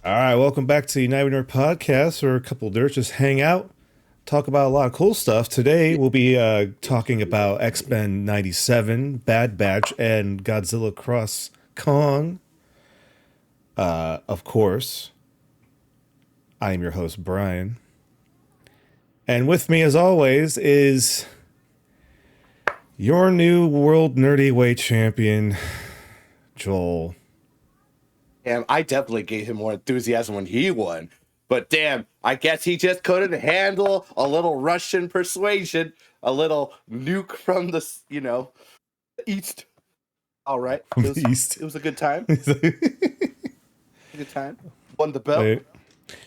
All right, welcome back to United Nerd Podcast, where a couple of nerds just hang out, talk about a lot of cool stuff. Today, Yeah, we'll be talking about X-Men 97, Bad Batch, and Godzilla Cross Kong. Of course, I am your host, Brian. And with me, as always, is your new World Nerdy Weight Champion, Joel. damn, I definitely gave him more enthusiasm when he won. But damn, I guess he just couldn't handle a little Russian persuasion, a little nuke from the east. All right, From it the was East. it was a good time. A good time. Won the belt. Wait,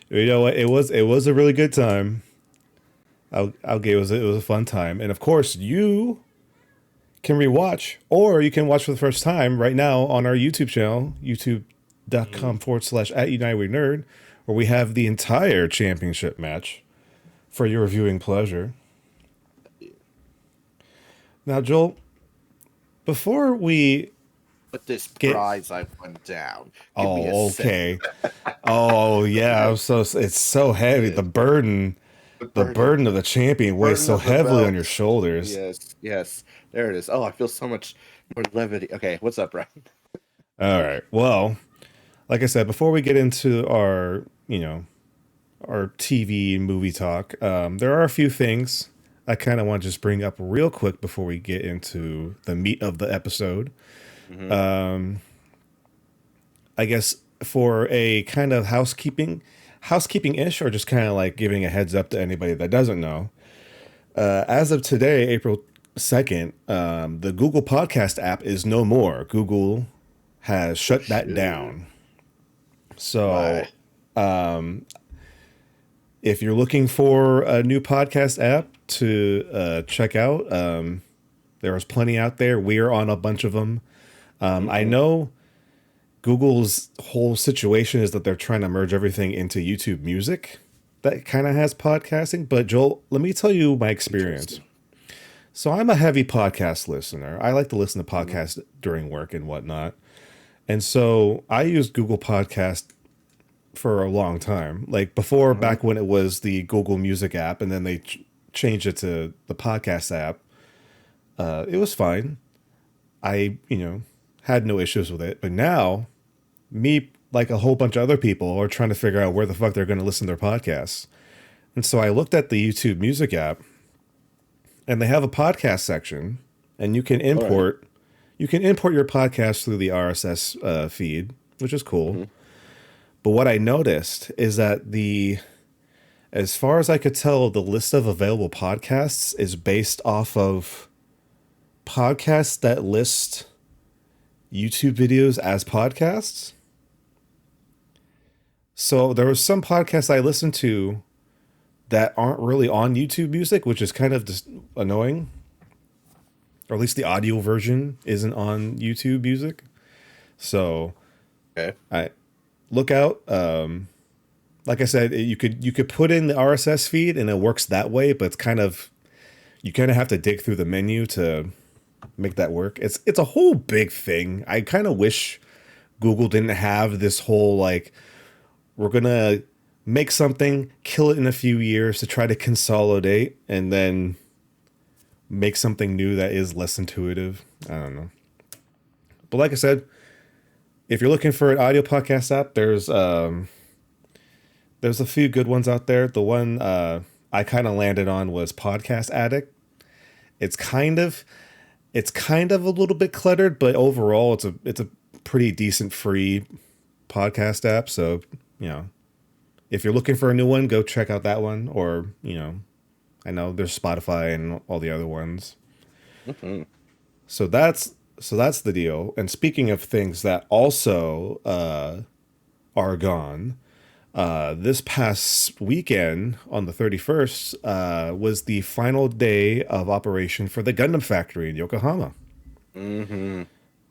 you know what? It was a really good time. I'll give it was a fun time, and of course you can rewatch, or you can watch for the first time right now on our YouTube channel, Mhm. youtube.com/@ United We Nerd, where we have the entire championship match for your viewing pleasure. Now, Joel, before we But this get, prize I won down. Give me a oh, sec. okay, oh yeah, it's so heavy. Yeah, the The burden, burden of the champion weighs burden so of the heavily on your belt. shoulders. Yes, yes. There it is. Oh, I feel so much more levity. Okay, what's up, Brian? All right, well, like I said, before we get into our TV and movie talk, there are a few things I kind of want to just bring up real quick before we get into the meat of the episode. Hmm. Um, I guess for a kind of housekeeping ish, or just kind of like giving a heads up to anybody that doesn't know. As of today, April 2nd, the Google Podcast app is no more. Google has Oh shut that shoot. down. Why? So if you're looking for a new podcast app to check out, there's plenty out there. We're on a bunch of them. I Hmm. know Google's whole situation is that they're trying to merge everything into YouTube Music that kind of has podcasting. But Joel, let me tell you my experience. Interesting. So I'm a heavy podcast listener. I like to listen to Hmm. podcasts during work and whatnot. And so I used Google Podcast for a long time. Like before, Hmm. back when it was the Google Music app, and then they changed it to the podcast app. It was fine. I had no issues with it. But now, me, like a whole bunch of other people, are trying to figure out where the fuck they're going to listen to their podcasts. And so I looked at the YouTube Music app, and they have a podcast section, and All right. you can import your podcast through the RSS feed, which is cool. Hmm. But what I noticed is that as far as I could tell, the list of available podcasts is based off of podcasts that list YouTube videos as podcasts. So there was some podcasts I listened to that aren't really on YouTube Music, which is kind of just annoying. Or at least the audio version isn't on YouTube Music. So Okay. I look out. Like I said, you could put in the RSS feed and it works that way, but it's kind of you kind of have to dig through the menu to make that work. It's a whole big thing. I kind of wish Google didn't have this whole like we're gonna make something, kill it in a few years to try to consolidate, and then make something new that is less intuitive. I don't know. But like I said, if you're looking for an audio podcast app, there's a few good ones out there. The one I kind of landed on was Podcast Addict. It's kind of it's kind of a little bit cluttered, but overall it's a pretty decent free podcast app. So, you know, if you're looking for a new one, go check out that one. Or, I know there's Spotify and all the other ones. Hmm. So that's the deal. And speaking of things that also are gone, this past weekend on the 31st was the final day of operation for the Gundam factory in Yokohama. Hmm.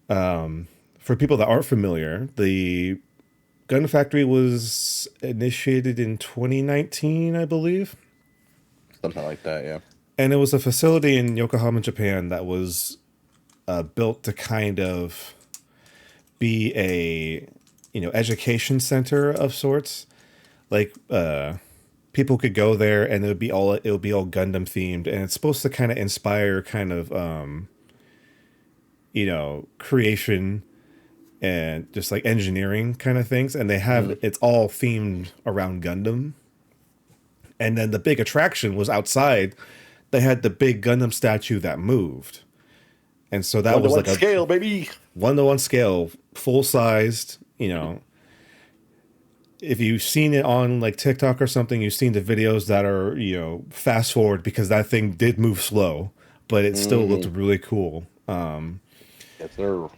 For people that aren't familiar, the Gundam factory was initiated in 2019, I believe. Something like that. Yeah. And it was a facility in Yokohama, Japan that was built to kind of be education center of sorts. Like people could go there and it would be all Gundam themed, and it's supposed to kind of inspire kind of creation and just like engineering kind of things. And they have it's all themed around Gundam. And then the big attraction was outside. They had the big Gundam statue that moved. And so that was like a scale, baby. 1-to-1 scale, full sized, if you've seen it on like TikTok or something, you've seen the videos that are, fast forward because that thing did move slow, but it still looked really cool. Yes, sir.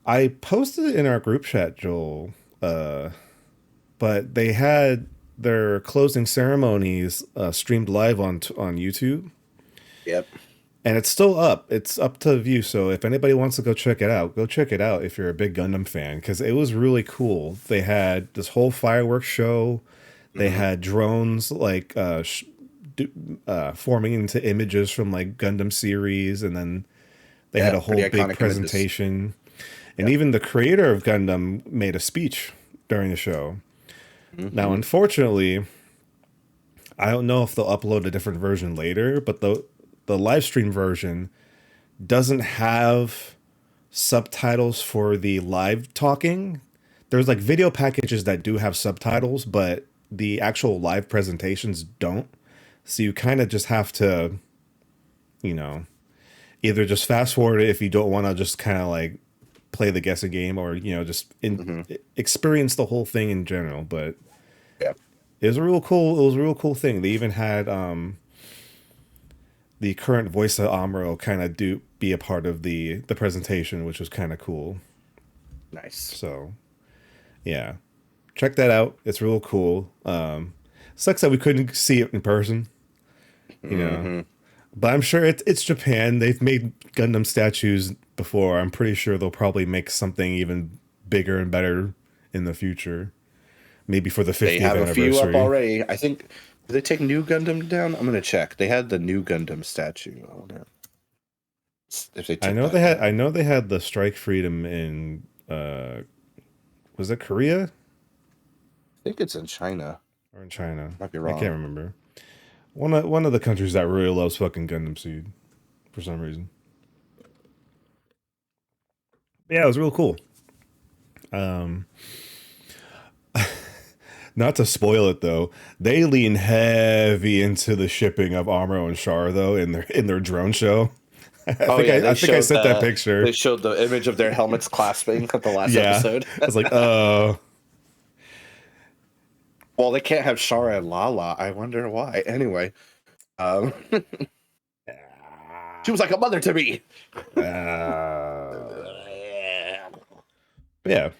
I posted it in our group chat, Joel, but they had their closing ceremonies streamed live on YouTube. Yep. And it's still up. It's up to view. So if anybody wants to go check it out, go check it out if you're a big Gundam fan, because it was really cool. They had this whole fireworks show. They had drones like forming into images from like Gundam series, and then they had a whole big presentation. And even the creator of Gundam made a speech during the show. Now, unfortunately, I don't know if they'll upload a different version later, but the live stream version doesn't have subtitles for the live talking. There's like video packages that do have subtitles, but the actual live presentations don't. So you kind of just have to, either just fast forward it if you don't want to just kind of like play the guessing game, or, just experience the whole thing in general. But yeah, it was a real cool thing. They even had, the current voice of Amuro kind of be a part of the presentation, which was kind of cool. Nice. So, yeah, check that out. It's real cool. Sucks that we couldn't see it in person, but I'm sure it's Japan. They've made Gundam statues before. I'm pretty sure they'll probably make something even bigger and better in the future. Maybe for the 50th anniversary. They have a few up already. I think. Did they take New Gundam down? I'm gonna check. They had the New Gundam statue. I wonder if they. I know they had. I know they had the Strike Freedom in. Was it Korea? I think it's in China. Or in China. Might be wrong. I can't remember. One of the countries that really loves fucking Gundam Seed, for some reason. Yeah, it was real cool. Not to spoil it though, they lean heavy into the shipping of Amuro and Char though in their drone show. I think I sent that picture. They showed the image of their helmets clasping at the last episode. I was like, well, they can't have Char and Lala. I wonder why. Anyway, she was like a mother to me. Yeah.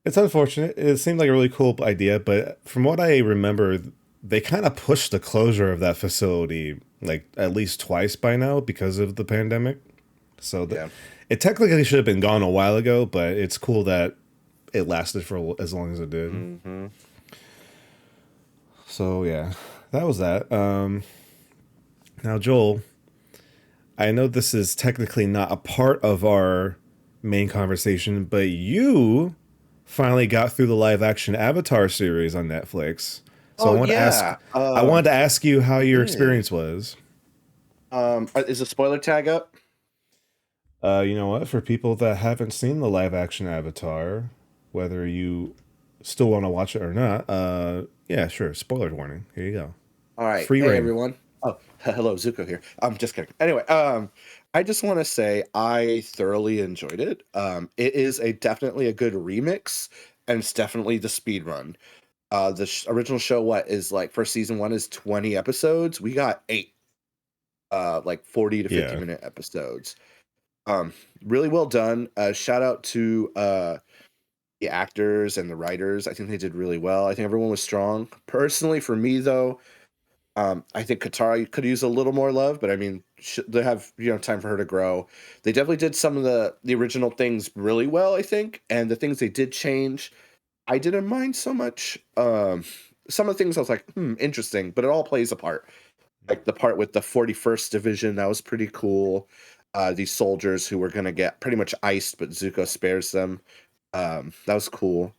It's unfortunate. It seemed like a really cool idea, but from what I remember, they kind of pushed the closure of that facility like at least twice by now because of the pandemic. So it technically should have been gone a while ago, but it's cool that it lasted for as long as it did. Mm-hmm. So yeah, that was that. Now, Joel, I know this is technically not a part of our main conversation, but you finally got through the live action Avatar series on Netflix. So I wanted to ask you how your experience was. Is the spoiler tag up? You know what? For people that haven't seen the live action Avatar, whether you still want to watch it or not, yeah, sure. Spoiler warning. Here you go. All right. Free reign, everyone. Oh, hello, Zuko here. I'm just kidding. Anyway, I just want to say I thoroughly enjoyed it. It is definitely a good remix, and it's definitely the speed run. The original show, first season 1 is 20 episodes. We got 8, like 40 to 50 minute episodes. Really well done. Shout out to the actors and the writers. I think they did really well. I think everyone was strong. Personally, for me though, I think Katara could use a little more love, but I mean, they have time for her to grow. They definitely did some of the original things really well, I think, and the things they did change, I didn't mind so much. Some of the things I was like, interesting, but it all plays a part. Like the part with the 41st Division, that was pretty cool. These soldiers who were going to get pretty much iced, but Zuko spares them. That was cool.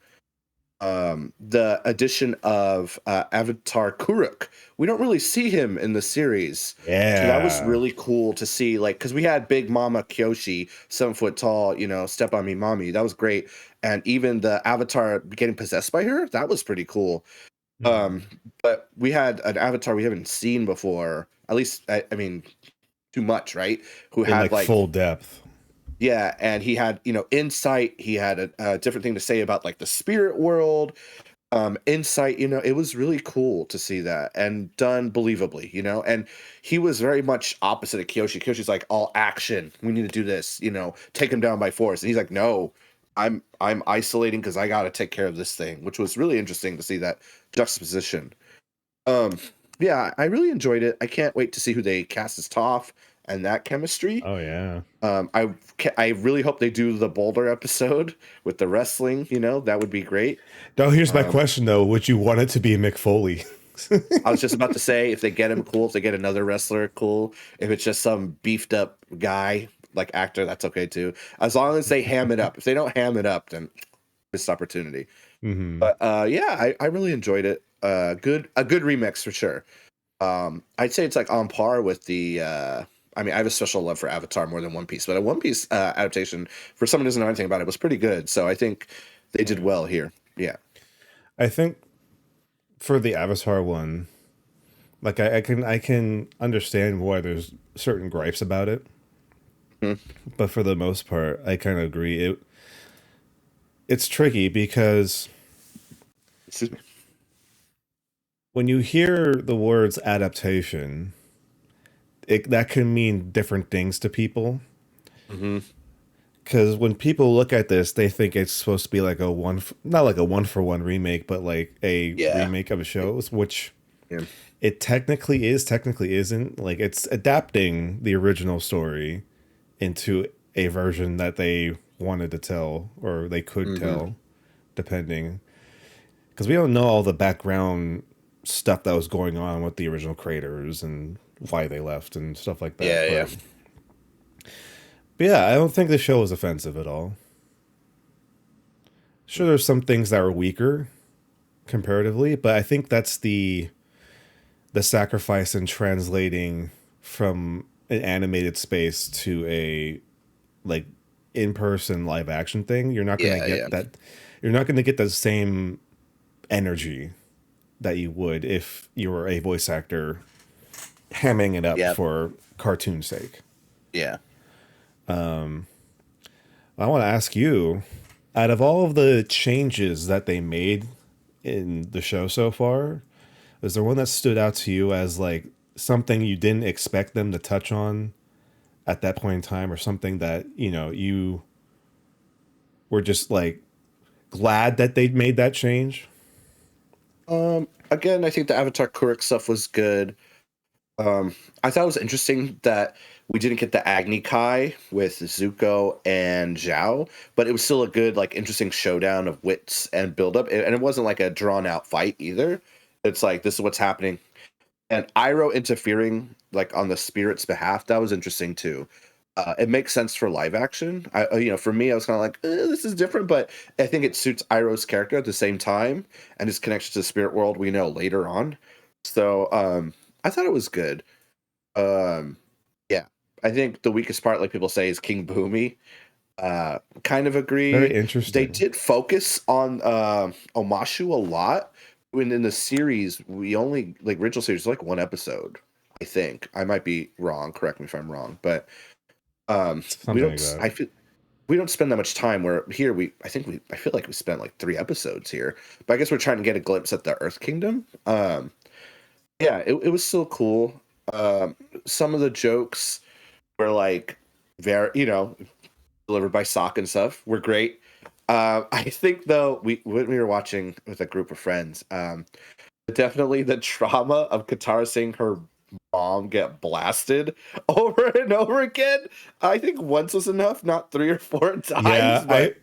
The addition of Avatar Kuruk. We don't really see him in the series, so that was Yeah. really cool to see. Like, because we had Big Mama Kyoshi, 7 foot tall, step on me, mommy. That was great, and even the Avatar getting possessed by her, that was pretty cool. Um, Mhm. but we had an Avatar we haven't seen before. At least, I mean, too much, right? Who In had like like full depth. yeah, and he had insight. He had a different thing to say about like the spirit world, insight. It was really cool to see that and done believably. And he was very much opposite of Kyoshi. Kyoshi's like all action. We need to do this. Take him down by force, and he's like, no. I'm isolating because I got to take care of this thing, which was really interesting to see that juxtaposition. Um, yeah, I really enjoyed it. I can't wait to see who they cast as Toph and that chemistry. Oh yeah. I really hope they do the Boulder episode with the wrestling. That would be great. Now here's my Um, question though: would you want it to be Mick Foley? I was just about to say if they get him, cool. If they get another wrestler, cool. If it's just some beefed up guy like actor, that's okay too. As long as they ham it up. If they don't ham it up, then missed opportunity. Hmm. But yeah, I really enjoyed it. A good remix for sure. I'd say it's like on par with the. I mean, I have a special love for Avatar more than One Piece, but a One Piece adaptation for someone who doesn't know anything about it was pretty good. So I think they Oh did yeah. well here. Yeah. I think for the Avatar one, like I can understand why there's certain gripes about it, Mhm. but for the most part, I kind of agree. It's tricky because Excuse me. when you hear the words adaptation, that can mean different things to people. Hmm. Because when people look at this, they think it's supposed to be like not like a one for one remake, but like a Yeah. remake of a show, which Yeah. it technically is, technically isn't. Like it's adapting the original story into a version that they wanted to tell or they could Hmm. tell, depending. Because we don't know all the background stuff that was going on with the original creators and why they left and stuff like that. Yeah. Yeah. But yeah, I don't think the show was offensive at all. Sure, there's some things that were weaker comparatively, but I think that's the sacrifice in translating from an animated space to a like in-person live action thing. You're not going to Yeah. get Yeah. that. You're not going to get the same energy that you would if you were a voice actor hamming it up Yep. for cartoon sake. Yeah. I want to ask you, out of all of the changes that they made in the show so far, is there one that stood out to you as like something you didn't expect them to touch on at that point in time, or something that you were just like glad that they'd made that change? Again, I think the Avatar Kuruk stuff was good. I thought it was interesting that we didn't get the Agni Kai with Zuko and Zhao, but it was still a good, like, interesting showdown of wits and build up. And it wasn't like a drawn out fight either. It's like, this is what's happening. And Iroh interfering, like, on the spirit's behalf, that was interesting too. It makes sense for live action. For me, I was kind of like, this is different, but I think it suits Iroh's character at the same time and his connection to the spirit world we know later on. So, I thought it was good. Um, yeah, I think the weakest part, like people say, is King Boomy. Kind of Very agree. They interesting. did focus on Omashu a lot. When in the series, we only like original series like one episode. I think I might be wrong. Correct me if I'm wrong, but we Something don't. like that. I feel we don't spend that much time. Where here I feel like we spent like 3 episodes here, but I guess we're trying to get a glimpse at the Earth Kingdom. Yeah, it was still cool. Some of the jokes were like very, delivered by Sock and stuff were great. I think though when we were watching with a group of friends, definitely the trauma of Katara seeing her mom get blasted over and over again. I think once was enough, not 3 or 4 Yeah, times, but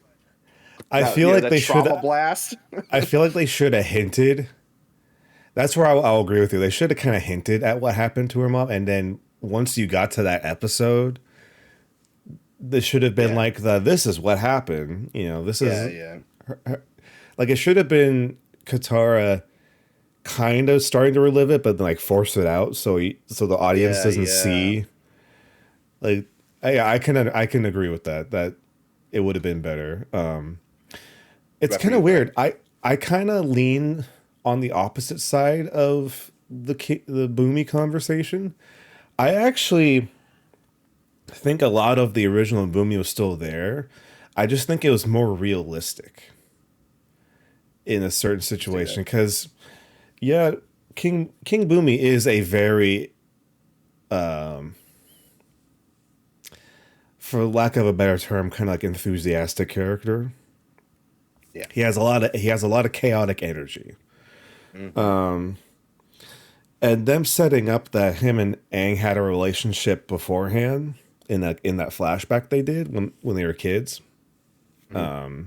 I that feel like that they should. trauma blast. I feel like they should have hinted. That's where I'll agree with you. They should have kind of hinted at what happened to her mom, and then once you got to that episode, this should have been Yeah. like the this is what happened. You know, this Yeah. is Yeah. like it should have been Katara kind of starting to relive it, but then like force it out so the audience Yeah. doesn't Yeah. see. Like, I can agree with that. That it would have been better. It's kind Referee of point. weird. I kind of lean on the opposite side of the Boomy conversation. I actually think a lot of the original Boomy was still there. I just think it was more realistic in a certain See that. situation because yeah, King Boomy is a very for lack of a better term, kind of like enthusiastic character. Yeah. He has a lot of chaotic energy. Hmm. And them setting up that him and Aang had a relationship beforehand in that flashback they did when they were kids. Hmm.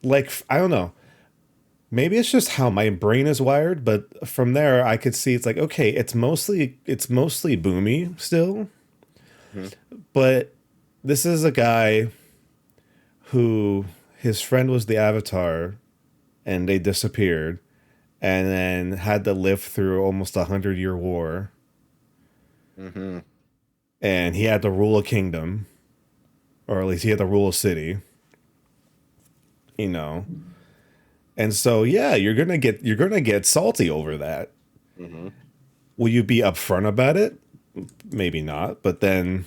Like I don't know, maybe it's just how my brain is wired, but from there I could see it's like okay, it's mostly Boomy still, Hmm. but this is a guy who his friend was the Avatar and they disappeared and then had to live through almost 100-year war Hmm. and he had to rule a kingdom or at least he had to rule a city, you know. And so yeah, you're gonna get salty over that. Hmm. Will you be upfront about it? Maybe not, but then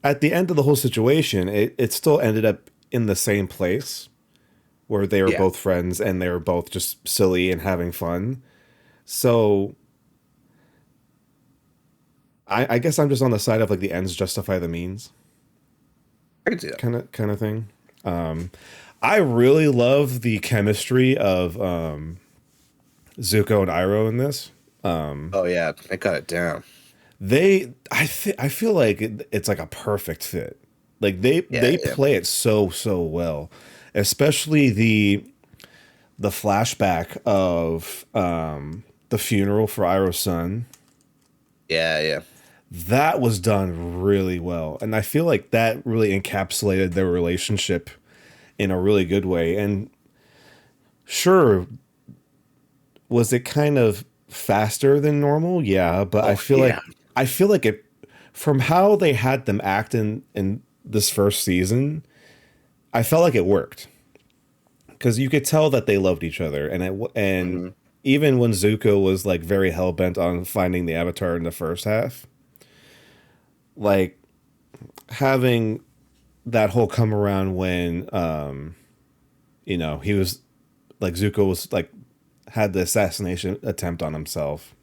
at the end of the whole situation, it still ended up in the same place where they were Yeah. both friends and they were both just silly and having fun. So I guess I'm just on the side of like the ends justify the means I can see that. kind of thing. I really love the chemistry of Zuko and Iroh in this. Oh yeah, I got it down. I feel like it's like a perfect fit. Like they Yeah. they Yeah. play it so well, especially the flashback of the funeral for Iroh's son. Yeah. Yeah. That was done really well, and I feel like that really encapsulated their relationship in a really good way. And sure, was it kind of faster than normal? Yeah, but I Oh feel yeah. like I feel like it from how they had them act in this first season, I felt like it worked because you could tell that they loved each other, and Hmm. even when Zuko was like very hell bent on finding the Avatar in the first half, like having that whole come around when he was like Zuko was like had the assassination attempt on himself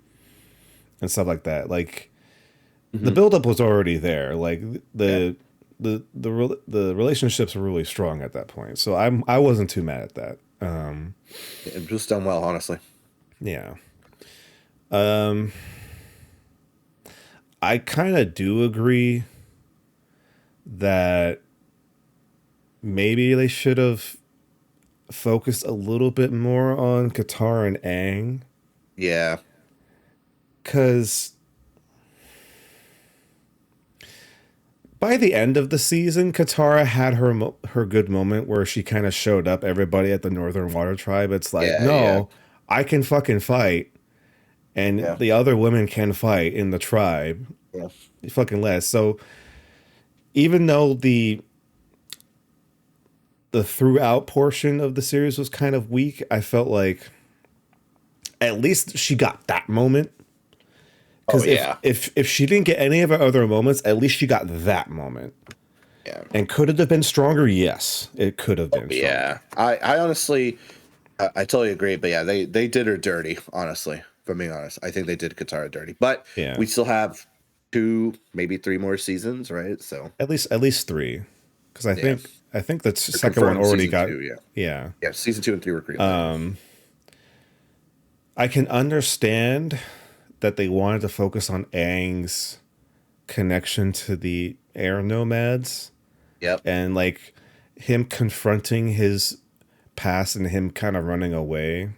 and stuff like that. Like the Hmm. buildup was already there. Like Yeah. the relationships were really strong at that point. So I wasn't too mad at that. It was done well, honestly. Yeah. Um, I kind of do agree that maybe they should have focused a little bit more on Qatar and Aang Yeah. because by the end of the season, Katara had her good moment where she kind of showed up everybody at the Northern Water Tribe. It's like, Yeah. Yeah. no, I can fucking fight, and Yeah. the other women can fight in the tribe. Yeah. Fucking less. So even though the throughout portion of the series was kind of weak, I felt like at least she got that moment. Oh Because if yeah. if if she didn't get any of her other moments, at least she got that moment. Yeah. And could it have been stronger? Yes, it could have been stronger. Yeah. I honestly, I totally agree. But yeah, they did her dirty. Honestly, if I'm being honest, I think they did Katara dirty. But Yeah, we still have two, maybe three more seasons, right? So at least three, because I yeah, think I think the they're second one confirmed already season got. two. Yeah. Yeah, Yeah. Season two and three were greenlit. I can understand that they wanted to focus on Aang's connection to the air nomads Yep. and like him confronting his past and him kind of running away.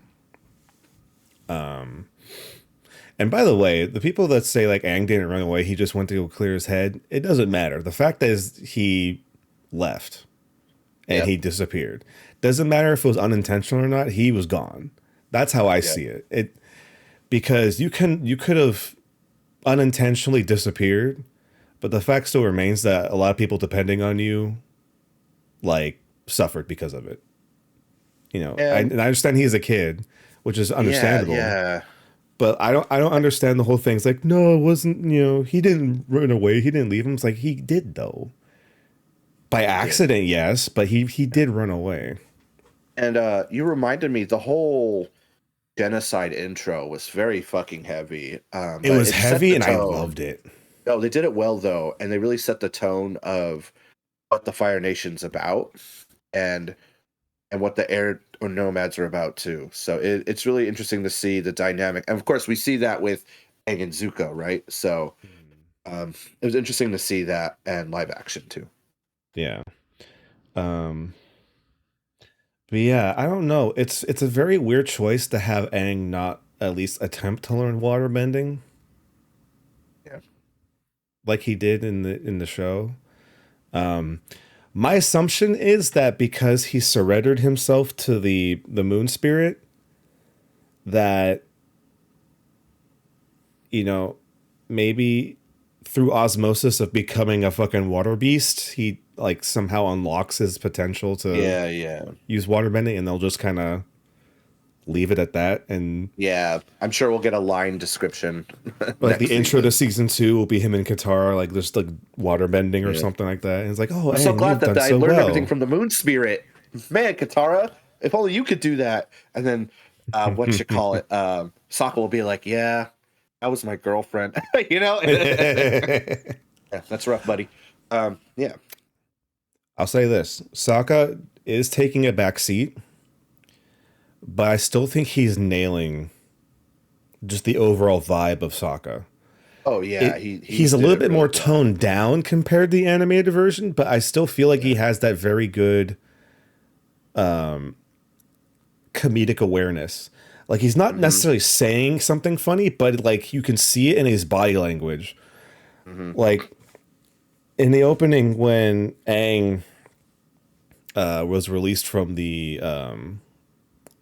And by the way, the people that say like Aang didn't run away, he just went to go clear his head, it doesn't matter. The fact is he left and Yep. he disappeared. Doesn't matter if it was unintentional or not, he was gone. That's how I Yeah. see it. Because you could have unintentionally disappeared, but the fact still remains that a lot of people depending on you like suffered because of it. And And I understand he's a kid, which is yeah, understandable. yeah. But I don't understand the whole thing. It's like, no, it wasn't, he didn't run away. He didn't leave him. It's like he did though. By He did. accident, yes, but he did run away. And you reminded me the whole genocide intro was very fucking heavy. It But was it set heavy the and I tone. loved it. No, they did it well though, and they really set the tone of what the Fire Nation's about and what the air or nomads are about too. So it's really interesting to see the dynamic. And of course we see that with Aang and Zuko, right? So it was interesting to see that and live action too. Yeah. Um but yeah, I don't know. It's a very weird choice to have Aang not at least attempt to learn water bending Yeah. like he did in the show. Um my assumption is that because he surrendered himself to the moon spirit, that you know, maybe through osmosis of becoming a fucking water beast, he like somehow unlocks his potential to Yeah, yeah. use water bending, and they'll just kind of leave it at that. And Yeah. I'm sure we'll get a line description like next the intro to season. season 2 will be him and Katara, like just like water bending or Yeah. something like that. And it's like, oh, I'm so Aang, glad you've that done I so learned everything well. from the moon spirit. Man, Katara, if only you could do that. And then what you call it? Sokka will be like, yeah, that was my girlfriend. Yeah, that's rough, buddy. Yeah. I'll say this: Sokka is taking a back seat, but I still think he's nailing just the overall vibe of Sokka. Oh yeah, he He's a did little it bit more really well. toned down compared to the animated version, but I still feel like Yeah. he has that very good comedic awareness. Like he's not Mm-hmm. necessarily saying something funny, but like you can see it in his body language. Mm-hmm. Like in the opening when Aang was released from the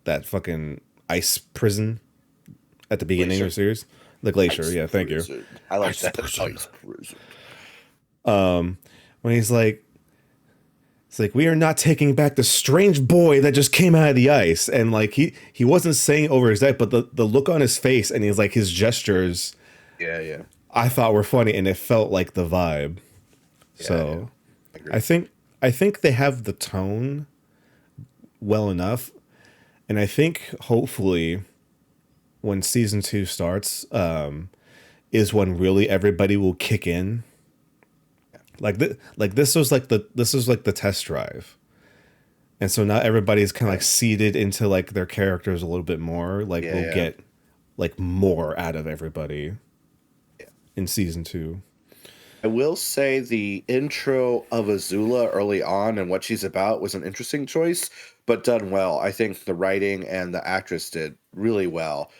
that fucking ice prison at the beginning of Glacier. the series, the glacier. Ice Yeah, thank you. prison. I like Ice that. prison. Ice prison. When he's like, it's like we are not taking back the strange boy that just came out of the ice, and like he wasn't saying over his head, but the look on his face and he's like his gestures, Yeah, yeah. I thought were funny, and it felt like the vibe. Yeah, yeah. So I agree. I think I think they have the tone well enough, and I think hopefully when season 2 starts, is when really everybody will kick in. Like this was like the test drive. And so now everybody's kind of Yeah. like seeded into like their characters a little bit more. Like Yeah, we'll yeah. get like more out of everybody Yeah. in season 2. I will say the intro of Azula early on and what she's about was an interesting choice, but done well. I think the writing and the actress did really well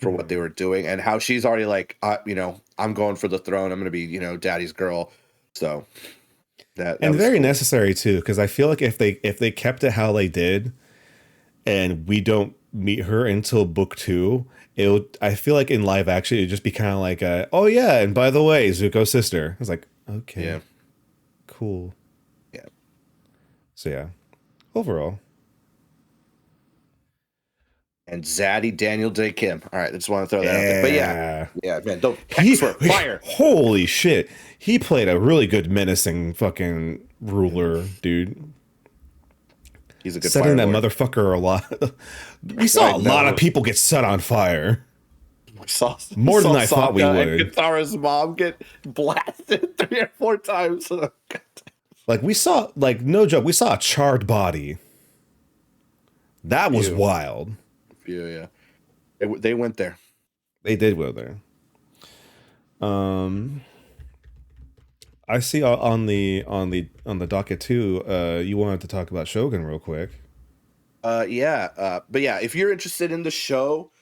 for what they were doing and how she's already like, I'm going for the throne. I'm going to be, daddy's girl. So that And was very cool. necessary too, because I feel like if they kept it how they did, and we don't meet her until book 2, I feel like in live action it'd just be kind of like, oh yeah, and by the way, Zuko's sister. I was like, Yeah. okay, cool. Yeah. So yeah, overall, And Zaddy Daniel Day Kim. All right. I just want to throw that out there. But yeah. yeah. Yeah, man. Don't He, pecs for fire. holy shit, he played a really good menacing fucking ruler, dude. He's a good Setting fire that lord. motherfucker a lot. We saw I a lot know. of people get set on fire. We More than saw I thought we Sokka would. and Katara's mom get blasted 3 or 4 times. Like we saw, like no joke, we saw a charred body. That was Ew. wild. Yeah. They went there. They did go there. I see on the docket too. You wanted to talk about Shogun real quick. But yeah, if you're interested in the show,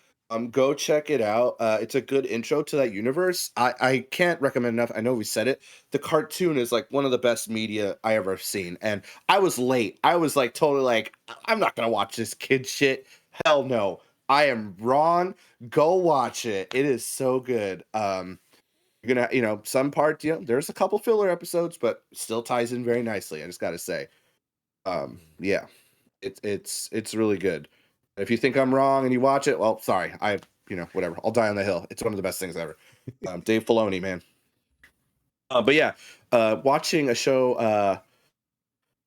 Go check it out. It's a good intro to that universe. I can't recommend enough. I know we said it. The cartoon is like one of the best media I ever seen. And I was late. I was like totally like, I'm not gonna watch this kid shit. Hell no. I am wrong. Go watch it. It is so good. You're gonna, some parts, there's a couple filler episodes, but still ties in very nicely. I just gotta say. Yeah. It's really good. If you think I'm wrong and you watch it, well, sorry. Whatever. I'll die on the hill. It's one of the best things ever. Dave Filoni, man. But yeah, watching a show,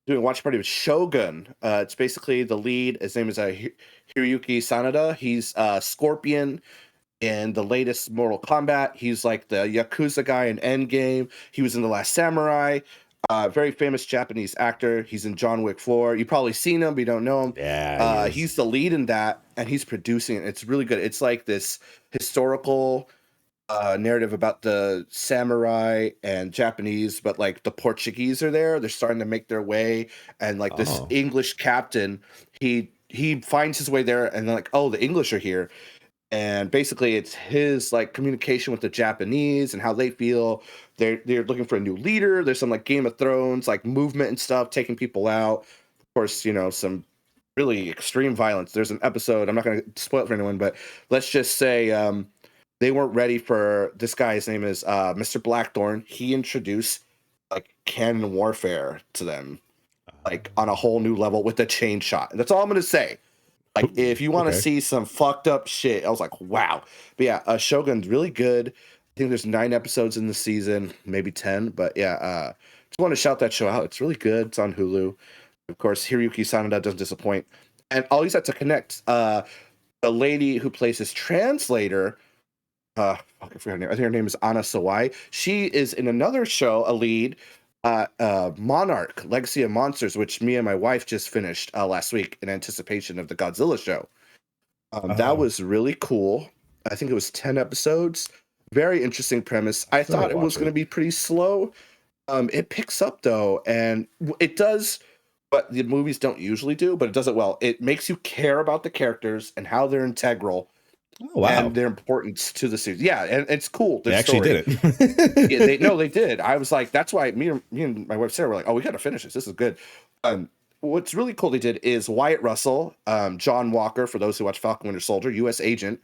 doing a watch party with Shogun. It's basically the lead. His name is Hiroyuki Sanada. He's Scorpion in the latest Mortal Kombat. He's like the Yakuza guy in Endgame. He was in The Last Samurai. Very famous Japanese actor. He's in John Wick 4. You've probably seen him, but you don't know him. Yeah, He's the lead in that, and he's producing it. It's really good. It's like this historical narrative about the samurai and Japanese, but like the Portuguese are there. They're starting to make their way, and like this Oh, English captain, he finds his way there, and they're like, oh, the English are here, and basically it's his like communication with the Japanese and how they feel. They're looking for a new leader. There's some like Game of Thrones like movement and stuff, taking people out. Of course, some really extreme violence. There's an episode, I'm not going to spoil it for anyone, but let's just say they weren't ready for this guy. His name is Mr. Blackthorn. He introduced like cannon warfare to them, like on a whole new level with the chain shot. And that's all I'm going to say. Like, if you want to okay. see some fucked up shit, I was like, wow. But yeah, Shogun's really good. I think there's 9 episodes in the season, maybe 10. But yeah, just want to shout that show out. It's really good. It's on Hulu. Of course, Hiroyuki Sanada doesn't disappoint. And always have to connect. The lady who plays his translator, fuck, I forgot her name. I think her name is Anna Sawai. She is in another show, a lead, Monarch, Legacy of Monsters, which me and my wife just finished last week in anticipation of the Godzilla show. That Oh, was really cool. I think it was 10 episodes. Very interesting premise. I I still gotta thought it was watch going to it. be pretty slow. It picks up though, and it does what the movies don't usually do, but it does it well. It makes you care about the characters and how they're integral Oh and wow, their importance to the series. Yeah, and it's cool. they Their actually story. did Yeah, they it. no, they did. I was like, that's why me and my wife Sarah were like, oh, we got to finish this. This is good. What's really cool they did is Wyatt Russell, John Walker, for those who watch Falcon Winter Soldier, U.S. agent,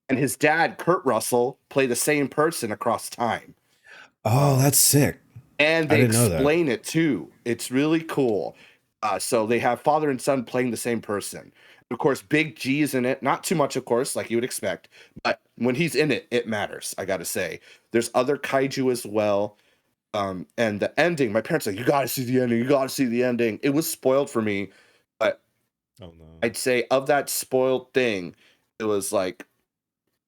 and his dad, Kurt Russell, play the same person across time. Oh, Um, that's sick. and I they didn't know that. explain it too. It's really cool. So they have father and son playing the same person. Of course, Big G is in it. Not too much, of course, like you would expect, but when he's in it, it matters. I got to say, there's other kaiju as well. And the ending, my parents are like, you got to see the ending. You got to see the ending. It was spoiled for me, but Oh no. I'd say of that spoiled thing, it was like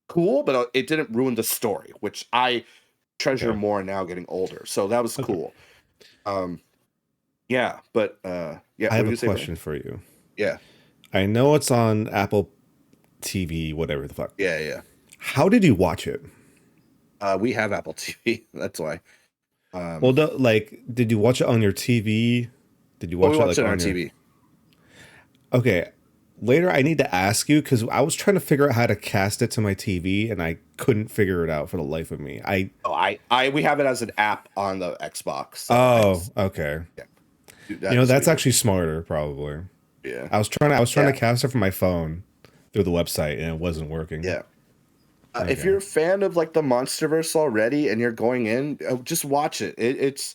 cool, but it didn't ruin the story, which I treasure Okay. more now getting older. So that was Okay. cool. Um, yeah, but yeah, I what have do a you say, Brian? question for you. Yeah, I know it's on Apple TV, whatever the fuck. yeah, yeah. How did you watch it? We have Apple TV. That's why. Well, no, like, did you watch it on your TV? Did you But we watch it watched like it on our on your? TV. Okay. Later, I need to ask you because I was trying to figure out how to cast it to my TV and I couldn't figure it out for the life of me. Oh, we have it as an app on the Xbox. So Oh, okay. yeah, do that so we That's can, actually smarter, probably. yeah, I was trying to yeah, cast it from my phone through the website and it wasn't working. yeah. If Okay. you're a fan of like the MonsterVerse already and you're going in, just watch it. It's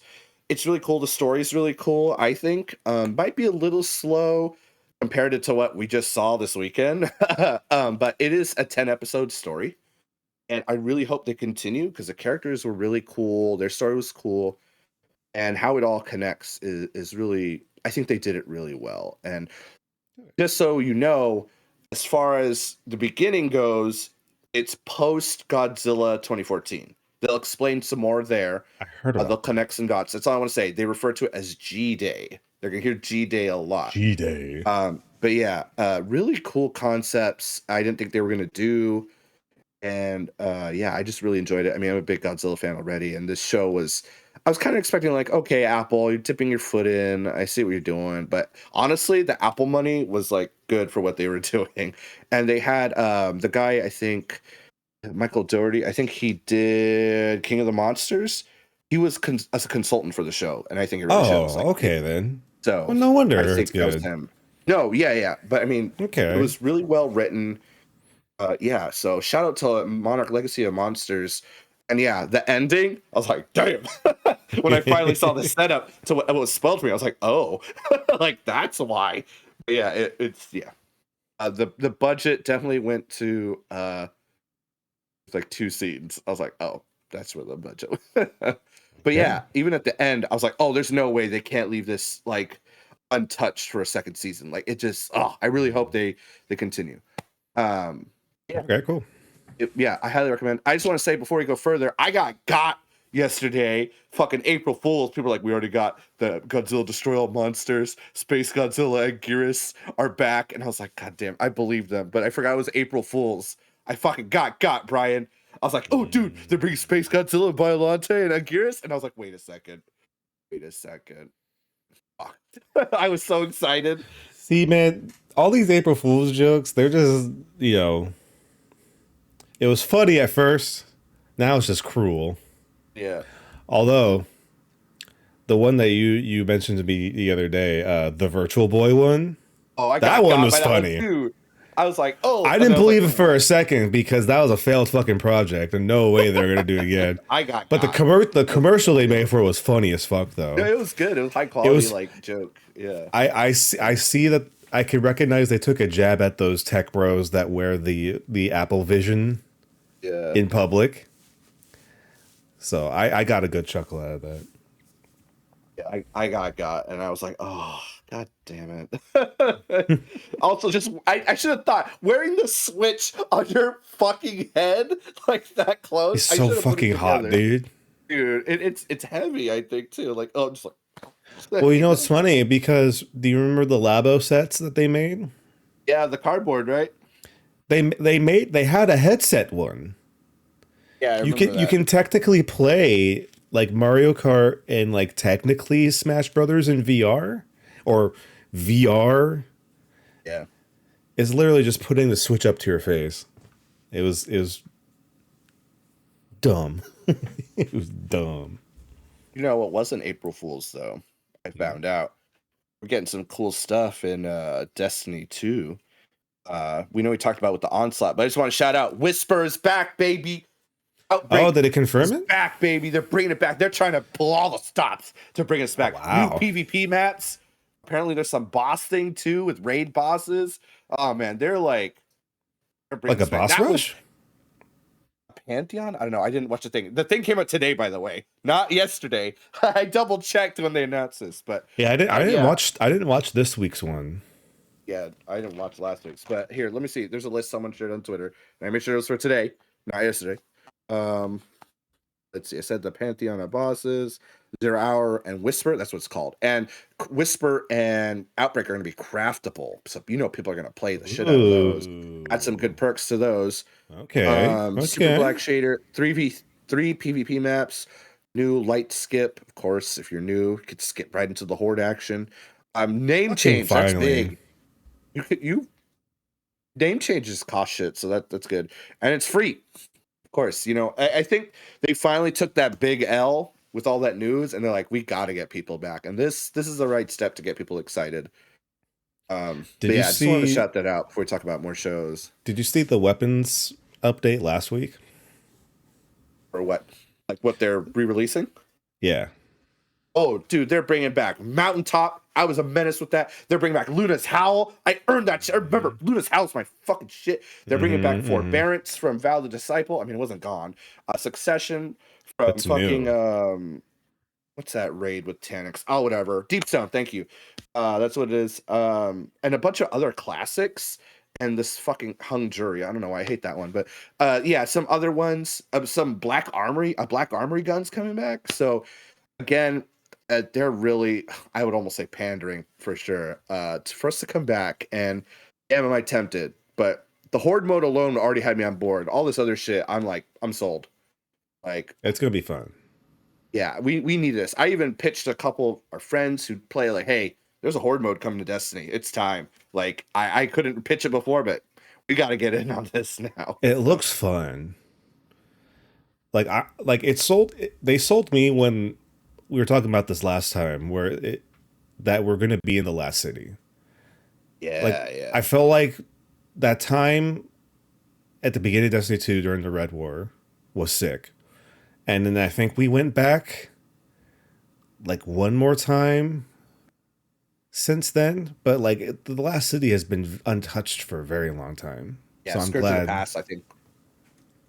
really cool. The story's really cool. I think might be a little slow compared to what we just saw this weekend, but it is a 10 episode story, and I really hope they continue because the characters were really cool. Their story was cool, and how it all connects is really. I think they did it really well. And just so you know, as far as the beginning goes, it's post Godzilla 2014. They'll explain some more there. I heard They'll about that. connect some dots. That's all I want to say. They refer to it as G Day. They're gonna hear G Day a lot. G Day. But yeah, really cool concepts. I didn't think they were gonna do, and yeah, I just really enjoyed it. I mean, I'm a big Godzilla fan already, and this show was. I was kind of expecting like, okay, Apple, you're tipping your foot in. I see what you're doing, but honestly, the Apple money was like good for what they were doing. And they had the guy, I think Michael Dougherty, I think he did King of the Monsters. He was as a consultant for the show, and I think it really shows. Oh, Like, okay then. so Well, no I wonder it's think that was good. him. No, yeah. But I mean, it Okay. was really well written. Yeah, so shout out to Monarch Legacy of Monsters. And yeah, the ending, I was like, damn. When I finally saw the setup to what was spelled for me, I was like, oh, like that's why. But yeah, it's yeah. The budget definitely went to like 2 scenes. I was like, oh, that's where the budget went. But Okay. yeah, even at the end, I was like, oh, there's no way they can't leave this like untouched for a second season. Like it just, oh, I really hope they continue. Yeah. Okay, cool. Yeah, I highly recommend. I just want to say before we go further, I got yesterday. Fucking April Fools. People are like, we already got the Godzilla Destroy All Monsters, Space Godzilla and Gearus are back. And I was like, God damn, I believe them. But I forgot it was April Fools. I fucking got Brian. I was like, oh, dude, they're bringing Space Godzilla and Biollante and Anguirus. And I was like, wait a second. Fuck. I was so excited. See, man, all these April Fool's jokes, they're just, it was funny at first. Now it's just cruel. Yeah. Although, the one that you mentioned to me the other day, the Virtual Boy one, Oh, that one was funny. Too. I was like, oh. I didn't believe it for a second because that was a failed fucking project and no way they're gonna do it again. But the commercial they made for it was funny as fuck though. Yeah, it was good. It was high quality like joke. Yeah. I see that I can recognize they took a jab at those tech bros that wear the Apple Vision in public. So I got a good chuckle out of that. Yeah, I got, and I was like, oh, god damn it. Also, just I should have thought wearing the Switch on your fucking head like that close. It's so fucking hot, dude. Dude, it's heavy. I think too. Like, oh, just like. Well, it's funny because do you remember the Labo sets that they made? Yeah, the cardboard, right? They had a headset one. Yeah, you can technically play like Mario Kart and like technically Smash Brothers in VR or VR. Yeah, it's literally just putting the Switch up to your face. It was dumb. It was dumb. You know what wasn't April Fool's though? I found out we're getting some cool stuff in Destiny 2. We know we talked about with the Onslaught, but I just want to shout out Whisper's back, baby. Outbreak oh, did it confirm it? Back, baby. They're bringing it back. They're trying to pull all the stops to bring us back. Wow. New PvP maps. Apparently, there's some boss thing too with raid bosses. Oh man, they're like a boss rush. Pantheon? I don't know. I didn't watch the thing. The thing came out today, by the way, not yesterday. I double checked when they announced this, but yeah, I didn't watch this week's one. Yeah, I didn't watch last week's. But here, let me see. There's a list someone shared on Twitter, and I made sure it was for today, not yesterday. Let's see. I said the Pantheon of bosses, 0 Hour, and Whisper. That's what it's called. And Whisper and Outbreak are going to be craftable, so people are going to play the shit out of those. Add some good perks to those. Okay. Super Black Shader, 3v3 PvP maps, new light skip. Of course, if you're new, you could skip right into the horde action. Name change. Finally. That's big. You name changes cost shit, so that's good, and it's free. Of course, I think they finally took that big L with all that news, and they're like, we got to get people back, and this is the right step to get people excited. I just wanted to shout that out before we talk about more shows. Did you see the weapons update last week? Or what? Like what they're re-releasing? Yeah. Oh, dude, they're bringing back Mountaintop. I was a menace with that. They're bringing back Luna's Howl. I earned that shit. Remember, Luna's Howl's my fucking shit. They're bringing back Forbearance from Val the Disciple. I mean, it wasn't gone. Succession from That's fucking new. What's that raid with Taniks? Oh, whatever. Deep Stone, thank you. That's what it is. And a bunch of other classics. And this fucking Hung Jury. I don't know why I hate that one, but yeah, some other ones. Some Black Armory guns coming back. So again, they're really, I would almost say pandering for sure, for us to come back. And am I tempted? But the Horde mode alone already had me on board. All this other shit, I'm sold. Like, it's gonna be fun. Yeah, we need this. I even pitched a couple of our friends who play like, hey, there's a horde mode coming to Destiny. It's time. Like I couldn't pitch it before, but we got to get in on this now. It looks fun. They sold me when we were talking about this last time, that we're gonna be in the last city. Yeah, I felt like that time at the beginning of Destiny 2 during the Red War was sick. And then I think we went back like one more time since then, but like the last city has been untouched for a very long time. Yeah, so I'm Scourge of the glad. Past, I think,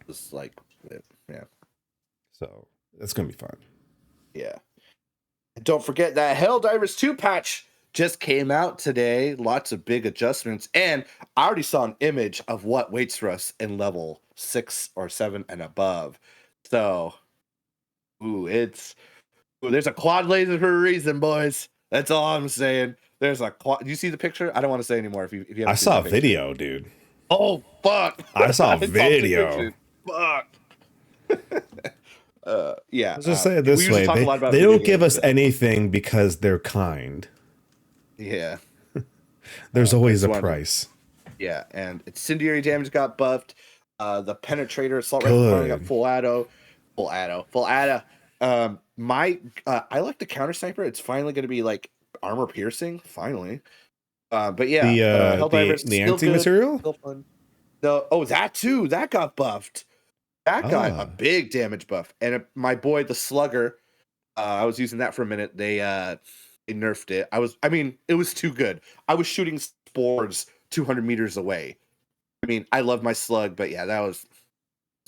was like, yeah. So it's gonna be fun. Yeah. And don't forget that Helldivers 2 patch just came out today. Lots of big adjustments. And I already saw an image of what waits for us in level 6 or 7 and above. So, there's a quad laser for a reason, boys. That's all I'm saying. There's a quad. Do you see the picture? I don't want to say anymore if you haven't I seen saw a the picture. video, dude. Oh, fuck. I saw a video. Fuck. Yeah. Let's just say it this we usually way. talk a lot about They video don't give games, us anything because they're kind. Yeah. There's always a one. price. Yeah, and incendiary damage got buffed. The penetrator assault rifle got full auto. I like the counter sniper. It's finally going to be like armor piercing. Finally. But yeah, Helldivers the still anti-material. Still fun. That too. That got buffed. That got a big damage buff. And my boy, the Slugger, I was using that for a minute. They nerfed it. It was too good. I was shooting spores 200 meters away. I mean, I love my slug, but yeah, that was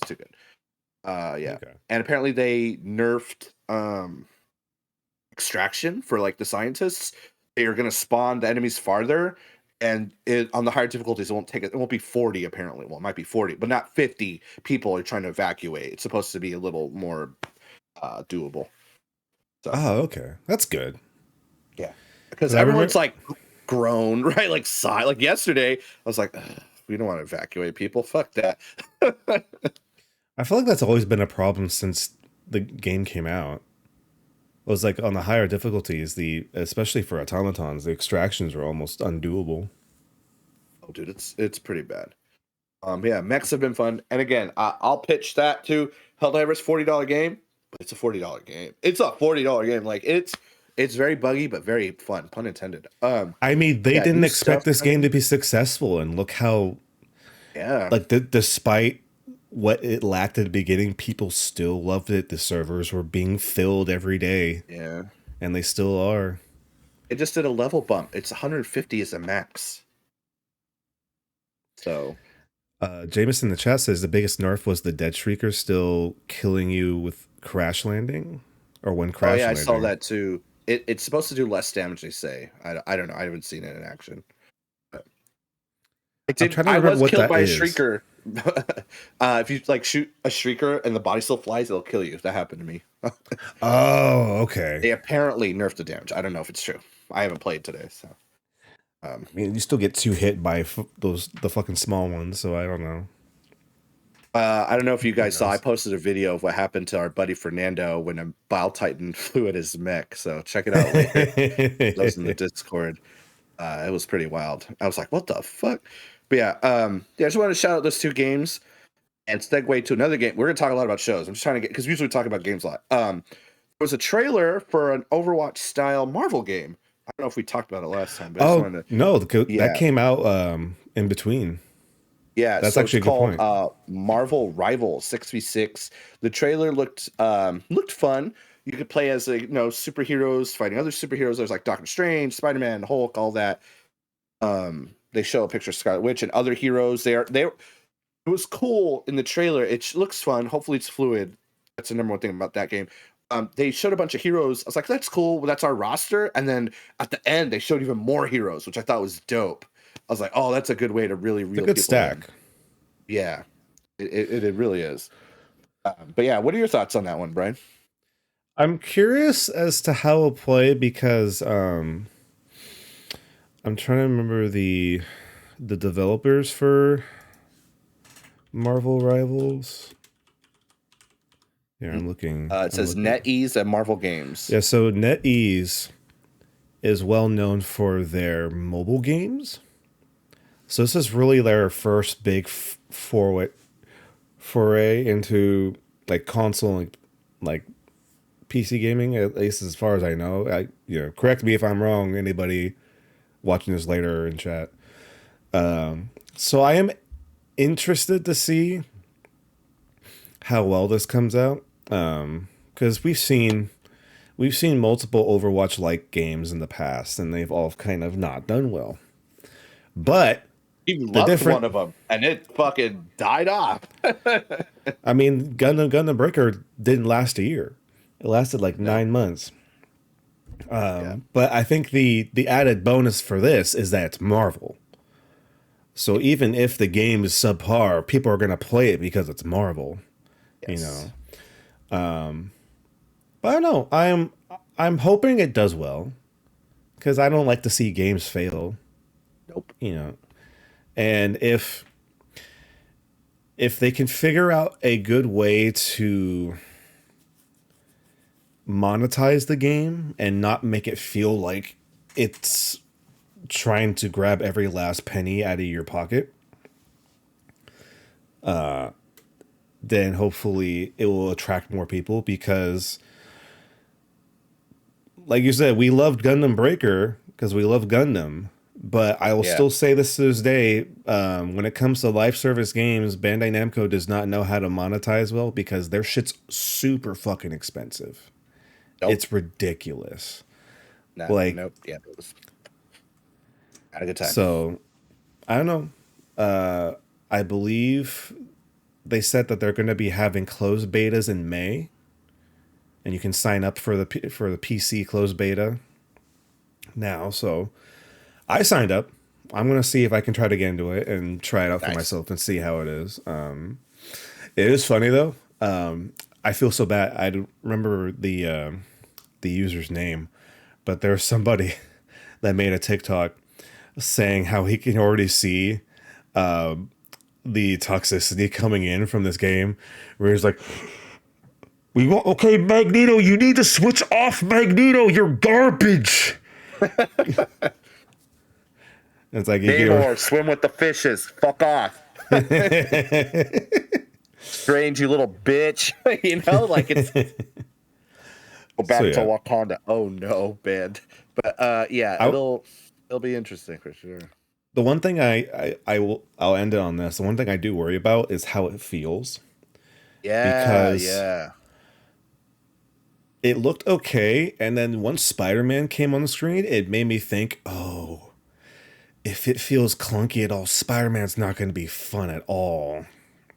too good. Yeah. Okay. And apparently they nerfed extraction for like the scientists. They are going to spawn the enemies farther, and on the higher difficulties, it won't be 40 apparently. Well, it might be 40, but not 50 people are trying to evacuate. It's supposed to be a little more doable. So, okay. That's good. Yeah. Because everyone's like grown, right? Like yesterday, I was like, we don't want to evacuate people. Fuck that. I feel like that's always been a problem since the game came out. It was like on the higher difficulties, especially for automatons, the extractions were almost undoable. Oh, dude, it's pretty bad. Yeah, mechs have been fun, and again, I'll pitch that to Helldivers $40 game, but it's a $40 game. It's a $40 game. Like it's very buggy, but very fun. Pun intended. They didn't expect this game to be successful, and look how. Yeah. Like despite what it lacked at the beginning, people still loved it. The servers were being filled every day. Yeah. And they still are. It just did a level bump. It's 150 as a max. So. Jameson in the chat says the biggest nerf was the dead shrieker still killing you with crash landing, or when crash landing. I saw that too. It's supposed to do less damage, they say. I don't know. I haven't seen it in action. But I was killed by a shrieker. If you like shoot a shrieker and the body still flies, it'll kill you. That happened to me. Oh, okay. They apparently nerfed the damage. I don't know if it's true. I haven't played today, so. You still get 2 hit by the fucking small ones, so I don't know. I don't know if you guys saw. I posted a video of what happened to our buddy Fernando when a Bile Titan flew at his mech. So check it out later. Those in the Discord. It was pretty wild. I was like, "What the fuck?" But yeah, I just wanted to shout out those 2 games and segue to another game. We're gonna talk a lot about shows. I'm just trying to get, because we usually talk about games a lot. There was a trailer for an Overwatch style Marvel game. I don't know if we talked about it last time, but that came out in between. Yeah, that's actually a good point. Marvel Rivals 6v6. The trailer looked fun. You could play as superheroes fighting other superheroes. There's like Doctor Strange, Spider-Man, Hulk, all that. They show a picture of Scarlet Witch and other heroes. It was cool in the trailer. It looks fun. Hopefully it's fluid. That's the number one thing about that game. They showed a bunch of heroes. I was like, that's cool. Well, that's our roster. And then at the end, they showed even more heroes, which I thought was dope. I was like, oh, that's a good way to really reel people stack. In. Yeah, it really is. But yeah, what are your thoughts on that one, Brian? I'm curious as to how it'll play because I'm trying to remember the developers for Marvel Rivals. Yeah, I'm looking. It says NetEase at Marvel Games. Yeah, so NetEase is well known for their mobile games. So this is really their first big foray into like console like PC gaming, at least as far as I know. Correct me if I'm wrong. Anybody watching this later in chat. So I am interested to see how well this comes out, because we've seen multiple Overwatch like games in the past, and they've all kind of not done well. But Even the loved one different, of them, and it fucking died off. I mean, Gundam Breaker didn't last a year; it lasted like No. 9 months. Yeah. But I think the added bonus for this is that it's Marvel. So even if the game is subpar, people are gonna play it because it's Marvel. You Yes. know. But I don't know. I'm hoping it does well because I don't like to see games fail. Nope. You know, and if they can figure out a good way to monetize the game and not make it feel like it's trying to grab every last penny out of your pocket, then hopefully it will attract more people because, like you said, we loved Gundam Breaker because we love Gundam. But I will Yeah. still say this to this day: when it comes to live service games, Bandai Namco does not know how to monetize well because their shit's super fucking expensive. Nope. It's ridiculous. No, Like, nope. Yeah. It was had a good time. so I don't know. I believe they said that they're going to be having closed betas in May, and you can sign up for the PC closed beta now. So I signed up. I'm gonna see if I can try to get into it and try it out for Nice. myself and see how it is. It is funny though. I feel so bad. I don't remember the user's name, but there's somebody that made a TikTok saying how he can already see the toxicity coming in from this game, where he's like, "We want okay, Magneto. You need to switch off, Magneto. You're garbage." It's like Namor, swim with the fishes. Fuck off. Strange, you little bitch. You know, like it's go back to Wakanda. Oh no, band. But yeah, it'll be interesting for sure. The one thing I'll end it on this. The one thing I do worry about is how it feels, Yeah, because yeah. it looked okay, and then once Spider-Man came on the screen, it made me think, oh, if it feels clunky at all, Spider-Man's not going to be fun at all.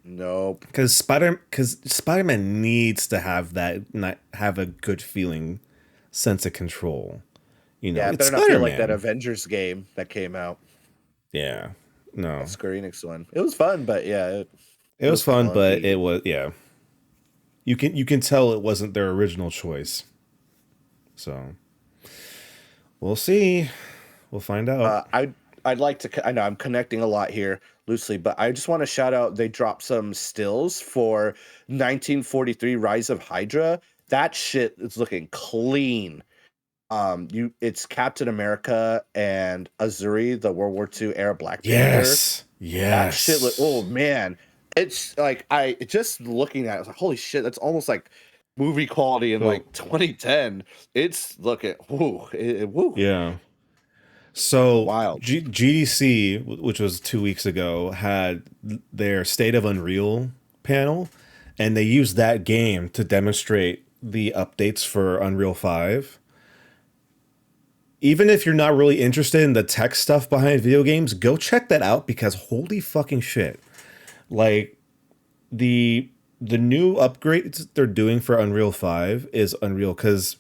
Nope. Because Spider-Man needs to have a good feeling, sense of control. You know, Yeah, it it's better not feel like Spider-Man. that Avengers game that came out. Yeah, no, That Square Enix one. It was fun, but yeah, it was fun, but clunky. it was, yeah. You can tell it wasn't their original choice. So we'll see. We'll find out. I'd like to. I know I'm connecting a lot here loosely, but I just want to shout out. They dropped some stills for 1943 Rise of Hydra. That shit is looking clean. It's Captain America and Azuri, the World War II era Black Panther. That shit look. Oh man, it's like I just looking at it, I was like, holy shit, that's almost like movie quality in like 2010. It's looking. Woo, woo. Yeah. So Wild. GDC, which was 2 weeks ago, had their State of Unreal panel, and they used that game to demonstrate the updates for Unreal 5. Even if you're not really interested in the tech stuff behind video games, go check that out because holy fucking shit. Like the new upgrades they're doing for Unreal 5 is unreal, cuz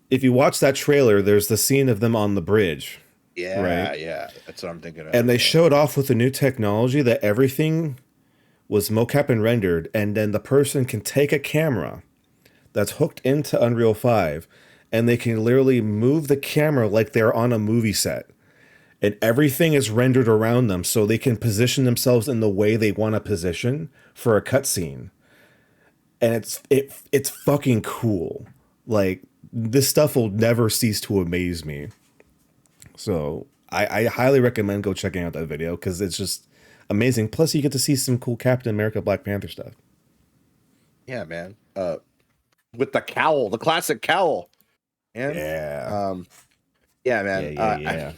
if you watch that trailer, there's the scene of them on the bridge. Yeah, right? yeah, that's what I'm thinking of. And they showed off with the new technology that everything was mocap and rendered, and then the person can take a camera that's hooked into Unreal 5, and they can literally move the camera like they're on a movie set. And everything is rendered around them so they can position themselves in the way they want to position for a cutscene. And it's fucking cool. Like this stuff will never cease to amaze me. So I highly recommend go checking out that video because it's just amazing. Plus, you get to see some cool Captain America, Black Panther stuff. Yeah, man. With the cowl, the classic cowl, and Yeah, yeah, yeah, man. yeah,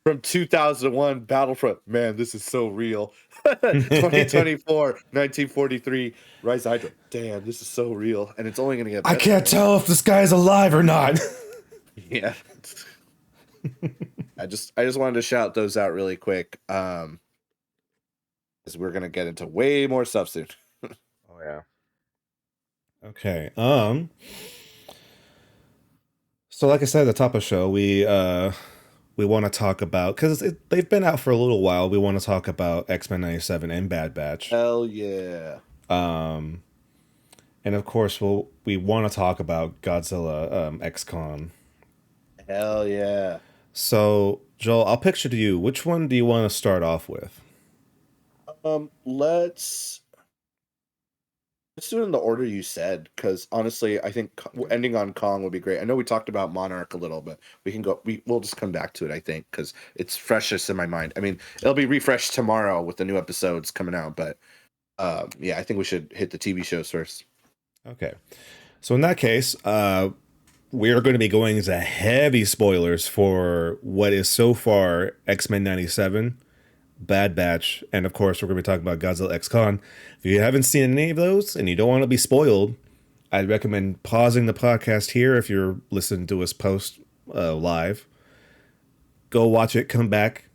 From 2001 Battlefront, man, this is so real. yeah. 2024, 1943, Rise of Hydra. Damn, this is so real, and it's only gonna get I better, can't man. tell if this guy's alive or not. Yeah. I just wanted to shout those out really quick. Because we're gonna get into way more stuff soon. Oh yeah. Okay. So like I said at the top of the show, we want to talk about because they've been out for a little while. We want to talk about X-Men 97 and Bad Batch. Hell yeah. Um, and of course, we want to talk about Godzilla X-Con. Hell yeah. So Joel, I'll picture to you. Which one do you want to start off with? Let's do it in the order you said, because honestly, I think ending on Kong would be great. I know we talked about Monarch a little, but we'll just come back to it, I think, because it's freshest in my mind. I mean, it'll be refreshed tomorrow with the new episodes coming out, but yeah, I think we should hit the TV shows first. Okay. So in that case, we are going to be going into heavy spoilers for what is so far X-Men 97, Bad Batch, and of course we're going to be talking about Godzilla X-Con. If you haven't seen any of those and you don't want to be spoiled, I'd recommend pausing the podcast here if you're listening to us post live. Go watch it, come back,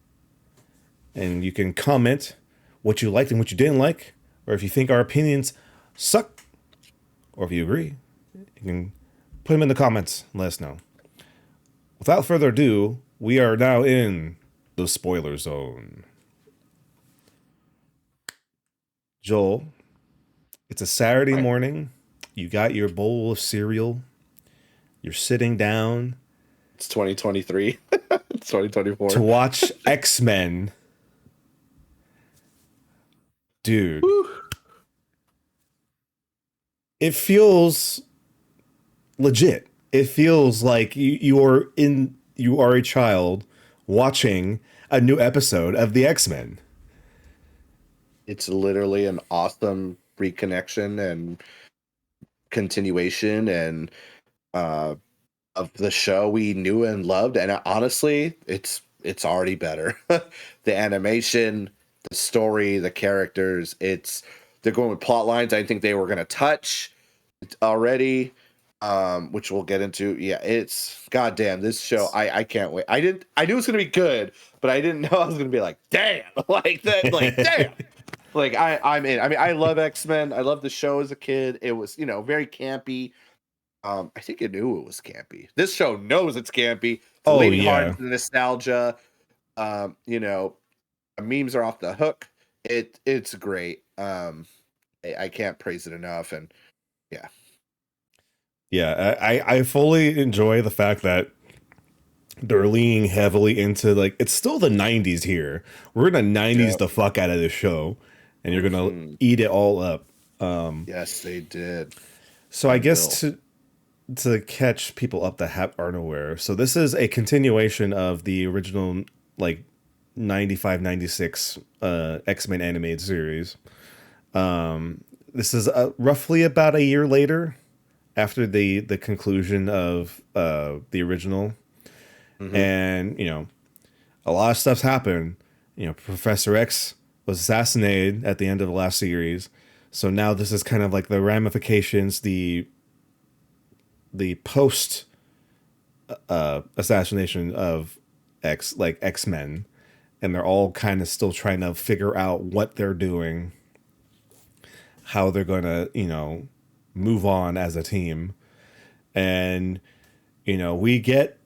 and you can comment what you liked and what you didn't like, or if you think our opinions suck, or if you agree, you can put them in the comments and let us know. Without further ado, we are now in the spoiler zone. Joel, it's a Saturday morning. You got your bowl of cereal. You're sitting down. It's 2023. It's 2024. To watch X-Men. Dude. Whew. It feels legit. It feels like you are a child watching a new episode of the X-Men. It's literally an awesome reconnection and continuation and of the show we knew and loved, and honestly, it's already better. The animation, the story, the characters, they're going with plot lines I think they were going to touch already, which we'll get into. Yeah, it's goddamn this show. I can't wait. I knew it was going to be good, but I didn't know I was going to be like, damn, like that, like damn. Like I'm in. I mean, I love X-Men. I love the show as a kid. It was, very campy. I think it knew it was campy. This show knows it's campy. It's leaning hard into the nostalgia. Memes are off the hook. It's great. I can't praise it enough. And yeah. Yeah, I fully enjoy the fact that they're leaning heavily into, like, it's still the 90s here. We're in the 90s the fuck out of this show, and you're going to eat it all up. Yes, they did. So I guess to catch people up that aren't aware, so this is a continuation of the original, like, 95, 96 X-Men animated series. This is roughly about a year later after the conclusion of the original. And, a lot of stuff's happened. Professor X was assassinated at the end of the last series. So now this is kind of like the ramifications, the post assassination of X-Men. And they're all kind of still trying to figure out what they're doing, how they're going to, move on as a team. And, we get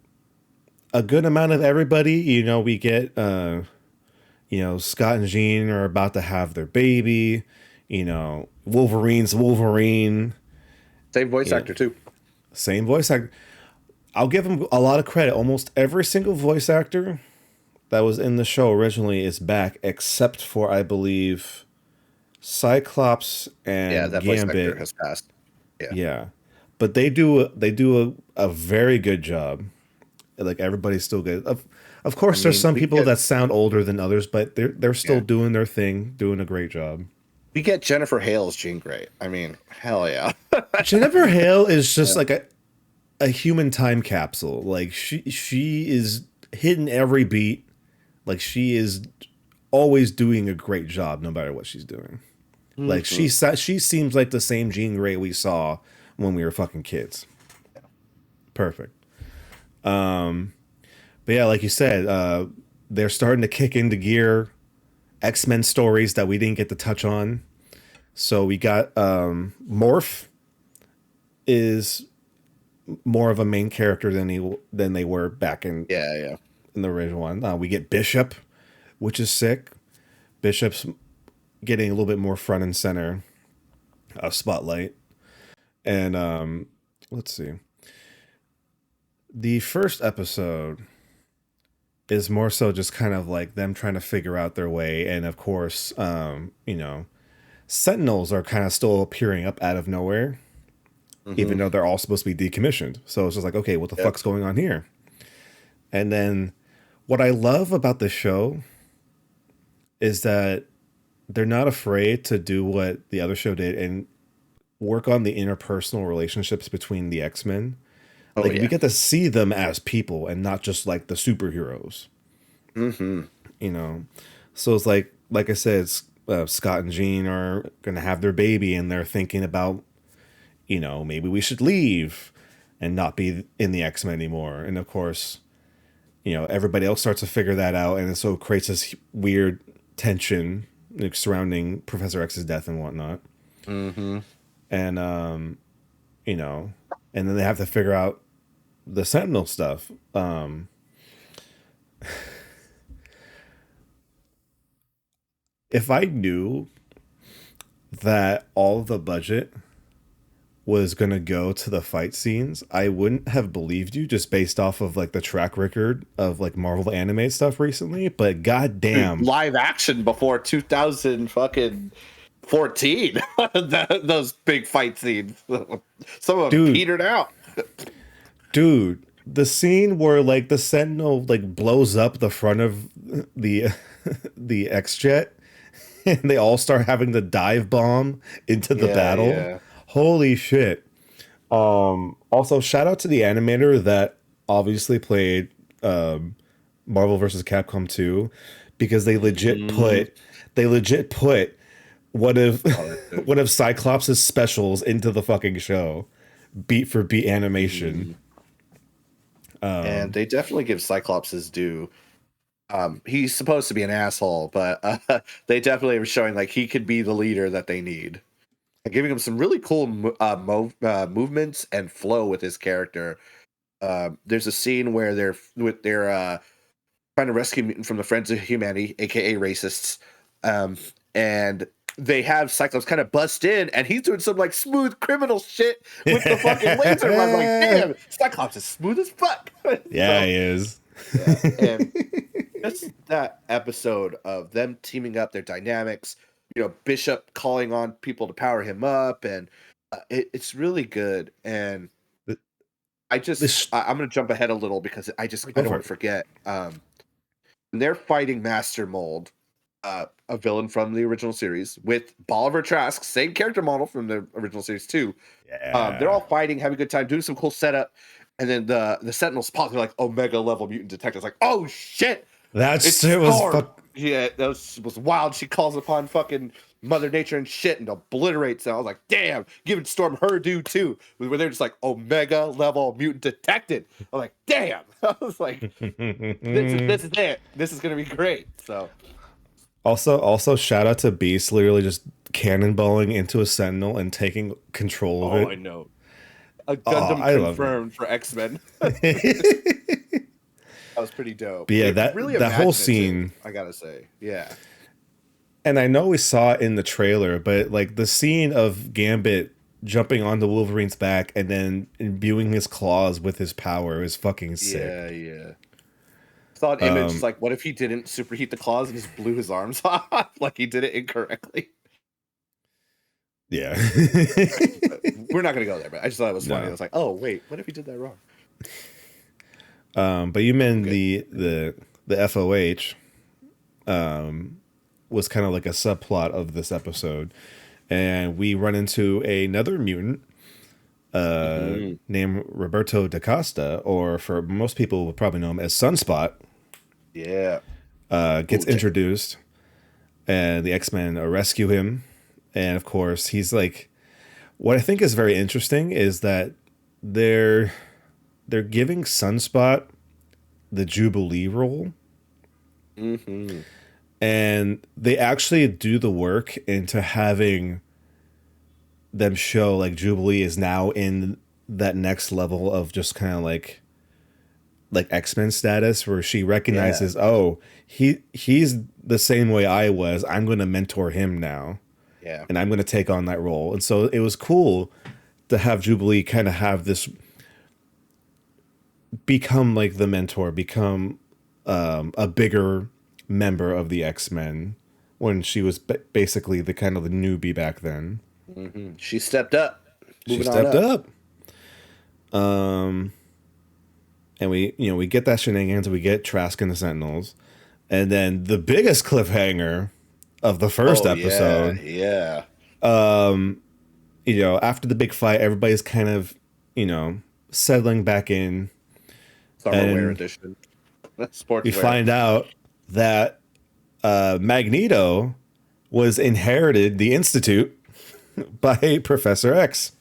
a good amount of everybody. We get, Scott and Jean are about to have their baby. Wolverine's Wolverine. Same voice actor, too. Same voice actor. I'll give him a lot of credit. Almost every single voice actor that was in the show originally is back, except for, I believe, Cyclops and that Gambit. voice actor has passed. Yeah. but they do a very good job. Like everybody's still good. Of I course, there's mean, some people that sound older than others, but they're still yeah, doing their thing, doing a great job. we get Jennifer Hale as Jean Grey. I mean, hell yeah. Jennifer Hale is just Yeah. like a human time capsule. Like she is hitting every beat. Like she is always doing a great job, no matter what she's doing. Like Mhm. she seems like the same Jean Grey we saw when we were fucking kids. Perfect. But yeah, like you said, they're starting to kick into gear X-Men stories that we didn't get to touch on. So we got Morph is more of a main character than they were back Yeah, yeah. in the original one. We get Bishop, which is sick. Bishop's getting a little bit more front and center spotlight. And let's see. The first episode is more so just kind of like them trying to figure out their way, and of course, Sentinels are kind of still appearing up out of nowhere, Hmm. even though they're all supposed to be decommissioned. So it's just like, okay, what the Yep. fuck's going on here? And then what I love about the show is that they're not afraid to do what the other show did and work on the interpersonal relationships between the X-Men. Oh Like we yeah. get to see them as people and not just like the superheroes, Hmm. you know. So it's like I said, Scott and Jean are gonna have their baby, and they're thinking about, maybe we should leave and not be in the X-Men anymore. And of course, everybody else starts to figure that out, and it so creates this weird tension like, surrounding Professor X's death and whatnot. Hmm. And you know, and then they have to figure out the Sentinel stuff. If I knew that all of the budget was gonna go to the fight scenes, I wouldn't have believed you just based off of like the track record of like Marvel anime stuff recently. But Dude, goddamn, live action before 2000 fucking 14. Those big fight scenes. Some of them dude, petered out. dude, the scene where like the Sentinel like blows up the front of the the X jet, and they all start having to dive bomb into the Yeah, battle. yeah. Holy shit. Also, shout out to the animator that obviously played Marvel vs. Capcom 2 because Mm, they legit put one of oh, that's good. one of Cyclops' specials into the fucking show, beat for beat animation. Mhm. And they definitely give Cyclops his due. He's supposed to be an asshole, but they definitely are showing like he could be the leader that they need. And giving him some really cool movements and flow with his character. There's a scene where they're trying to rescue mutant from the Friends of Humanity, aka racists, and they have Cyclops kind of bust in, and he's doing some like smooth criminal shit with the fucking laser. I was like, Yeah, damn, Cyclops is smooth as fuck. he So is. yeah, and just that episode of them teaming up, their dynamics, Bishop calling on people to power him up, and it's really good. And This I'm gonna jump ahead a little because I go don't for want it. to forget. When they're fighting Master Mold, a villain from the original series, with Bolivar Trask, same character model from the original series too. They're Yeah, all fighting, having a good time, doing some cool setup, and then the Sentinels pop. They're like Omega level mutant detectives. Like, oh shit, that it's shit was Storm. fuck. Yeah, that was wild. She calls upon fucking Mother Nature and shit and obliterates them. I was like, damn, giving Storm her due too. Where they're just like Omega level mutant detected. I'm like, damn. I was like, this is it. This is gonna be great. So Also, shout out to Beast literally just cannonballing into a Sentinel and taking control of oh, I it. know. A Oh, Gundam I love it. confirmed for X-Men. That was pretty dope. But yeah, Really that whole imaginative, scene, I gotta say. Yeah. and I know we saw it in the trailer, but like the scene of Gambit jumping onto Wolverine's back and then imbuing his claws with his power is fucking sick. Yeah, yeah. Thought image is like, what if he didn't superheat the claws and just blew his arms off? Like he did it incorrectly. Yeah. But we're not gonna go there. But I just thought it was funny. I No. was like, oh wait, what if he did that wrong? But you meant Okay. the FOH was kind of like a subplot of this episode, and we run into another mutant Hmm. named Roberto da Costa, or for most people would probably know him as Sunspot. Yeah. Gets Ooh, check. introduced, and the X-Men rescue him, and of course he's like. What I think is very interesting is that they're they're giving Sunspot the Jubilee role, Hmm. and they actually do the work into having them show like Jubilee is now in that next level of just kind of like X-Men status where she Yeah. recognizes, oh, he's the same way I was. I'm going to mentor him now, Yeah. and I'm going to take on that role. And so it was cool to have Jubilee kind of have this become like the mentor, become a bigger member of the X-Men when she was basically the kind of the newbie back then. She stepped up. She Moving on stepped up. up. And we get that shenanigans, we get Trask and the Sentinels. And then the biggest cliffhanger of the first Oh yeah, episode, yeah. after the big fight, everybody's kind of, settling back in. Summer wear And edition. we Sportswear. find out that Magneto was inherited the Institute by Professor X.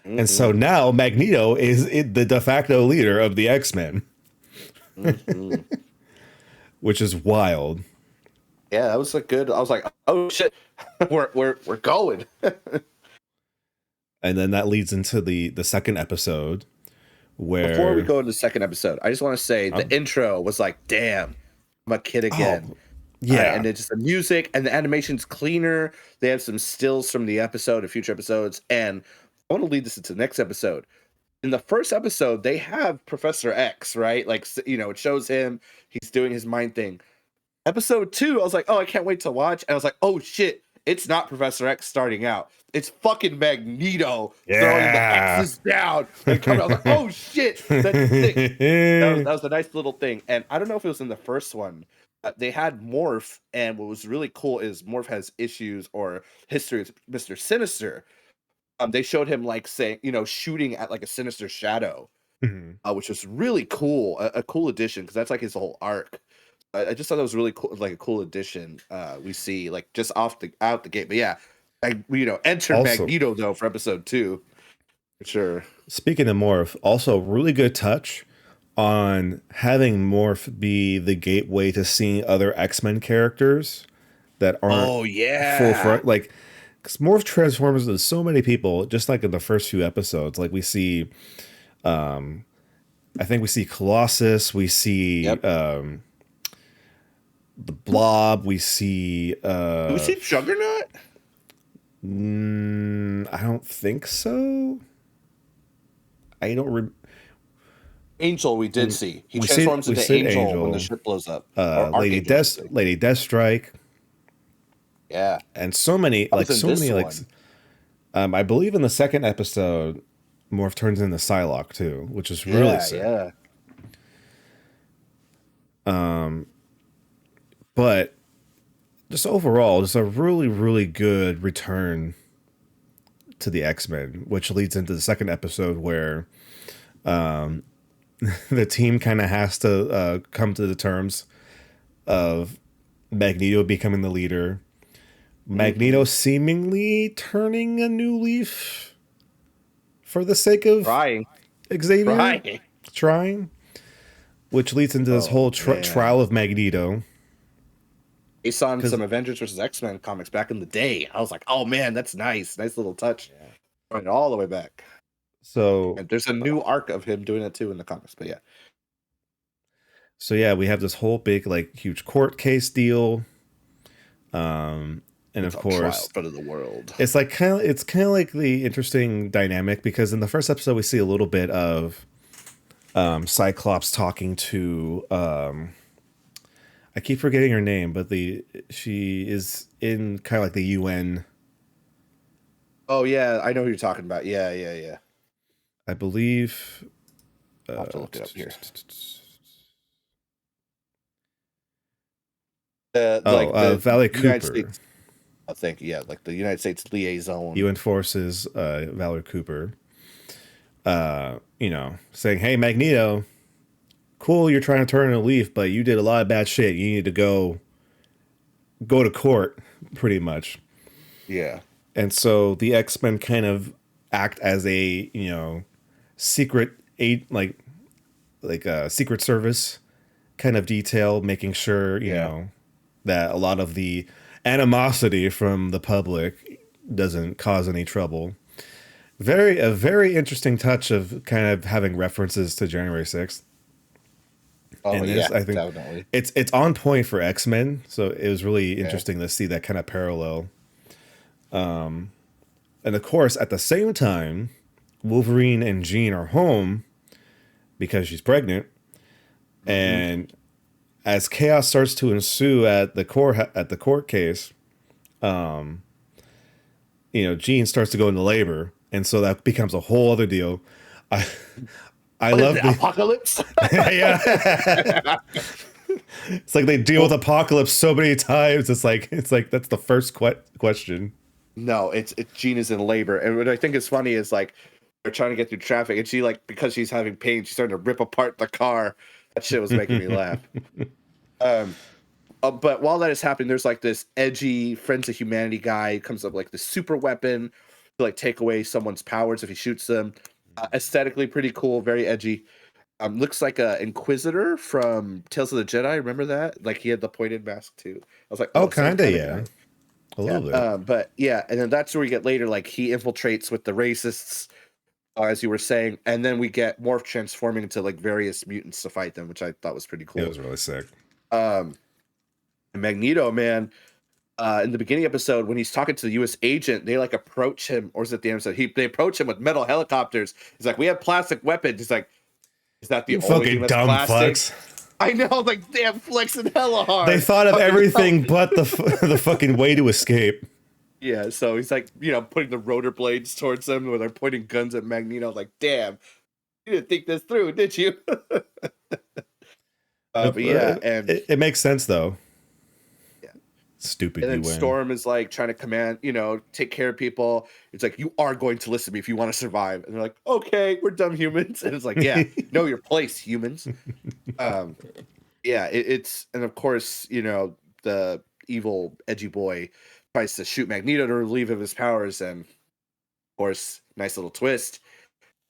And so Hmm. now Magneto is the de facto leader of the X-Men, Hmm. which is wild. Yeah, that was a good. I was like, oh shit, we're going. And then that leads into the second episode Before we where go into the second episode, I just want to say the um, intro was like, damn, I'm a kid again. oh yeah. And it's just the music and the animation's cleaner. They have some stills from the episode and future episodes. And I want to lead this into the next episode. In the first episode, they have Professor X, right? Like, it shows him, he's doing his mind thing. Episode 2, I was like, oh, I can't wait to watch. And I was like, oh shit, it's not Professor X starting out. It's fucking Magneto throwing the Yeah. X's down and coming. I was like, oh shit, that's sick. That was a nice little thing. And I don't know if it was in the first one. They had Morph, and what was really cool is Morph has issues or history with Mr. Sinister. They showed him like saying, shooting at like a sinister shadow, Mhm. which was really cool, a cool addition because that's like his whole arc. I just thought that was really cool, like a cool addition. We see like just out the gate, but yeah, enter Also, Magneto though for episode 2 for sure. speaking of Morph, also really good touch on having Morph be the gateway to seeing other X-Men characters that aren't Oh full yeah, front. Like, because Morph transforms into so many people, just like in the first few episodes. Like, we see, I think we see Colossus, we see yep. the Blob, we see, Do we see Juggernaut? I don't think so. I don't. Angel, we did see. He We see transforms we into see Angel when the Angel, ship blows up, or Lady Archangel, I should say. Lady Deathstrike, Yeah, and so many I was in this like. one. I believe in the second episode, Morph turns into Psylocke too, which is really Yeah, sick. yeah. But just overall, just a really really good return to the X-Men, which leads into the second episode where the team kind of has to come to the terms of Magneto becoming the leader, Magneto Hmm. seemingly turning a new leaf for the sake of Trying, Xavier trying. trying, which leads into this Oh whole man. trial of Magneto. Based on Because some Avengers versus X-Men comics back in the day. I was like, oh man, that's nice. Nice little touch. Going it all the way back. so And there's a new arc of him doing it too in the comics. But yeah. yeah, we have this whole big like huge court case deal, and It's of on trial course in front of the world. it's kind of like the interesting dynamic because in the first episode we see a little bit of Cyclops talking to I keep forgetting her name, but she is in kind of like the UN Oh yeah, I know who you're talking about. Yeah, yeah, yeah. I believe. I'll have to look it up here. Like the Valley United Cooper. States. I think yeah, like the United States liaison. UN Forces, Valerie Cooper, saying, "Hey, Magneto, cool, you're trying to turn a leaf, but you did a lot of bad shit. You need to go to court, pretty much." Yeah, And so the X-Men kind of act as a secret aid, like a secret service kind of detail, making sure yeah. that a lot of the animosity from the public doesn't cause any trouble. A very interesting touch of kind of having references to January 6th. Oh And yeah, this, I think, definitely. it's on point for X-Men, so it was really Yeah. interesting to see that kind of parallel. And of course, at the same time, Wolverine and Jean are home because she's pregnant, Hmm. and as chaos starts to ensue at the court case, Jean starts to go into labor, and so that becomes a whole other deal. I I What is love it? the Apocalypse? yeah. It's like they deal with Well, apocalypse so many times. It's like that's the first question. no, it's Gina's in labor, and what I think is funny is like they're trying to get through traffic, and she like because she's having pain, she's starting to rip apart the car. That shit was making me laugh. Um, but while that is happening, there's like this edgy Friends of Humanity guy who comes up with, like the super weapon to like take away someone's powers if he shoots them. Aesthetically pretty cool, very edgy. Looks like a Inquisitor from Tales of the Jedi. Remember that? Like he had the pointed mask too. I was like, Oh, oh, same kinda, kind of yeah, guy. a Yeah. little bit. But yeah, and then that's where we get later. Like he infiltrates with the racists, as you were saying, and then we get Morph transforming into like various mutants to fight them, which I thought was pretty It cool. was really sick. Um, Magneto, man, in the beginning episode when he's talking to the U.S. agent, they like approach him, or is it the end episode? They approach him with metal helicopters. He's like, "We have plastic weapons." He's like, "Is that the You only thing fucking that's dumb plastic?" fucks. I know, like, damn, flexing hella They hard. thought of Fucking hell. everything but the fucking way to escape. Yeah, so he's like, putting the rotor blades towards them, where they're pointing guns at Magneto. Like, damn, you didn't think this through, did you? But yeah, and It makes sense though. yeah. Stupid And then UN. Storm is like trying to command, take care of people. It's like, you are going to listen to me if you want to survive. And they're like, okay, we're dumb humans. And it's like, yeah, know your place, humans. Um, yeah, and of course, the evil edgy boy tries to shoot Magneto to relieve of his powers. And of course, nice little twist.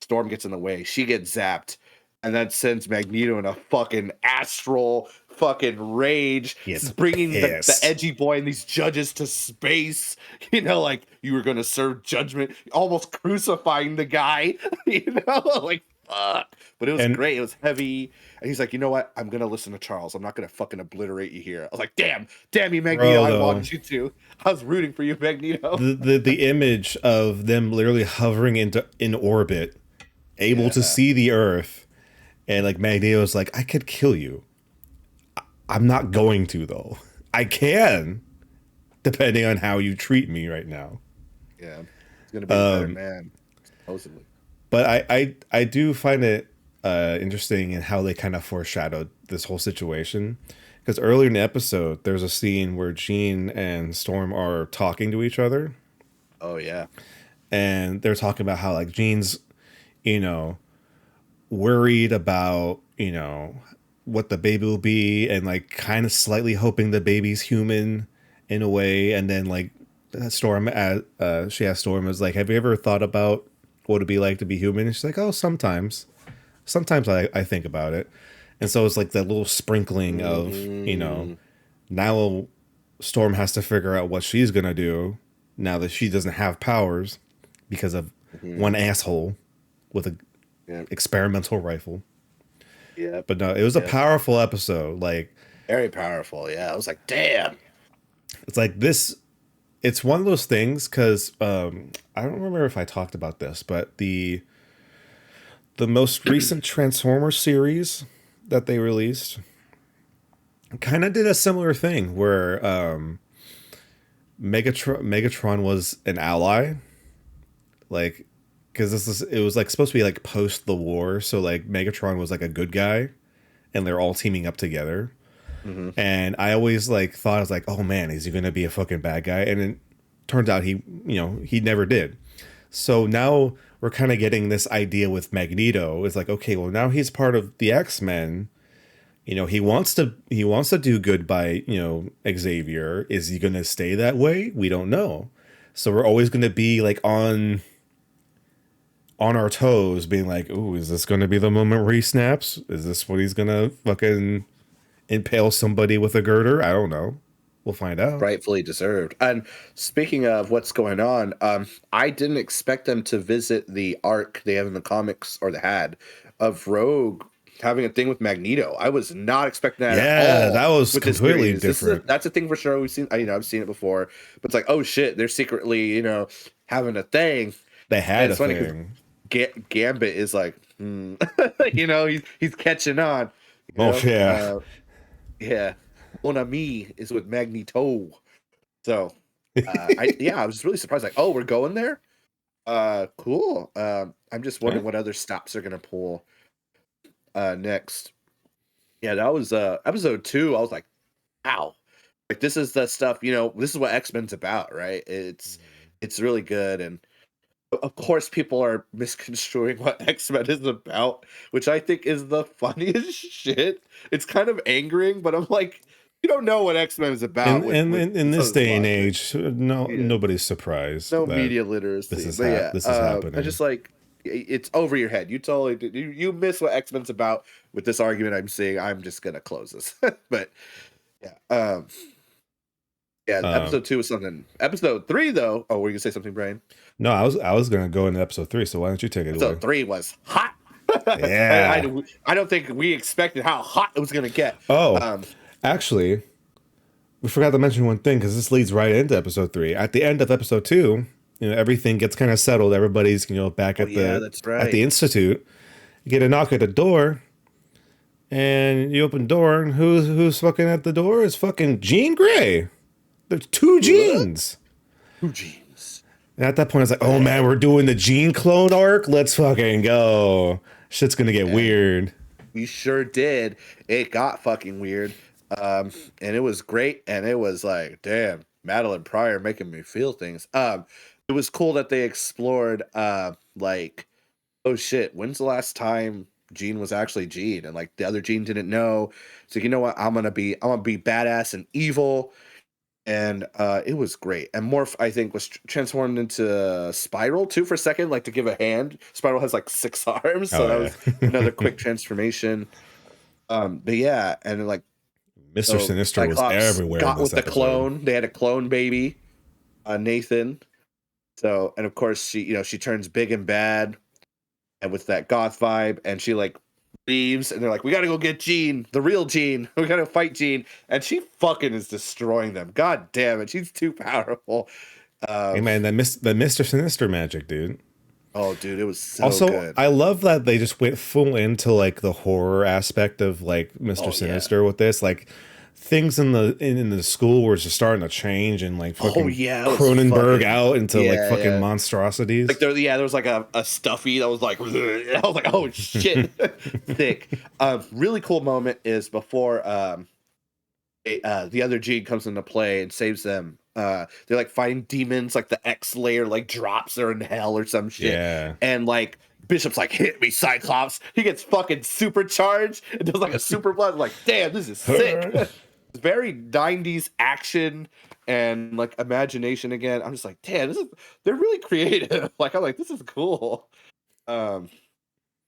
Storm gets in the way. She gets zapped. And that sends Magneto in a fucking astral fucking rage, Yes, bringing the pissed. edgy boy and these judges to space. Like you were going to serve judgment, almost crucifying the guy, like fuck. But it was And great. It was heavy. And he's like, you know what? I'm going to listen to Charles. I'm not going to fucking obliterate you here. I was like, damn you, Magneto. bro, I though, wanted you to. I was rooting for you, Magneto. the image of them literally hovering in orbit, able to Yeah. see the Earth, and like Magneto's like, I could kill you. I'm not going to though. I can, depending on how you treat me right now. Yeah. He's going to be a better man, supposedly. But I do find it interesting in how they kind of foreshadowed this whole situation. Because earlier in the episode, there's a scene where Jean and Storm are talking to each other, Oh yeah. and they're talking about how like Jean's, you know, worried about what the baby will be, and like kind of slightly hoping the baby's human in a way, and then like she asked Storm, was like, have you ever thought about what it'd be like to be human? And she's like, oh, sometimes I think about it. And so it's like that little sprinkling of Mm, now Storm has to figure out what she's gonna do now that she doesn't have powers because of mhm. one asshole with a Yeah. experimental rifle. Yep. But no, it was a Yep. powerful episode. Like, Very powerful. Yeah. I was like, damn. it's like this. It's one of those things because I don't remember if I talked about this, but the most recent Transformers series that they released kind of did a similar thing where Megatron was an ally, like because it was like supposed to be like post the war, so like Megatron was like a good guy, and they're all teaming up together. Hmm. And I always like thought I was like, oh man, is he gonna be a fucking bad guy? And it turns out he never did. So now we're kind of getting this idea with Magneto. It's like, okay, well now he's part of the X-Men. He wants to do good by, Xavier. Is he gonna stay that way? We don't know. So we're always gonna be like on our toes, being like, ooh, is this gonna be the moment where he snaps? Is this when he's gonna fucking impale somebody with a girder? I don't know. We'll find out. Rightfully deserved. And speaking of what's going on, I didn't expect them to visit the arc they have in the comics, or they had, of Rogue having a thing with Magneto. I was not expecting that at Yeah, all that was with this completely series. different. That's a thing for sure. We've seen, I've seen it before, but it's like, oh shit, they're secretly, having a thing. They And had a it's funny because thing. Gambit is like, he's catching on. You Oh know, yeah. yeah, Mon ami is with Magneto. So, I was really surprised. Like, oh, we're going there. Cool. I'm just wondering what other stops they're gonna pull next. Yeah, that was episode 2. I was like, wow, like this is the stuff. This is what X-Men's about, right? It's really good, and of course, people are misconstruing what X-Men is about, which I think is the funniest shit. It's kind of angering, but I'm like, you don't know what X-Men is about In with some this of this day and logic. age, no Yeah. nobody's surprised No that media this literacy. is But yeah, this is I happening. just like, it's over your head. You totally you miss what X-Men's about with this argument I'm seeing. I'm just gonna close this. But yeah, yeah. Um, Episode 2 was something. Episode 3 though. Oh, were you gonna say something, Brian? no, I was gonna go into episode 3. So why don't you take it away? Episode 3 was hot. Yeah. I don't think we expected how hot it was gonna get. Oh, Um, actually, we forgot to mention one thing because this leads right into episode 3. At the end of episode 2, everything gets kind of settled. Everybody's back oh at yeah, the that's at the right. institute. You get a knock at the door, and you open the door, and who's fucking at the door? Is fucking Jean Grey. There's two What? Jeans. Two jeans. And at that point, I was like, oh man, we're doing the Jean clone arc. Let's fucking go. Shit's gonna get And weird. we sure did. It got fucking weird. And it was great. And it was like, damn, Madeline Pryor making me feel things. It was cool that they explored, like, oh shit, when's the last time Jean was actually Jean? And like the other Jean didn't know. So you know what? I'm gonna be badass and evil. And it was great. And Morph, I think, was transformed into Spiral too for a second, like to give a hand. Spiral has like 6 arms, so Oh that was another yeah. quick transformation. But yeah, and then, like, Mr. so Sinister was Cyclops everywhere in got this with the episode. clone. They had a clone baby, Nathan. So, and of course she turns big and bad, and with that goth vibe, and she like leaves, and they're like, we gotta go get Jean, the real Jean. We gotta fight Jean, and she fucking is destroying them. God damn it, she's too powerful. Hey Um, man, the Mr. Sinister magic, dude. oh, dude, it was so Also, good. I love that they just went full into like the horror aspect of like Mr. Oh yeah. Sinister with this. Like things in the school were just starting to change and like Oh fucking yeah, it was Cronenberg fucking out into like yeah, fucking yeah. monstrosities. Like there was like a stuffy that was like I was like, oh shit, thick. Really cool moment is before the other Gene comes into play and saves them. They're like fighting demons, like the X layer like drops her in hell or some shit, Yeah. and like Bishop's like, hit me, Cyclops. He gets fucking supercharged and does like a super blood. I'm like, damn, this is sick. It's very 90s action and like imagination again. I'm just like, damn, they're really creative. Like, I'm like, this is cool. Um,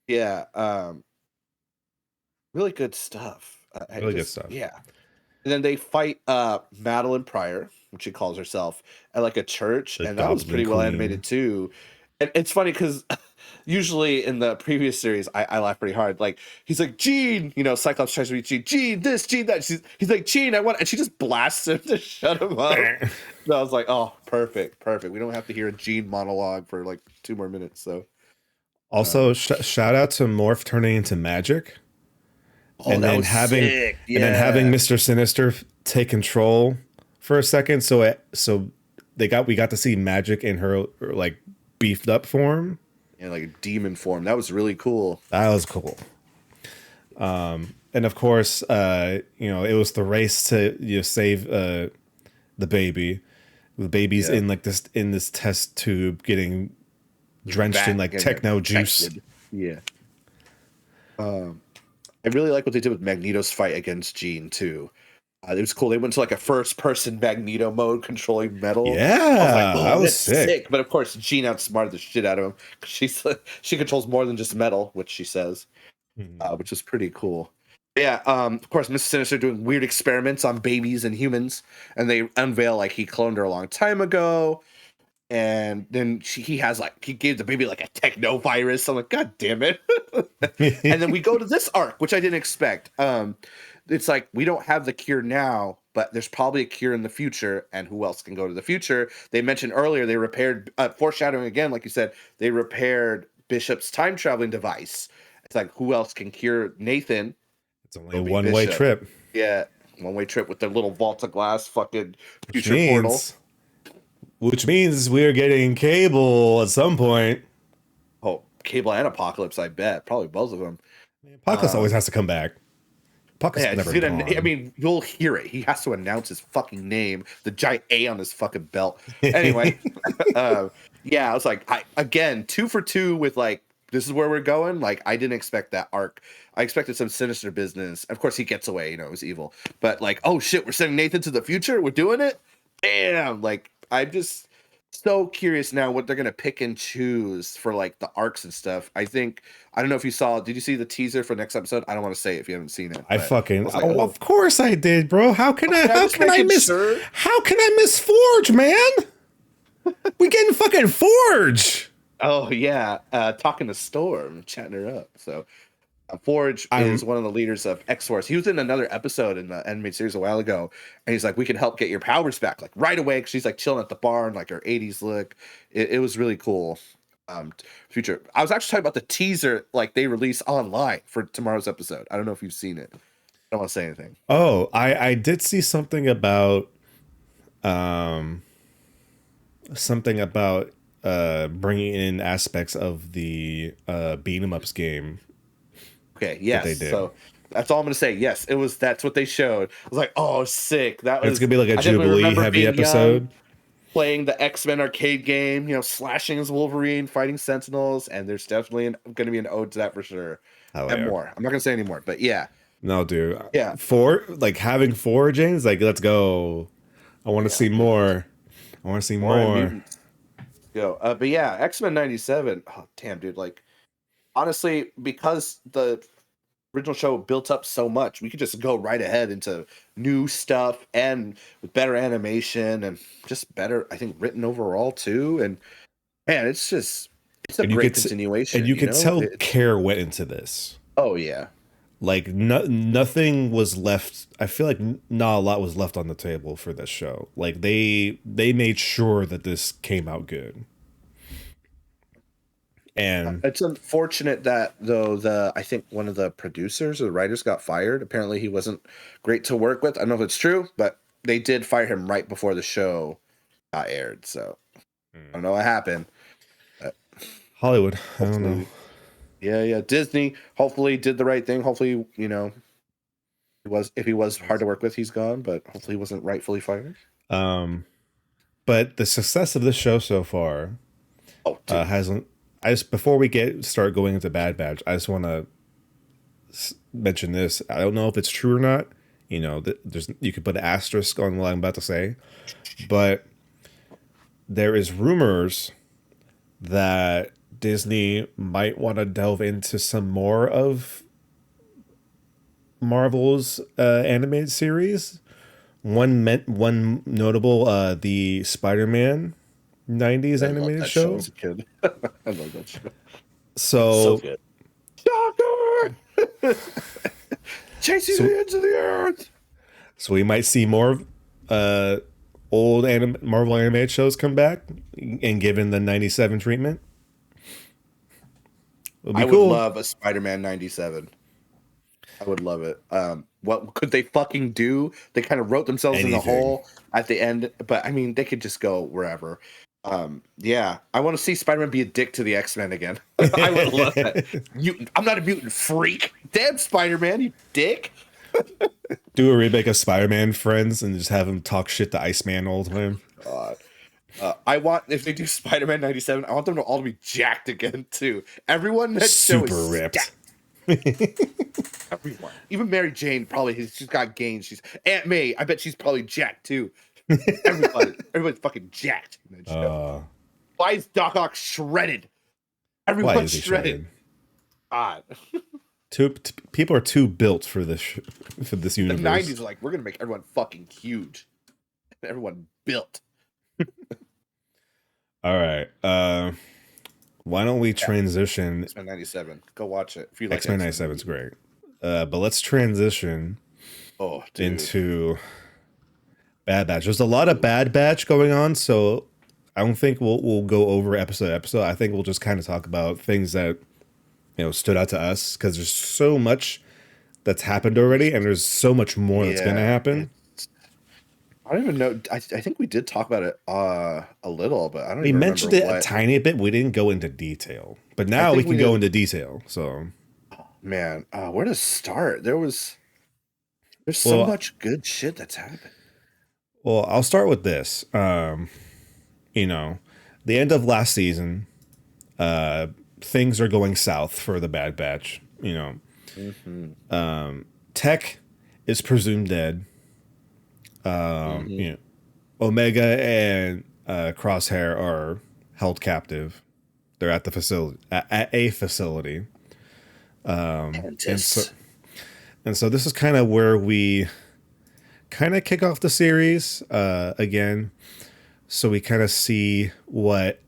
yeah, really good stuff. I Really good just, stuff. yeah. And then they fight Madeline Pryor, which she calls herself, at like a church, The and that was Goblin pretty well animated Queen. too. And it's funny because usually in the previous series, I laugh pretty hard. Like he's like, Gene, Cyclops tries to reach Gene, Gene, this, Gene, that. He's like, Gene, I want, and she just blasts him to shut him up. So I was like, oh, perfect, perfect. We don't have to hear a Gene monologue for like 2 more minutes. So, Also, um, shout out to Morph turning into magic. oh, that was sick. And then having Yeah. Mr. Sinister take control for a second, so we got to see magic in her like beefed up form. And like a demon form. That was really cool. That was cool. And of course, it was the race to save the baby. The baby's Yeah. in this test tube getting drenched in like And techno juice. infected. Yeah. I really like what they did with Magneto's fight against Jean too. It was cool. They went to like a first-person Magneto mode controlling metal. I was like, Yeah, "Oh, that was that's sick. sick!" But of course, Jean outsmarted the shit out of him. She controls more than just metal, which she says, which is pretty cool. Yeah, of course, Mr. Sinister doing weird experiments on babies and humans, and they unveil like he cloned her a long time ago, and then he gave the baby like a techno virus. I'm like, God damn it! And then we go to this arc, which I didn't expect. It's like we don't have the cure now, but there's probably a cure in the future, and who else can go to the future? They mentioned earlier they repaired, foreshadowing again, like you said, they repaired Bishop's time traveling device. It's like who else can cure Nathan? It's only It'll a be one-way Bishop. trip. Yeah, one-way trip with their little vault of glass fucking Which future portal. means we're getting Cable at some point. Oh, Cable and Apocalypse, I bet. Probably both of them. Apocalypse always has to come back. Apocalypse Yeah, never he's gone. I mean, you'll hear it. He has to announce his fucking name, the giant A on his fucking belt. Anyway, yeah, I was like, again 2 for 2 with like, this is where we're going. Like, I didn't expect that arc. I expected some sinister business. Of course, he gets away. It was evil. But like, oh shit, we're sending Nathan to the future. We're doing it. Damn. Like, I'm just so curious now what they're gonna pick and choose for like the arcs and stuff. I don't know if you saw. Did you see the teaser for next episode? I don't want to say it if you haven't seen it. Of course I did, bro. How can I miss sure? How can I miss Forge, man? We getting fucking Forge. Oh yeah, talking to Storm, chatting her up. So Forge is one of the leaders of X-Force. He was in another episode in the animated series a while ago, and he's like, "We can help get your powers back, like right away." Cause she's like chilling at the bar in like her '80s look. It was really cool. Future. I was actually talking about the teaser like they released online for tomorrow's episode. I don't know if you've seen it. I don't want to say anything. Oh, I did see something about bringing in aspects of the beat 'em ups game. Okay, yes. They did. So that's all I'm gonna say. Yes, that's what they showed. I was like, oh, sick. That was. It's gonna be like a I definitely Jubilee remember heavy being episode. young, playing the X-Men arcade game, slashing as Wolverine, fighting Sentinels, and there's definitely going to be an ode to that for sure. And more. I'm not gonna say any more, but yeah. No, dude. Yeah. Having foragings, like, let's go. I want to see more. I want to see more. Go. But yeah, X-Men 97. Oh, damn, dude. Like, honestly, because the original show built up so much, we could just go right ahead into new stuff and with better animation and just better, I think, written overall too. And man, it's a great continuation. And you could tell care went into this. Oh yeah. Like nothing was left. I feel like not a lot was left on the table for this show. Like they made sure that this came out good. And it's unfortunate that though I think one of the producers or the writers got fired. Apparently he wasn't great to work with. I don't know if it's true, but they did fire him right before the show got aired. So I don't know what happened. Hollywood, I don't know. Yeah. Disney hopefully did the right thing. Hopefully, if he was hard to work with, he's gone, but hopefully he wasn't rightfully fired. But the success of this show so far hasn't. Before we start going into Bad Batch, I just want to mention this. I don't know if it's true or not. You could put an asterisk on what I'm about to say, but there is rumors that Disney might want to delve into some more of Marvel's animated series. One notable, the Spider-Man 90s animated show. As a kid. I love that show. So good. Shocker! Chasing the edge of the earth. So we might see more old Marvel animated shows come back and given the 97 treatment. I would love a Spider-Man 97. I would love it. What could they fucking do? They kind of wrote themselves in the hole at the end, but I mean, they could just go wherever. Yeah, I want to see Spider-Man be a dick to the X-Men again. I would love that. Mutant. I'm not a mutant freak. Damn, Spider-Man, you dick. Do a remake of Spider-Man Friends and just have him talk shit to Iceman all the time. God. I want, if they do Spider-Man 97, I want them to all be jacked again too. Everyone in that show Super is ripped. stacked. Everyone, even Mary Jane, probably she's got gains. She's Aunt May. I bet she's probably jacked too. Everybody's fucking jacked in that show. Uh, Why is Doc Ock shredded? why Everyone's is he shredded. shredded? God. People are too built for this The universe. 90s are like, we're gonna make everyone fucking huge. Everyone built. All right. Why don't we transition? X-Men 97. Go watch it if you like X-Men 97 is great. But let's transition into Bad Batch. There's a lot of Bad Batch going on, so I don't think we'll go over episode to episode. I think we'll just kind of talk about things that stood out to us because there's so much that's happened already, and there's so much more that's gonna happen. I don't even know. I think we did talk about it a little, but I don't. We even mentioned it a tiny bit. We didn't go into detail, but now we can go into detail. So, man, where to start? There's so much good shit that's happened. Well, I'll start with this. The end of last season, things are going south for the Bad Batch. Tech is presumed dead. Omega and Crosshair are held captive. They're at the facility, at a facility. And so this is kind of where we kind of kick off the series again. So we kind of see what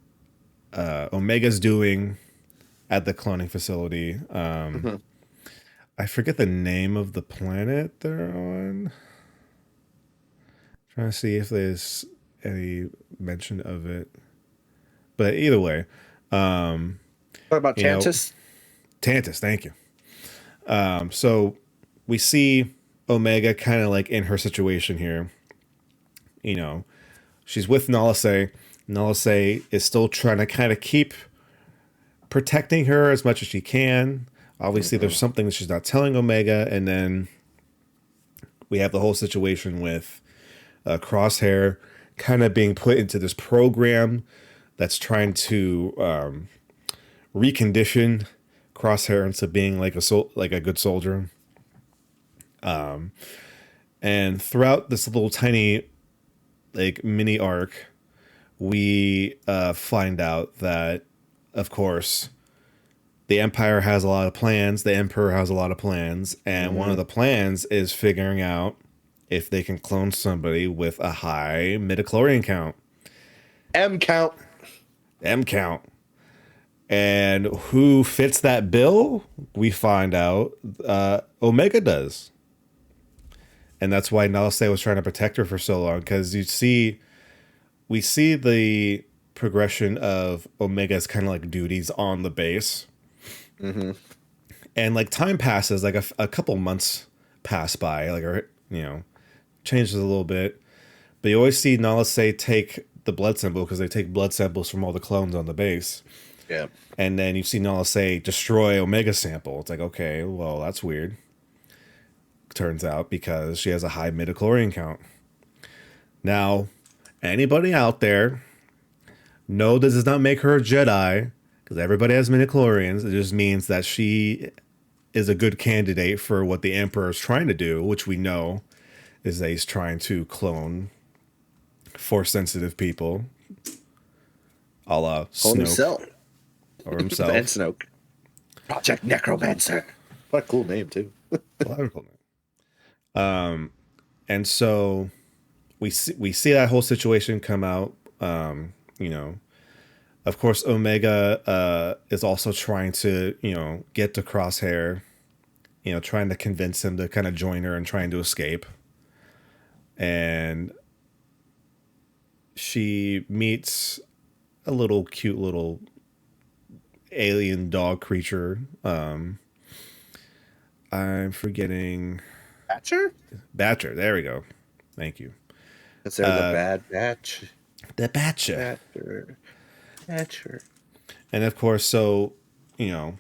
Omega's doing at the cloning facility. I forget the name of the planet they're on. Trying to see if there's any mention of it. But either way. Talk about Tantus? Tantus, thank you. So we see Omega kind of like in her situation here. She's with Nalase. Nalase is still trying to kind of keep protecting her as much as she can. Obviously, there's something that she's not telling Omega. And then we have the whole situation with Crosshair kind of being put into this program that's trying to recondition Crosshair into being like a good soldier. And throughout this little tiny like mini arc, we find out that, of course, the Empire has a lot of plans. The Emperor has a lot of plans. And one of the plans is figuring out if they can clone somebody with a high midichlorian count. M count. And who fits that bill? We find out Omega does. And that's why Nalase was trying to protect her for so long, because we see the progression of Omega's kind of like duties on the base. And like time passes, like a couple months pass by, like, changes a little bit. But you always see Nalase take the blood sample, because they take blood samples from all the clones on the base. Yeah. And then you see Nalase destroy Omega's sample. It's like, okay, well, that's weird. Turns out because she has a high midichlorian count. Now, anybody out there, no, this does not make her a Jedi, because everybody has midichlorians. It just means that she is a good candidate for what the Emperor is trying to do, which we know is that he's trying to clone Force-sensitive people, a la Snoke. Or himself. And Snoke. Project Necromancer. What a cool name, too. A lot of cool name. And so we see that whole situation come out. Of course, Omega is also trying to, get to Crosshair, trying to convince him to kind of join her and trying to escape. And she meets a cute little alien dog creature. I'm forgetting. Batcher? Batcher. There we go. Thank you. Considered the Bad Batch. The Batcher. Thatcher. Thatcher. And of course, so, you know,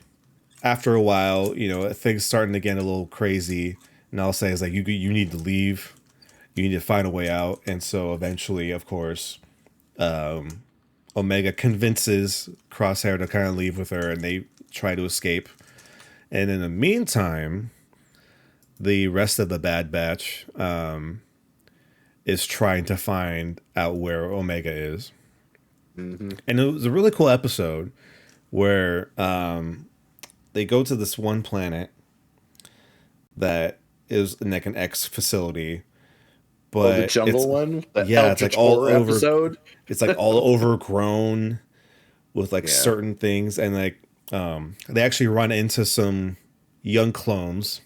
after a while, you know, things starting to get a little crazy. And I'll say is like, you need to leave. You need to find a way out. And so eventually, of course, Omega convinces Crosshair to kind of leave with her, and they try to escape. And in the meantime, the rest of the Bad Batch is trying to find out where Omega is. Mm-hmm. And it was a really cool episode where they go to this one planet that is like an X facility, but the jungle one, the yeah, it's like all over. episode. It's like all overgrown with like Yeah. certain things, and like they actually run into some young clones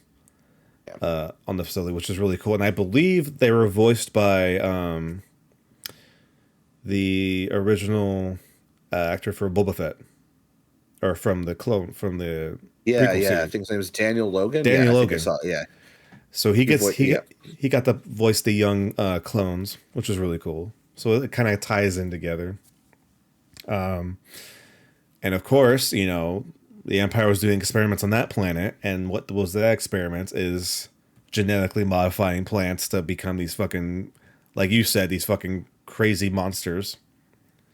on the facility, which is really cool. And I believe they were voiced by the original actor for Boba Fett, or from the prequel Yeah. series. I think his name is Daniel Logan. Daniel I Logan. think I saw, yeah. So he got to voice the young clones, which is really cool. So it kind of ties in together. And of course, you know, the Empire was doing experiments on that planet, and what was that experiment is genetically modifying plants to become these fucking, like you said, these fucking crazy monsters.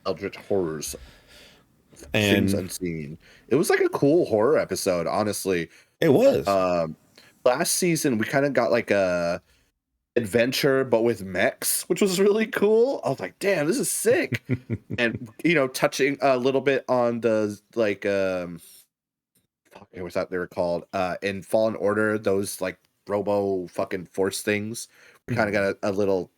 Eldritch horrors. And Things unseen. It was like a cool horror episode, honestly. it was. Last season we kind of got like a adventure but with mechs, which was really cool. I was like, damn, this is sick. And you know, touching a little bit on the like what's that they were called in Fallen Order, those like robo fucking force things. We kind of got a little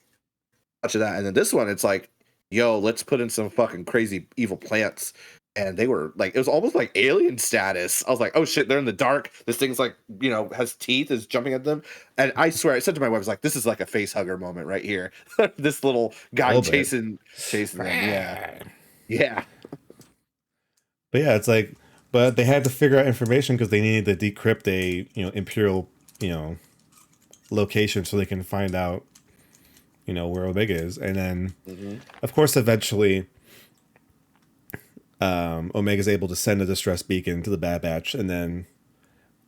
touch of that. And then this one, it's like, yo, let's put in some fucking crazy evil plants. And they were like, it was almost like alien status. I was like, oh shit, they're in the dark. This thing's like, you know, has teeth, is jumping at them. And I swear, I said to my wife, I was like, this is like a face hugger moment right here. This little guy chasing them. Yeah. Yeah. But yeah, it's like, but they had to figure out information because they needed to decrypt a, you know, Imperial, you know, location so they can find out, you know, where Omega is. And then, of course, eventually, Omega's able to send a distress beacon to the Bad Batch, and then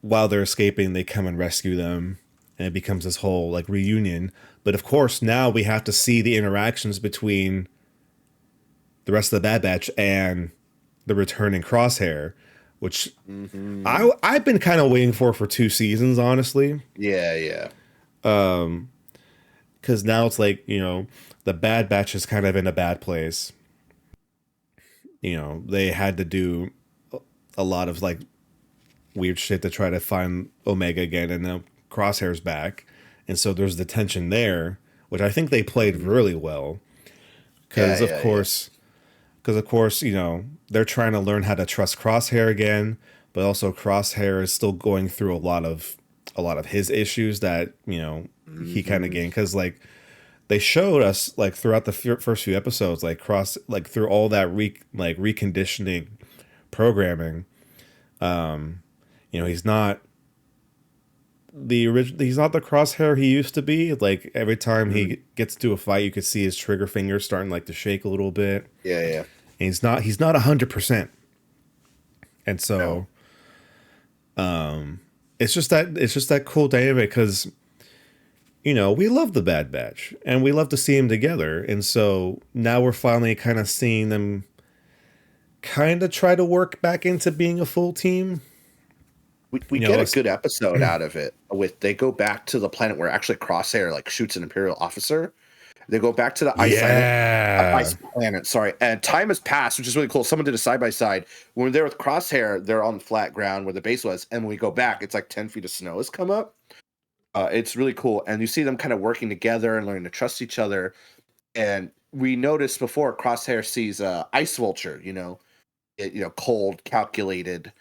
while they're escaping, they come and rescue them, and it becomes this whole like reunion. But of course, now we have to see the interactions between the rest of the Bad Batch and the returning Crosshair, which I've been kind of waiting for 2 seasons, honestly. Yeah. Because now it's like, you know, the Bad Batch is kind of in a bad place. You know, they had to do a lot of like weird shit to try to find Omega again, and now Crosshair's back, and so there's the tension there, which I think they played really well. Because of course, you know, they're trying to learn how to trust Crosshair again, but also Crosshair is still going through a lot of his issues that, you know, he kind of gained, because like they showed us like throughout the first few episodes, like through all that reconditioning programming, you know, he's not the Crosshair he used to be. Like every time he gets to a fight, you could see his trigger finger starting like to shake a little bit. Yeah. And he's not 100%. And so it's just that cool dynamic, because, you know, we love the Bad Batch and we love to see them together. And so now we're finally kind of seeing them kind of try to work back into being a full team. We get a good episode out of it. They go back to the planet where actually Crosshair like shoots an Imperial officer. They go back to the ice planet. Sorry, and time has passed, which is really cool. Someone did a side by side. When they're with Crosshair, they're on flat ground where the base was, and when we go back, it's like 10 feet of snow has come up. It's really cool, and you see them kind of working together and learning to trust each other. And we noticed before Crosshair sees Ice Vulture, cold, calculated,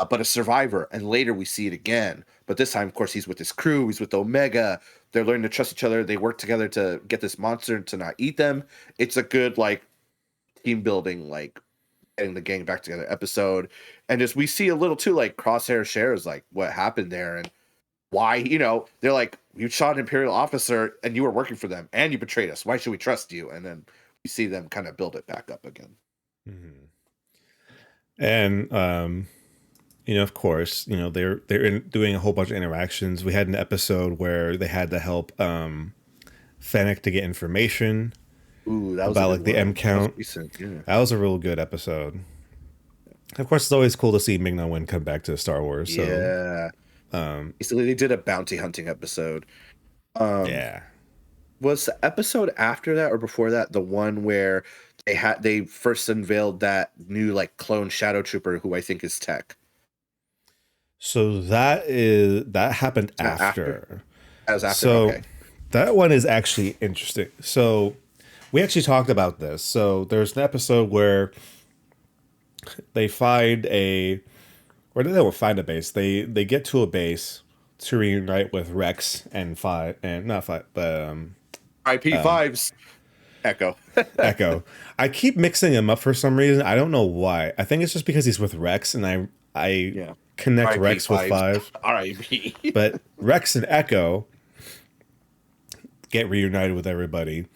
but a survivor. And later we see it again, but this time, of course, he's with his crew. He's with Omega. They're learning to trust each other. They work together to get this monster to not eat them. It's a good like team building, like getting the gang back together episode. And as we see a little too, like Crosshair shares like what happened there and why, they're like, you shot an Imperial officer and you were working for them and you betrayed us. Why should we trust you? And then you see them kind of build it back up again. Mhm. And of course, doing a whole bunch of interactions. We had an episode where they had to help Fennec to get information Ooh, that was a about good like the M one. That was count. recent. Yeah. That was a real good episode. Of course, it's always cool to see Ming-Na Wen come back to Star Wars. So Yeah. So they did a bounty hunting episode. Um, yeah. was the episode after that or before that the one where they first unveiled that new like clone shadow trooper who I think is Tech? So that happened Is that after? after. That was after. So Okay. that one is actually interesting. So we actually talked about this. So there's an episode where they find a, or they don't find a base. They get to a base to reunite with Rex and Five, and not Five, but IP5's Echo. Echo. I keep mixing him up for some reason. I don't know why. I think it's just because he's with Rex, and I Yeah. connect RIP Rex with Fives. Five. RIP. But Rex and Echo get reunited with everybody,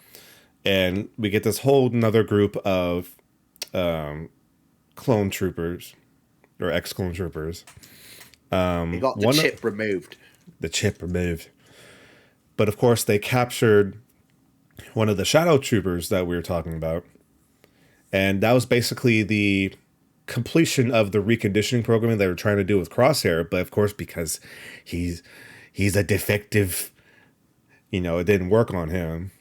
and we get this whole another group of clone troopers or ex-clone troopers. He got the chip removed. The chip removed. But of course, they captured one of the shadow troopers that we were talking about, and that was basically the completion of the reconditioning program they were trying to do with Crosshair. But of course, because he's a defective, it didn't work on him.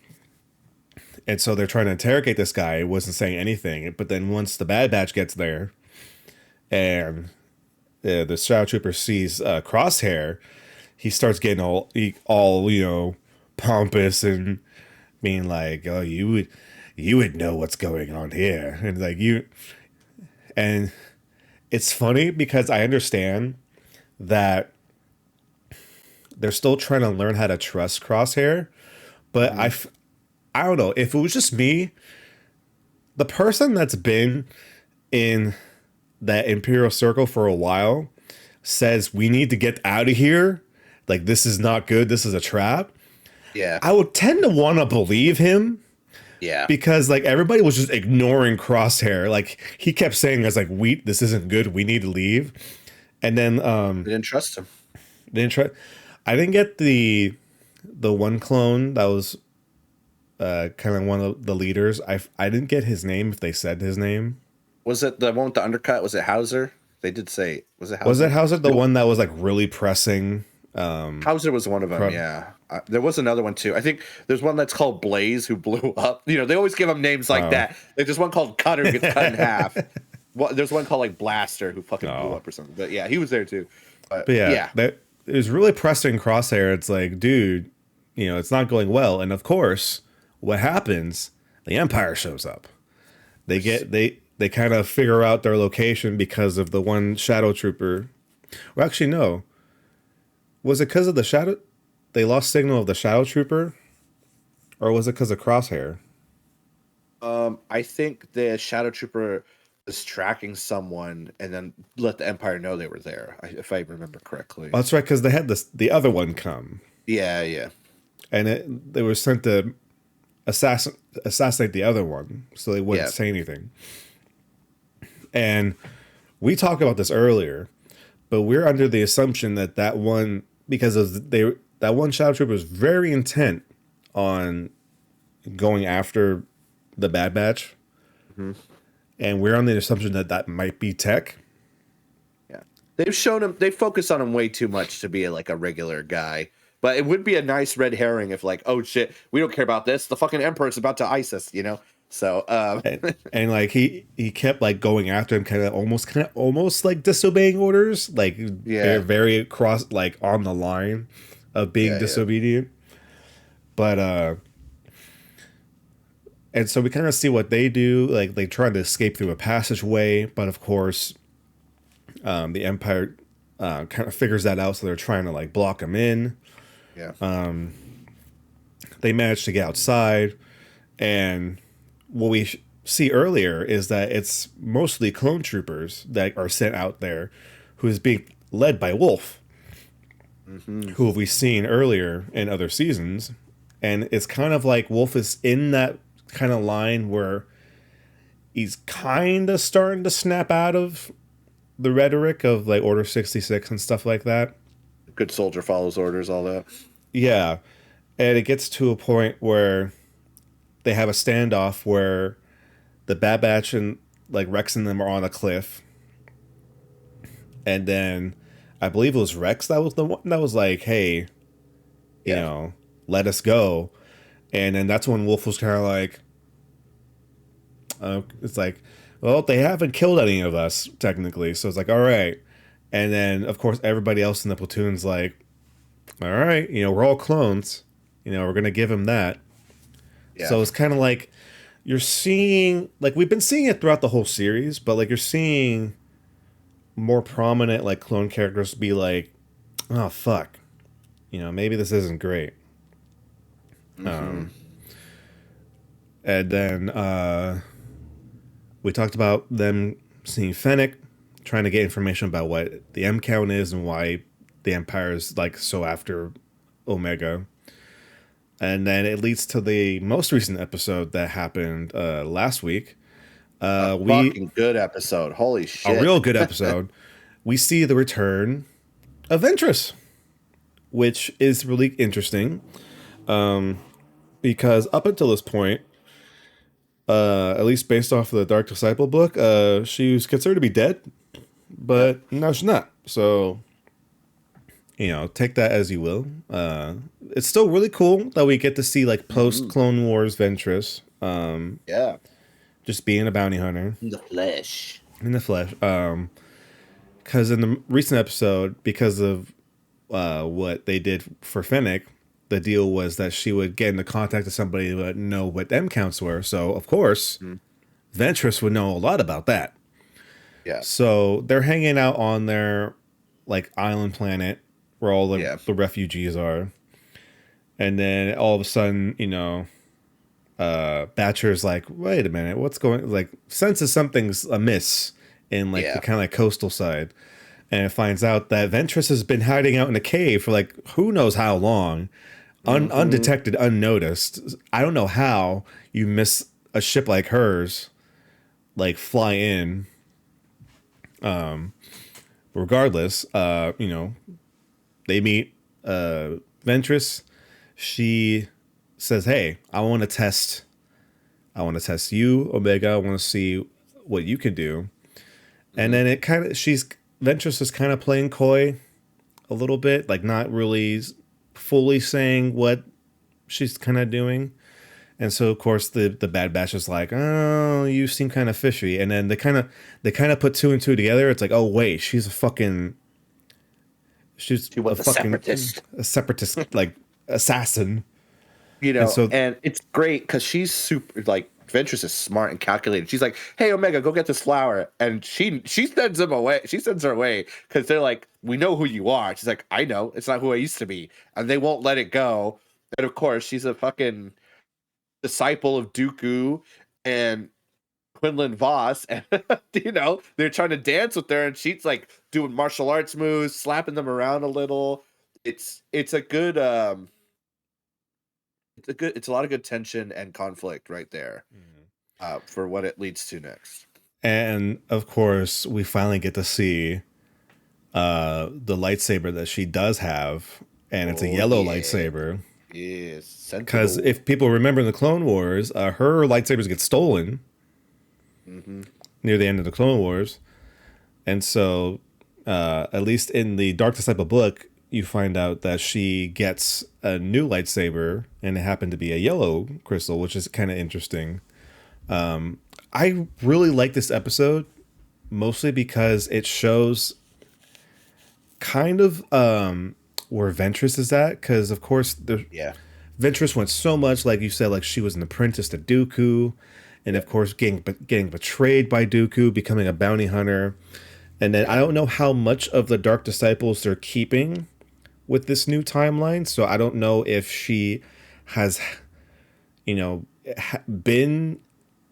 And so they're trying to interrogate this guy. He wasn't saying anything. But then once the Bad Batch gets there and the Shadow Trooper sees Crosshair, he starts getting all pompous and being like, "Oh, you would know what's going on here." And like and it's funny because I understand that they're still trying to learn how to trust Crosshair, but I don't know, if it was just me, the person that's been in that Imperial Circle for a while says we need to get out of here. Like, this is not good. This is a trap. Yeah. I would tend to want to believe him. Yeah. Because like everybody was just ignoring Crosshair. Like he kept saying, like, this isn't good. We need to leave. And then They didn't trust him. I didn't get the one clone that was kind of one of the leaders. I didn't get his name if they said his name. Was it the one with the undercut? Was it Hauser? They did say, was it Hauser? Was it Hauser, the one that was like really pressing? Hauser was one of them, yeah. There was another one too. I think there's one that's called Blaze who blew up. They always give them names like that. Like there's one called Cutter who gets cut in half. There's one called like Blaster who fucking blew up or something. But yeah, he was there too. But yeah. It was really pressing Crosshair. It's like, dude, it's not going well. And of course, what happens? The Empire shows up. They kind of figure out their location because of the one Shadow Trooper. Well, actually, no. Was it because of the Shadow? They lost signal of the Shadow Trooper? Or was it because of Crosshair? I think the Shadow Trooper was tracking someone and then let the Empire know they were there, if I remember correctly. Oh, that's right, because they had the other one come. Yeah. And they were sent to assassinate the other one, so they wouldn't say anything. And we talked about this earlier, but we're under the assumption that one, because of that one Shadow Trooper was very intent on going after the Bad Batch, and we're on the assumption that might be Tech. Yeah, they've shown him. They focus on him way too much to be like a regular guy. But it would be a nice red herring if, like, oh shit, we don't care about this. The fucking Emperor's about to ice us, So, and like he kept like going after him, kind of almost like disobeying orders. Like they're very like on the line of being disobedient. But and so we kind of see what they do. Like they try to escape through a passageway, but of course, the Empire kind of figures that out. So they're trying to like block them in. Yeah. They manage to get outside, and what we see earlier is that it's mostly clone troopers that are sent out there, who is being led by Wolf, who have we seen earlier in other seasons, and it's kind of like Wolf is in that kind of line where he's kind of starting to snap out of the rhetoric of like Order 66 and stuff like that. Good soldier follows orders, all that. Yeah. And it gets to a point where they have a standoff where the Bad Batch and like Rex and them are on a cliff. And then I believe it was Rex that was the one that was like, hey, you know, let us go. And then that's when Wolf was kind of like, it's like, well, they haven't killed any of us technically, so it's like, all right. And then of course everybody else in the platoon's like, all right, you know, we're all clones, you know, we're gonna give him that. Yeah. So it's kind of like you're seeing, like we've been seeing it throughout the whole series, but like you're seeing more prominent like clone characters be like, oh fuck, you know, maybe this isn't great. Mm-hmm. And then we talked about them seeing Fennec, trying to get information about what the M count is and why the Empire is like so after Omega. And then it leads to the most recent episode that happened last week. Fucking good episode. Holy shit. A real good episode. We see the return of Ventress, which is really interesting. Because up until this point, at least based off of the Dark Disciple book, she was considered to be dead, but now she's not. So, you know, take that as you will. It's still really cool that we get to see like post Clone Wars Ventress. Yeah, just being a bounty hunter in the flesh. Because in the recent episode, because of what they did for Fennec, the deal was that she would get into contact with somebody who would know what M counts were. So, of course, Ventress would know a lot about that. Yeah. So they're hanging out on their like island planet where all the refugees are. And then all of a sudden, you know, Batcher's like, wait a minute, what's going, like, senses something's amiss in like the kind of like coastal side. And it finds out that Ventress has been hiding out in a cave for like who knows how long. Undetected, unnoticed. I don't know how you miss a ship like hers, like fly in. Regardless, you know, they meet Ventress. She says, "Hey, I want to test you, Omega. I want to see what you can do." And then it kind of Ventress is kind of playing coy a little bit, like not really fully saying what she's kind of doing. And so of course the Bad Batch is like, oh, you seem kind of fishy. And then they kind of put two and two together. It's like, oh wait, she's a fucking separatist like assassin. You know, and it's great because she's super, like, Ventress is smart and calculated. She's like, hey, Omega, go get this flower. And she sends him away. She sends her away because they're like, we know who you are. She's like, I know. It's not who I used to be. And they won't let it go. And of course, she's a fucking disciple of Dooku and Quinlan Voss. And, you know, they're trying to dance with her. And she's like doing martial arts moves, slapping them around a little. It's a good... it's a lot of good tension and conflict right there for what it leads to next. And of course, we finally get to see the lightsaber that she does have, and it's a yellow lightsaber. Yes, because if people remember in the Clone Wars, her lightsabers get stolen near the end of the Clone Wars, and so at least in the Dark Disciple book, you find out that she gets a new lightsaber, and it happened to be a yellow crystal, which is kind of interesting. I really like this episode, mostly because it shows kind of where Ventress is at, because of course Ventress went so much, like you said, like she was an apprentice to Dooku, and of course getting betrayed by Dooku, becoming a bounty hunter, and then I don't know how much of the Dark Disciples they're keeping with this new timeline, so I don't know if she has, you know, been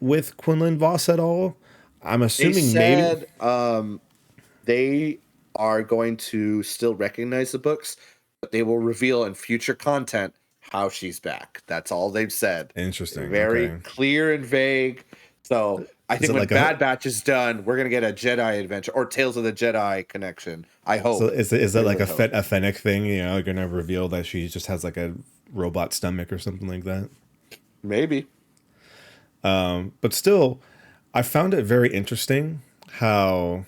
with Quinlan Voss at all. I'm assuming maybe they are going to still recognize the books, but they will reveal in future content how she's back. That's all they've said. Interesting. Very Okay. clear and vague. So I Is think it when like a Bad Batch is done, we're gonna get a Jedi adventure or Tales of the Jedi connection. I so hope. is it like Really hope. a Fennec thing? You know, gonna reveal that she just has like a robot stomach or something like that. Maybe. But still, I found it very interesting how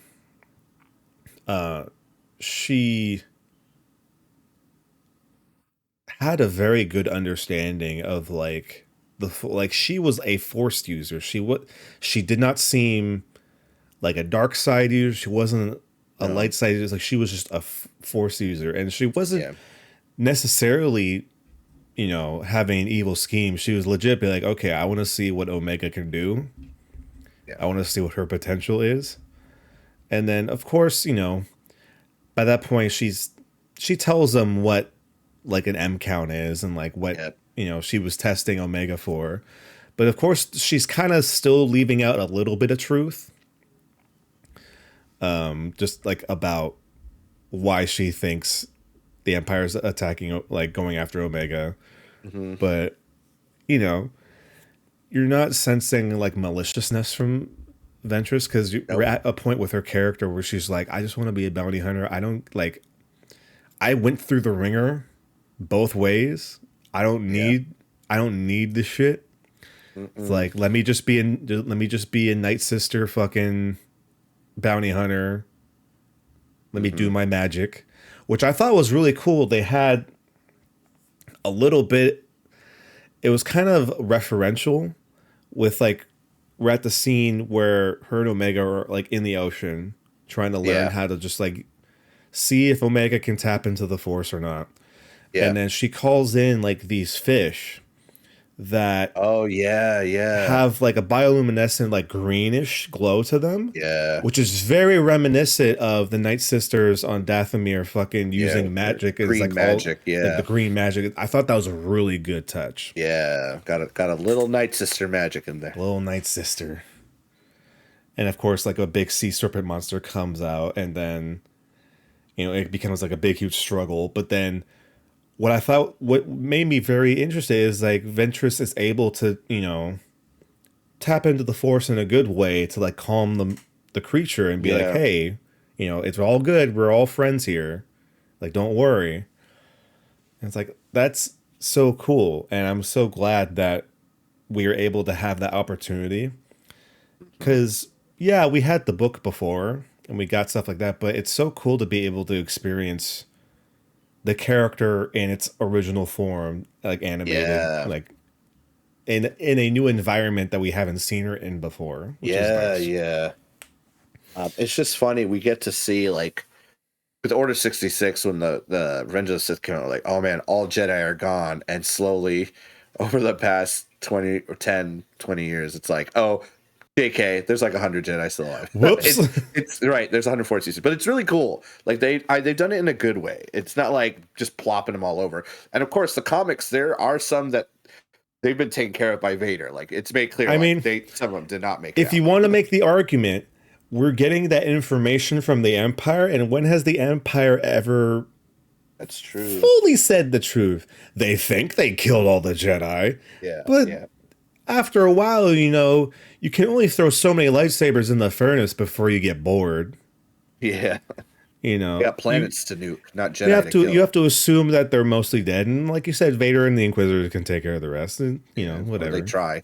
she had a very good understanding of like like she was a forced user. She did not seem like a dark side user. She wasn't a No. light side user. Like she was just a force user, and she wasn't Yeah. necessarily, you know, having an evil scheme. She was legit be like, okay, I want to see what Omega can do. Yeah. I want to see what her potential is. And then of course, you know, by that point she tells them what like an M count is and like what, Yeah. you know, she was testing Omega for. But of course she's kind of still leaving out a little bit of truth. Just like about why she thinks the Empire's attacking, like going after Omega. Hmm. But, you know, you're not sensing like maliciousness from Ventress because we're Nope. at a point with her character where she's like, I just want to be a bounty hunter. I don't like, I went through the ringer both ways. I don't Yeah. need, I don't need this shit. It's Mm-mm. like, let me just be a Night Sister fucking bounty hunter. Let me do Hmm. my magic, which I thought was really cool. They had a little bit, it was kind of referential with like, we're at the scene where her and Omega are like in the ocean trying to learn Yeah. how to just like see if Omega can tap into the force or not. Yeah. And then she calls in like these fish that Oh yeah. Yeah. have like a bioluminescent, like greenish glow to them, Yeah. which is very reminiscent of the Night Sisters on Dathomir fucking Yeah. using magic. It's Green like all magic. like the Yeah. green magic. I thought that was a really good touch. Yeah. Got a little Night Sister magic in there. Little Night Sister. And of course, like a big sea serpent monster comes out, and then, you know, it becomes like a big, huge struggle. But then what made me very interested is like Ventress is able to, you know, tap into the force in a good way to like calm the creature and be like, Yeah. hey, you know, it's all good. We're all friends here. Like, don't worry. And it's like, that's so cool. And I'm so glad that we were able to have that opportunity. Mhm. Because, yeah, we had the book before and we got stuff like that, but it's so cool to be able to experience the character in its original form, like animated, Yeah. like in a new environment that we haven't seen her in before, which is Yeah. nice. Yeah. It's just funny. We get to see like with Order 66 when the Revenge of the Sith came out, like, oh man, all Jedi are gone. And slowly over the past 20 or 10, 20 years, it's like, oh, JK, there's like 100 Jedi still alive. Whoops. It's right. There's 104 seasons, but it's really cool. Like they've done it in a good way. It's not like just plopping them all over. And of course, the comics, there are some that they've been taken care of by Vader. Like it's made clear, I like mean, some of them did not make it if you out. want to make the argument, we're getting that information from the Empire, and when has the Empire ever That's true. fully said the truth? They think they killed all the Jedi, Yeah, but yeah, after a while, you know, you can only throw so many lightsabers in the furnace before you get bored. yeah. You We know, got planets to nuke, not you Jedi have to you kill. have to assume that they're mostly dead, and like you said, Vader and the Inquisitors can take care of the rest, and you know, Yeah, or they whatever. try.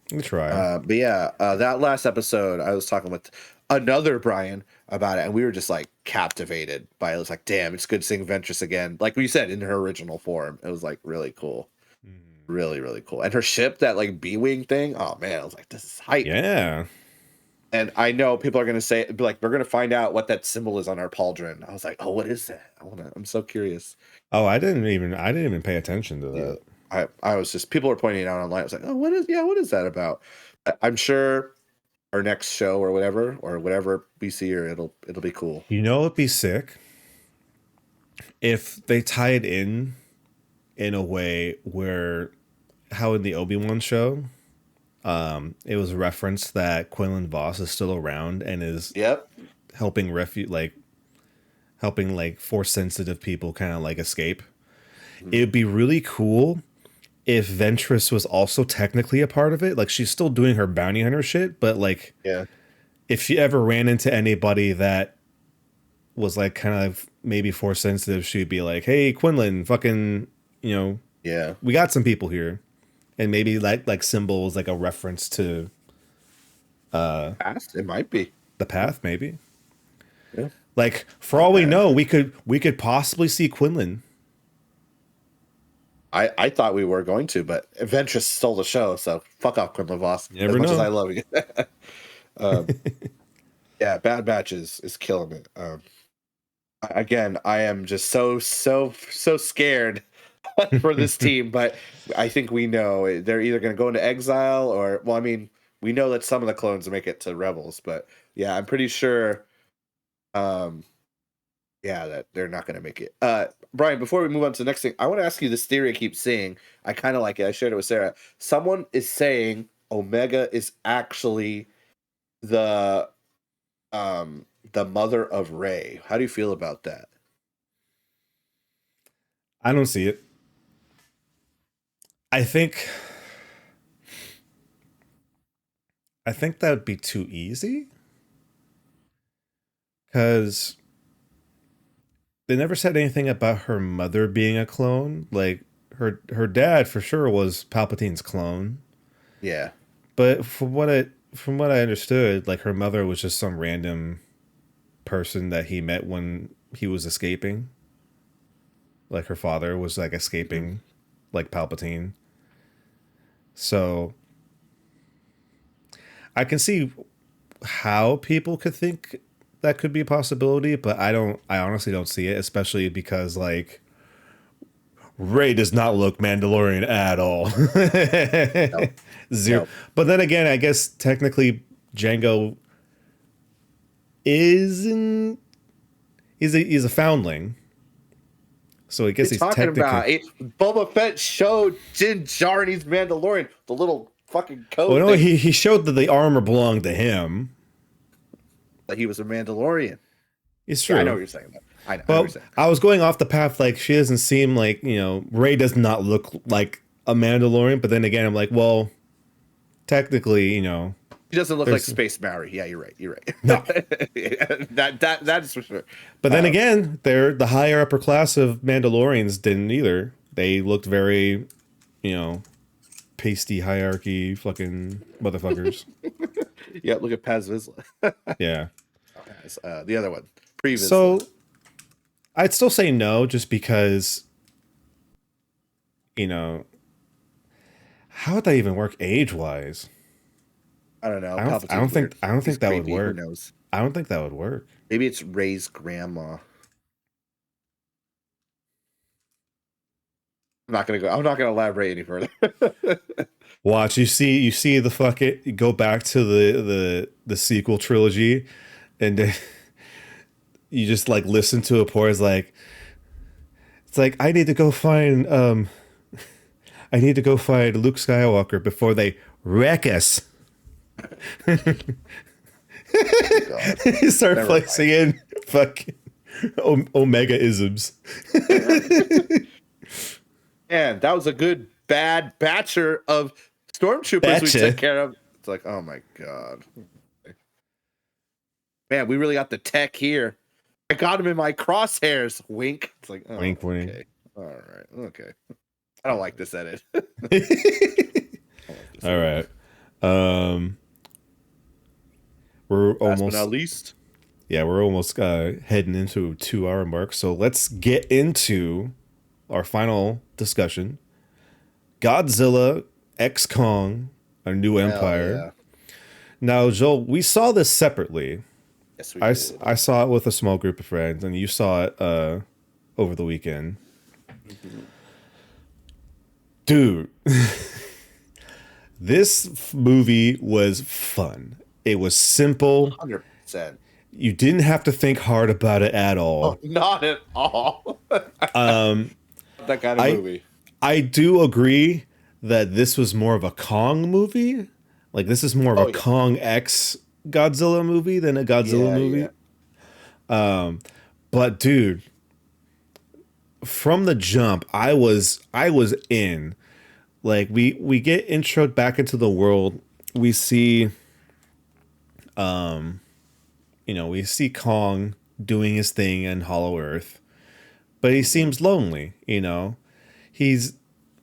They try. But yeah, that last episode, I was talking with another Brian about it, and we were just like captivated by it. It was like, damn, it's good seeing Ventress again. Like we said, in her original form, it was like really cool, really really cool. And her ship, that like B-wing thing, oh man, I was like, this is hype. Yeah. And I know people are gonna say, be like, we're gonna find out what that symbol is on our pauldron. I was like, oh, what is that? I'm so curious. Oh, I didn't even pay attention to Yeah, that. I was just people are pointing it out online. I was like, oh, what is that about? I'm sure our next show or whatever we see her, it'll be cool. You know, it'd be sick if they tie it in a way where how in the Obi-Wan show, it was referenced that Quinlan Voss is still around and is Yep. helping helping like force sensitive people kind of like escape. Mhm. It would be really cool if Ventress was also technically a part of it. Like she's still doing her bounty hunter shit, but like Yeah. if she ever ran into anybody that was like kind of maybe force sensitive, she'd be like, "Hey, Quinlan, fucking, you know, Yeah. we got some people here," and maybe like symbols like a reference to Past? It might be. the path, maybe. Yeah. Like for Not all we bad. know, we could possibly see Quinlan. I thought we were going to, but Ventress stole the show, so fuck off, Quinlan Voss. You As never much as know. I love you. Yeah, Bad Batch is killing it. Again, I am just so scared for this team, but I think we know they're either going to go into exile or, well, I mean, we know that some of the clones make it to Rebels, but yeah, I'm pretty sure, um, yeah, that they're not going to make it. Brian, before we move on to the next thing, I want to ask you this theory I keep seeing. I kind of like it. I shared it with Sarah. Someone is saying Omega is actually the the mother of Rey. How do you feel about that? I don't see it. I think I think that would be too easy because they never said anything about her mother being a clone. Like her dad for sure was Palpatine's clone, Yeah. but from what I understood, like her mother was just some random person that he met when he was escaping. Like her father was like Mhm. escaping, like Palpatine. So I can see how people could think that could be a possibility, but I honestly don't see it, especially because like Ray does not look Mandalorian at all. No. Zero. No. But then again, I guess technically Django isn't he's a foundling. So I guess You're he's talking technically. about it. Boba Fett showed Din Djarin he's Mandalorian, the little fucking Well, code no, thing he showed that the armor belonged to him. that he was a Mandalorian. It's Yeah, I know true. what you're saying. I know what you're But saying. I was going off the path like she doesn't seem like, Ray does not look like a Mandalorian, but then again I'm like, well, technically, He doesn't look like there's Space Maori. Yeah, you're right. You're no. right. That is for sure. But then Um, again, they're the higher upper class of Mandalorians didn't either. They looked very, you know, pasty hierarchy fucking motherfuckers. yeah, look at Paz Vizsla. Yeah. The other one, Pre Vizsla. So I'd still say no, just because, you know, how would that even work age wise? I don't know. I don't Palpatine's think weird. I don't He's think that would creepy. Who work. knows? I don't think that would work. Maybe it's Ray's grandma. I'm not gonna elaborate any further. Watch, you see the fucking you go back to the sequel trilogy, and then you just like listen to a pour. It's like I need to go find I need to go find Luke Skywalker before they wreck us. Oh God. You start Never mind. placing in fucking Omega isms. Man, that was a good bad batcher of stormtroopers we took Betcha. care of. It's like, oh my God. Man, we really got the tech here. I got him in my crosshairs. Wink. It's like, oh, Wink, wink. okay. All right. Okay. I don't like this edit. I don't like this All edit. right. We're Last but not almost least, we're almost heading into a 2 hour mark. So let's get into our final discussion. Godzilla X Kong, A New hell Empire. yeah. Now, Joel, we saw this separately. Yes, we did. I saw it with a small group of friends, and you saw it over the weekend. Mhm. Dude, this movie was fun. It was simple. 100%. You didn't have to think hard about it at Oh, all. not at all. Um, That kind of I movie. I do agree that this was more of a Kong movie. Like this is more of Oh, a yeah. Kong X Godzilla movie than a Godzilla Yeah, yeah. movie. But dude, from the jump, I was in. Like we get introed back into the world. We see we see Kong doing his thing in Hollow Earth, but he Mhm. seems lonely, you know. He's,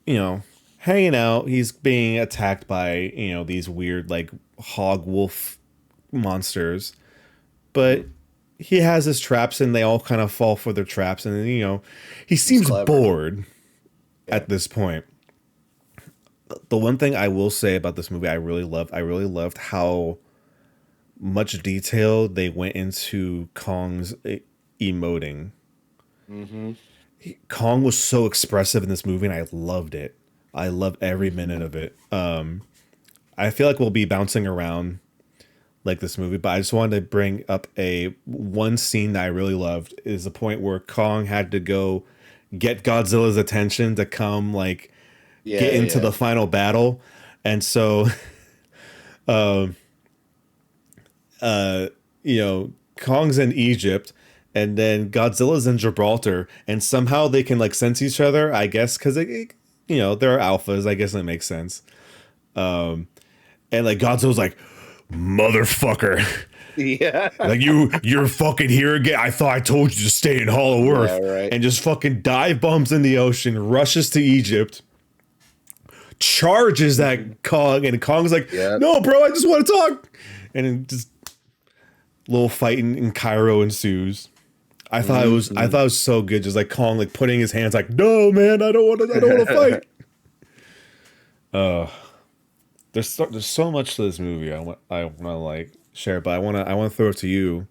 you know, hanging out, he's being attacked by, these weird like hog wolf monsters, but Mhm. he has his traps and they all kind of fall for their traps and he He's seems clever. bored Yeah. at this point. The one thing I will say about this movie I really loved how much detail they went into Kong's emoting. Hmm. Kong was so expressive in this movie, and I loved it. I loved every minute Hmm. of it. I feel like we'll be bouncing around like this movie, but I just wanted to bring up a one scene that I really loved is the point where Kong had to go get Godzilla's attention to come like get Yeah, into yeah. the final battle, and so Kong's in Egypt, and then Godzilla's in Gibraltar, and somehow they can like sense each other. I guess because they're alphas. I guess that makes sense. And like Godzilla's like, motherfucker, Yeah. like you're fucking here again. I thought I told you to stay in Hollow Yeah, Earth, right. and just fucking dive bombs in the ocean, rushes to Egypt, charges Hmm. that Kong, and Kong's like, Yeah. no, bro, I just want to talk, and then just little fight in Cairo ensues. I Hmm. thought it was so good, just like Kong like putting his hands like, no man, I don't want to fight. There's so much to this movie I want to like share, but I want to throw it to you.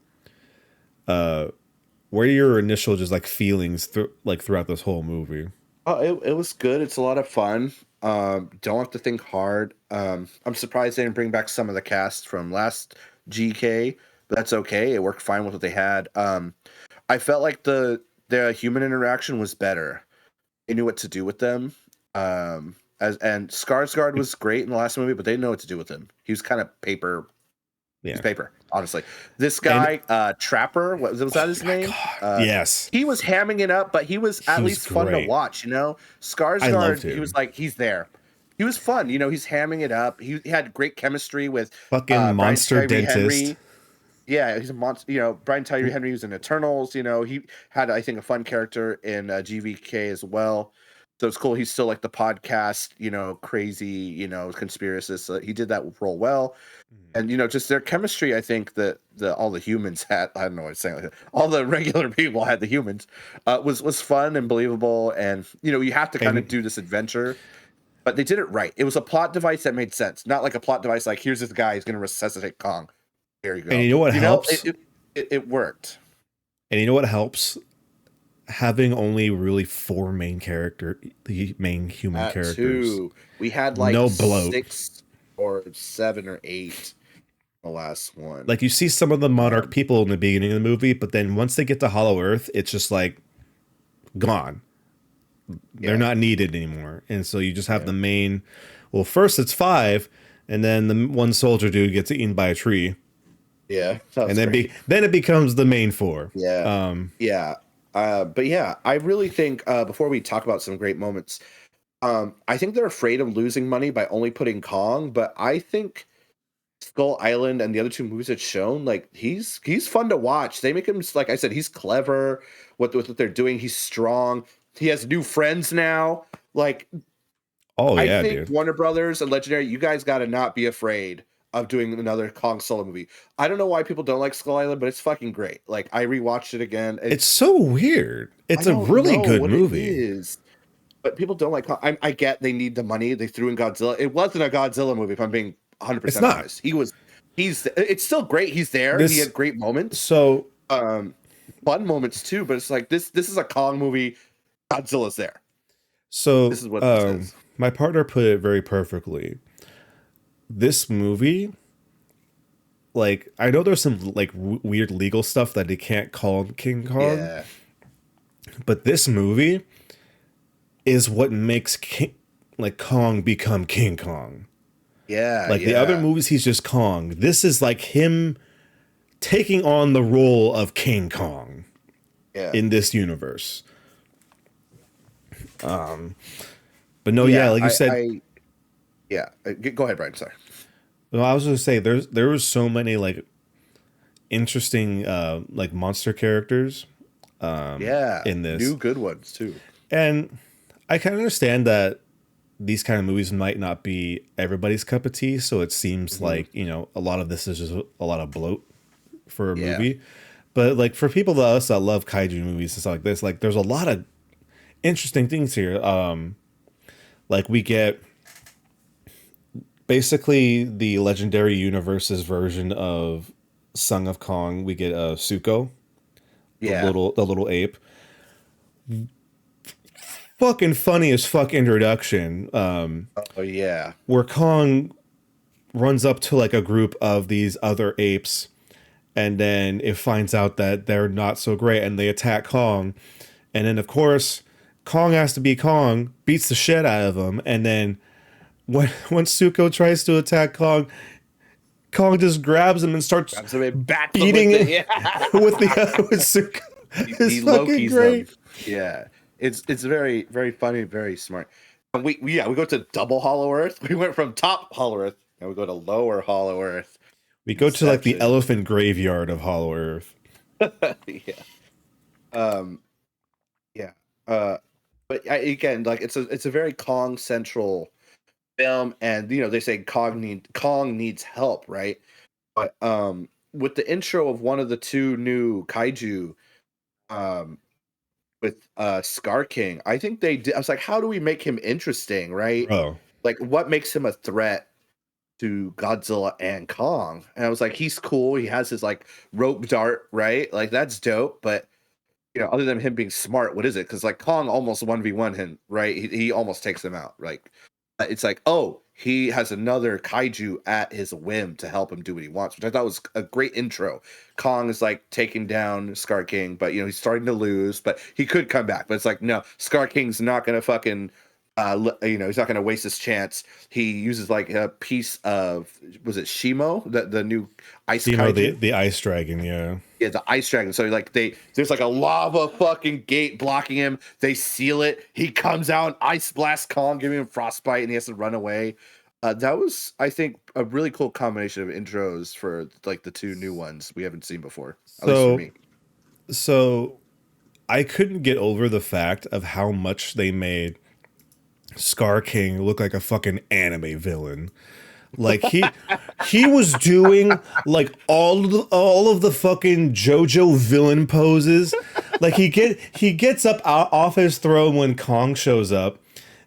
What are your initial just like feelings throughout this whole movie? Oh, it was good. It's a lot of fun. Don't have to think hard. I'm surprised they didn't bring back some of the cast from last GK, but that's okay. It worked fine with what they had. I felt like the human interaction was better. They knew what to do with them. As and Skarsgård was great in the last movie, but they didn't know what to do with him. He was kind of paper. He's Yeah, paper, honestly. This and guy, Trapper, was that oh his my name? god, yes, He was hamming it up, but he was he at was least fun to great. watch. I loved Skarsgård, he was him. like he's there. He was fun. He's hamming it up. He had great chemistry with Fucking Brian monster Tyree dentist. Henry. Yeah, he's a monster. Brian Tyree Henry was in Eternals. He had, I think, a fun character in GVK as well. So it's cool. He's still like the podcast, crazy, conspiracist. So he did that role well, and just their chemistry. I think that all the humans had. I don't know what I'm saying. Like that. All the regular people had the humans. Was fun and believable, and you have to kind of And do this adventure, but they did it right. It was a plot device that made sense, not like a plot device like here's this guy who's going to resuscitate Kong. There you and go. you know what It helps? it worked. And you know what helps? Having only really the main human At characters. two, we had like No bloat. 6 or 7 or 8 the last one. Like you see some of the monarch Um, people in the beginning of the movie, but then once they get to Hollow Earth, it's just like gone. They're yeah, not needed anymore. And so you just have yeah, the main. Well, first it's five, and then the one soldier dude gets eaten by a tree, yeah. That and was great. then it becomes the main four. Yeah, yeah. But yeah, I really think before we talk about some great moments, I think they're afraid of losing money by only putting Kong. But I think Skull Island and the other two movies it's shown, like he's fun to watch. They make him, like I said, he's clever with what they're doing. He's strong. He has new friends now. Like Oh I yeah, think dude. Warner Brothers and Legendary, you guys got to not be afraid of doing another Kong solo movie. I don't know why people don't like Skull Island, but it's fucking great. Like I rewatched it again. It's so weird. I It's a don't really know good what it movie. is, but people don't like. I get they need the money. They threw in Godzilla. It wasn't a Godzilla movie. If I'm being It's 100% not. honest, he's. It's still great. He's there. He This had great moments, so um, fun moments too. But it's like this is a Kong movie. Godzilla's there. so This is what this is. my partner put it very perfectly. This movie, like I know there's some like weird legal stuff that they can't call him King Kong, Yeah, but this movie is what makes like Kong become King Kong. yeah, Like the other yeah, movies, he's just Kong. This is like him taking on the role of King Kong yeah. in this universe. But no, yeah, Yeah, like you said, yeah. Go ahead, Brian. Sorry. well, I was gonna say there was so many like interesting like monster characters Yeah, in this, new good ones too. and I can understand that these kind of movies might not be everybody's cup of tea. So it seems Hmm. like a lot of this is just a lot of bloat for a Yeah. movie. But like for people like us that love kaiju movies and stuff like this, like there's a lot of interesting things here. Like we get basically the legendary universe's version of Song of Kong. We get Suko, Yeah. the little ape. Fucking funny as fuck introduction. Oh yeah. Where Kong runs up to like a group of these other apes, and then it finds out that they're not so great, and they attack Kong. And then of course Kong has to be Kong, beats the shit out of him, and then when Suko tries to attack Kong, Kong just grabs him and starts Grabs him and bats him beating with it it. Yeah. with the with Suko. It's He fucking Loki's them. great. Yeah. It's very very funny, very smart. We go to double Hollow Earth. We went from top Hollow Earth and we go to lower Hollow Earth. We go to like the Inception. elephant graveyard of Hollow Earth. Yeah. Um. Yeah. Uh. But again, like it's a very Kong central film, and they say Kong needs help, right? But with the intro of one of the two new kaiju, um, with Scar King, I think they did. I was like, how do we make him interesting, right? Bro. Like, what makes him a threat to Godzilla and Kong? And I was like, he's cool. He has his like rope dart, right? Like that's dope. But other than him being smart, what is it? Because like Kong almost 1v1 him, right? He almost takes him out. Like it's like, oh, he has another kaiju at his whim to help him do what he wants, which I thought was a great intro. Kong is like taking down Scar King, but he's starting to lose, but he could come back. But it's like, no, Scar King's not gonna fucking he's not gonna waste his chance. He uses like a piece of, was it Shimo, the new ice kaiju? The ice dragon, yeah. Yeah, the ice dragon. So like there's like a lava fucking gate blocking him. They seal it. He comes out, ice blast Kong, giving him frostbite, and he has to run away. That was, I think, a really cool combination of intros for like the two new ones we haven't seen before, at least for So me. so I couldn't get over the fact of how much they made Scar King look like a fucking anime villain. Like he was doing like all of the fucking JoJo villain poses. Like he gets up off his throne when Kong shows up,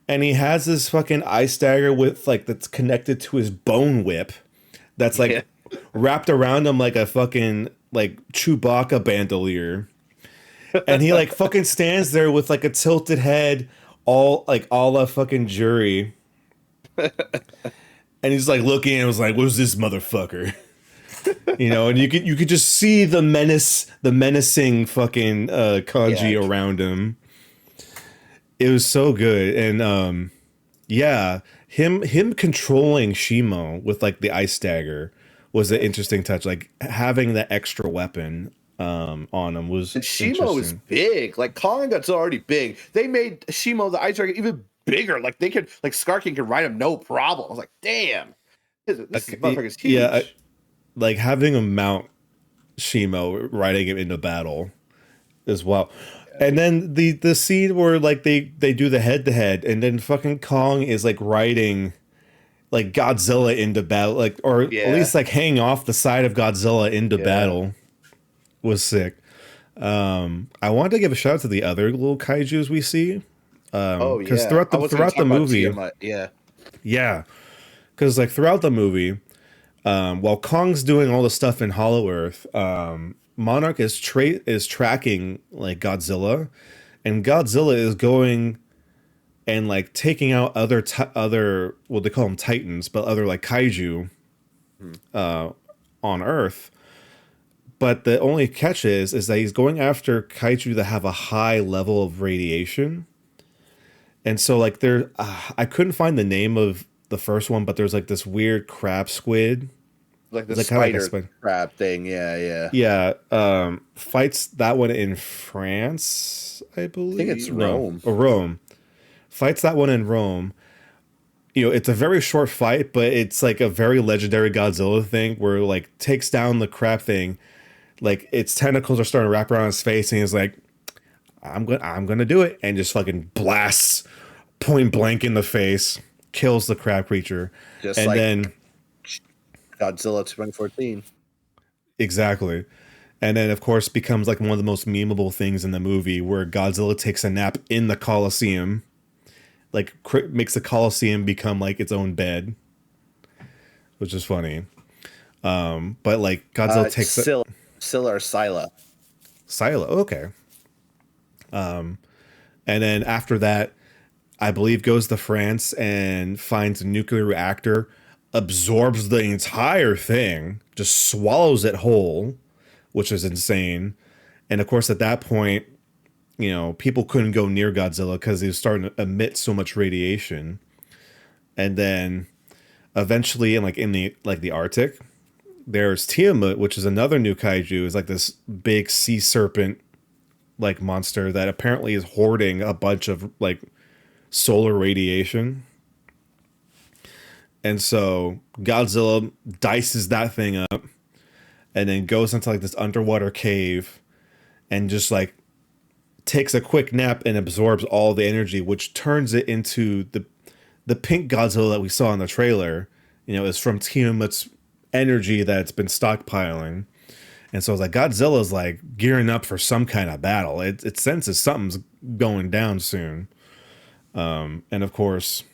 and he has this fucking ice dagger with like that's connected to his bone whip, that's Yeah. like wrapped around him like a fucking like Chewbacca bandolier, and he like fucking stands there with like a tilted head, all a fucking jury. And he's like looking and was like, "What's this motherfucker?" And you could just see the menacing fucking kanji Yeah. around him. It was so good, and yeah, him controlling Shimo with like the ice dagger was an interesting touch. Like having that extra weapon on him was And Shimo is interesting. big. Like Kong and Godzilla are already big. They made Shimo the ice dragon even bigger. Like they could, like Scar King could ride him no problem. I was like, damn, this motherfucker's Yeah, huge. like having him mount Shimo riding him into battle as well. And then the scene where like they do the head to head, and then fucking Kong is like riding like Godzilla into battle, like, or at Yeah, least like hanging off the side of Godzilla into yeah. battle, was sick. I wanted to give a shout out to the other little kaiju's we see, Oh because yeah. I was gonna throughout talk the about movie, Tiamat. Yeah, yeah, because like throughout the movie, while Kong's doing all the stuff in Hollow Earth, Monarch is tracking like Godzilla, and Godzilla is going and like taking out other, well, they call them titans, but other like kaiju hmm. on Earth. But the only catch is that he's going after kaiju that have a high level of radiation. And so like I couldn't find the name of the first one, but there's like this weird crab squid. Like the It's like kind of like a spider spider. crab thing. Yeah, yeah. Yeah, fights that one in France, I I think it's believe. No, Rome. or Rome. fights that one in Rome. It's a very short fight, but it's like a very legendary Godzilla thing where like takes down the crab thing. Like its tentacles are starting to wrap around his face, and he's like, I'm gonna do it," and just fucking blasts point blank in the face, kills the crab creature, Just and like then Godzilla 2014. exactly, and then of course becomes like one of the most memeable things in the movie, where Godzilla takes a nap in the Colosseum, like makes the Colosseum become like its own bed, which is funny. But like Godzilla takes a Scylla or Scylla. silo. Okay. And then after that, I believe goes to France and finds a nuclear reactor, absorbs the entire thing, just swallows it whole, which is insane. And of course, at that point, people couldn't go near Godzilla because he was starting to emit so much radiation. And then eventually, in the Arctic, there's Tiamat, which is another new kaiju. It's like this big sea serpent like monster that apparently is hoarding a bunch of like solar radiation. And so Godzilla dices that thing up and then goes into like this underwater cave and just like takes a quick nap and absorbs all the energy, which turns it into the pink Godzilla that we saw in the trailer. Is from Tiamat's energy that's been stockpiling. And so it's like Godzilla's like gearing up for some kind of battle. It senses something's going down soon. And of course,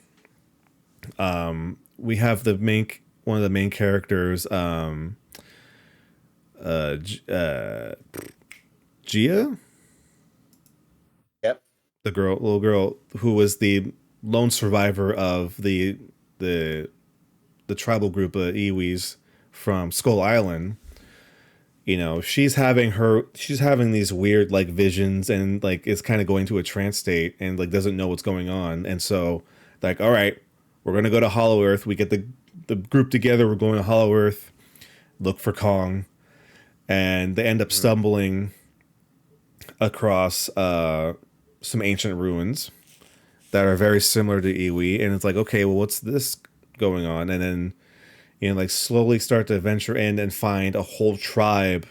we have one of the main characters, Gia, Yep. the little girl who was the lone survivor of the tribal group of Iwis from Skull Island. She's having these weird like visions, and like is kind of going to a trance state and like doesn't know what's going on. And so like, all right, we're gonna go to Hollow Earth. We get the group together. We're going to Hollow Earth, look for Kong, and they end up stumbling across some ancient ruins that are very similar to Iwi. And it's like, okay, well, what's this going on? And then like slowly start to venture in and find a whole tribe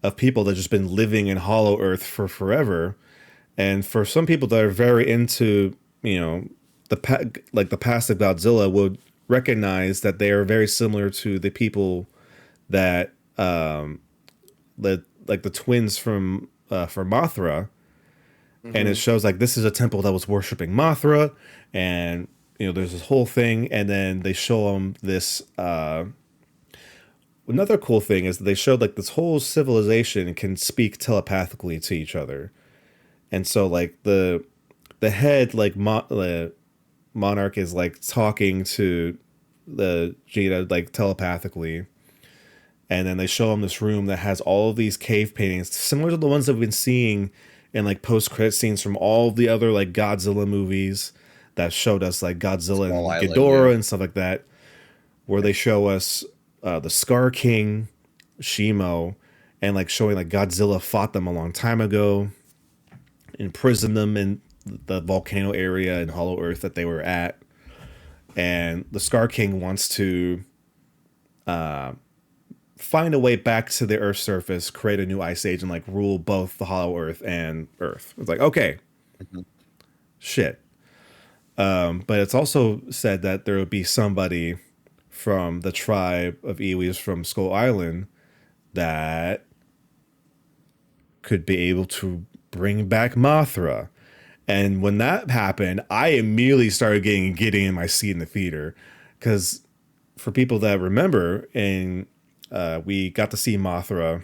of people that just been living in Hollow Earth for forever. And for some people that are very into, the past of Godzilla, would recognize that they are very similar to the people that, like the twins from Mothra. Mm-hmm. And it shows like this is a temple that was worshiping Mothra, and there's this whole thing, and then they show them this. Another cool thing is that they showed like this whole civilization can speak telepathically to each other, and so like the head like monarch is like talking to the Gina like telepathically, and then they show them this room that has all of these cave paintings similar to the ones that we've been seeing in like post-credit scenes from all the other like Godzilla movies that showed us like Godzilla Small and Island, Ghidorah yeah. and stuff like that, where they show us the Scar King, Shimo, and like showing like Godzilla fought them a long time ago, imprisoned them in the volcano area in Hollow Earth that they were at, and the Scar King wants to find a way back to the Earth's surface, create a new ice age, and like rule both the Hollow Earth and Earth. It's like, okay, shit. But it's also said that there would be somebody from the tribe of Iwis from Skull Island that could be able to bring back Mothra. And when that happened, I immediately started getting giddy in my seat in the theater. Because for people that remember, we got to see Mothra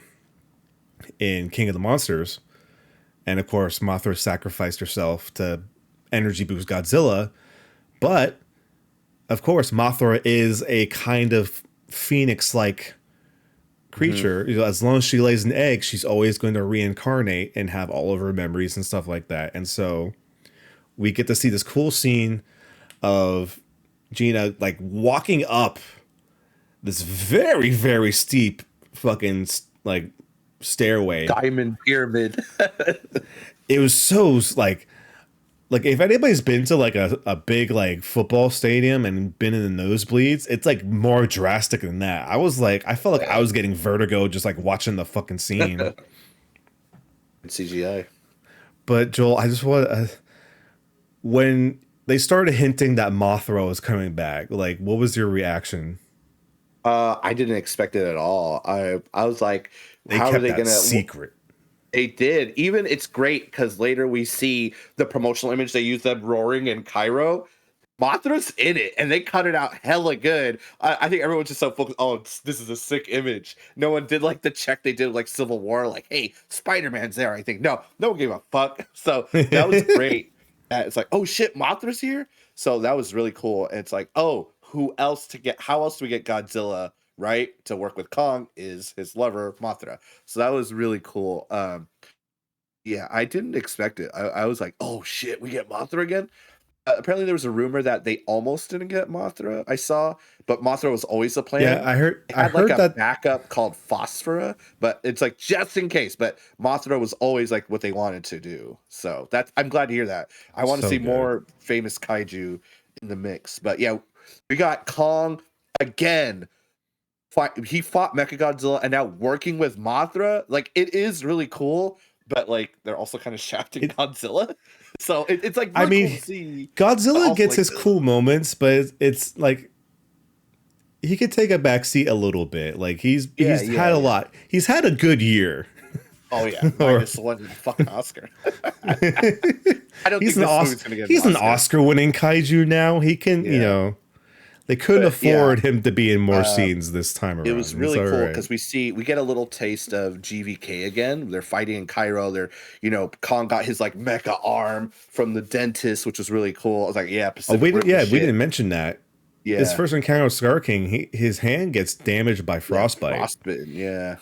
in King of the Monsters. And of course, Mothra sacrificed herself to energy boost Godzilla. But of course, Mothra is a kind of phoenix-like creature. Mm-hmm. As long as she lays an egg, she's always going to reincarnate and have all of her memories and stuff like that. And so we get to see this cool scene of Gina like walking up this very, very steep fucking like stairway. Diamond pyramid. It was so like like if anybody's been to like a big like football stadium and been in the nosebleeds, it's like more drastic than that. I was like, I felt like I Yeah. was getting vertigo just like watching the fucking scene. CGI. But Joel, I just want when they started hinting that Mothra was coming back, like what was your reaction? I didn't expect it at all. I was like, They how are kept they that gonna? secret. They did. Even it's great because later we see the promotional image they use them roaring in Cairo. Mothra's in it, and they cut it out hella good. I think everyone's just so focused. Oh, this is a sick image. No one did like the check they did like Civil War. Like, hey, Spider Man's there. I think no one gave a fuck. So that was great. It's like, oh shit, Mothra's here. So that was really cool. And it's like, oh, who else to get? How else do we get Godzilla right to work with Kong? Is his lover Mothra. So that was really cool. Yeah, I didn't expect it. I was like, oh shit, we get Mothra again. Apparently there was a rumor that they almost didn't get Mothra. I saw, but Mothra was always the Yeah, plan. They I had like heard a that. backup called Phosphora, but it's like just in case. But Mothra was always like what they wanted to do. So that's I'm glad to hear that. I want to So see good. more famous kaiju in the mix. But yeah, we got Kong again. He fought Mechagodzilla, and now working with Mothra, like it is really cool. But like they're also kind of shafting It, Godzilla, so it's like I really cool to mean, see. But Godzilla also gets like, his cool moments, but it's like he could take a backseat a little bit. Like yeah, he's yeah, had a yeah. lot. He's had a good year. Oh yeah, Or minus one fucking Oscar. I don't think he's an this movie's gonna get an he's an Oscar. Oscar winning kaiju now. He can, Yeah, they couldn't but yeah, afford him to be in more uh, scenes this time it was around. It's really all cool right. because we get a little taste of GVK again. They're fighting in Cairo. They're Kong got his like mecha arm from the dentist, which was really cool. I was like, yeah, Oh, Pacific Rim was we shit. didn't mention that. His Yeah, first encounter with Scar King, his hand gets damaged by yeah, frostbite. frostbitten. Yeah,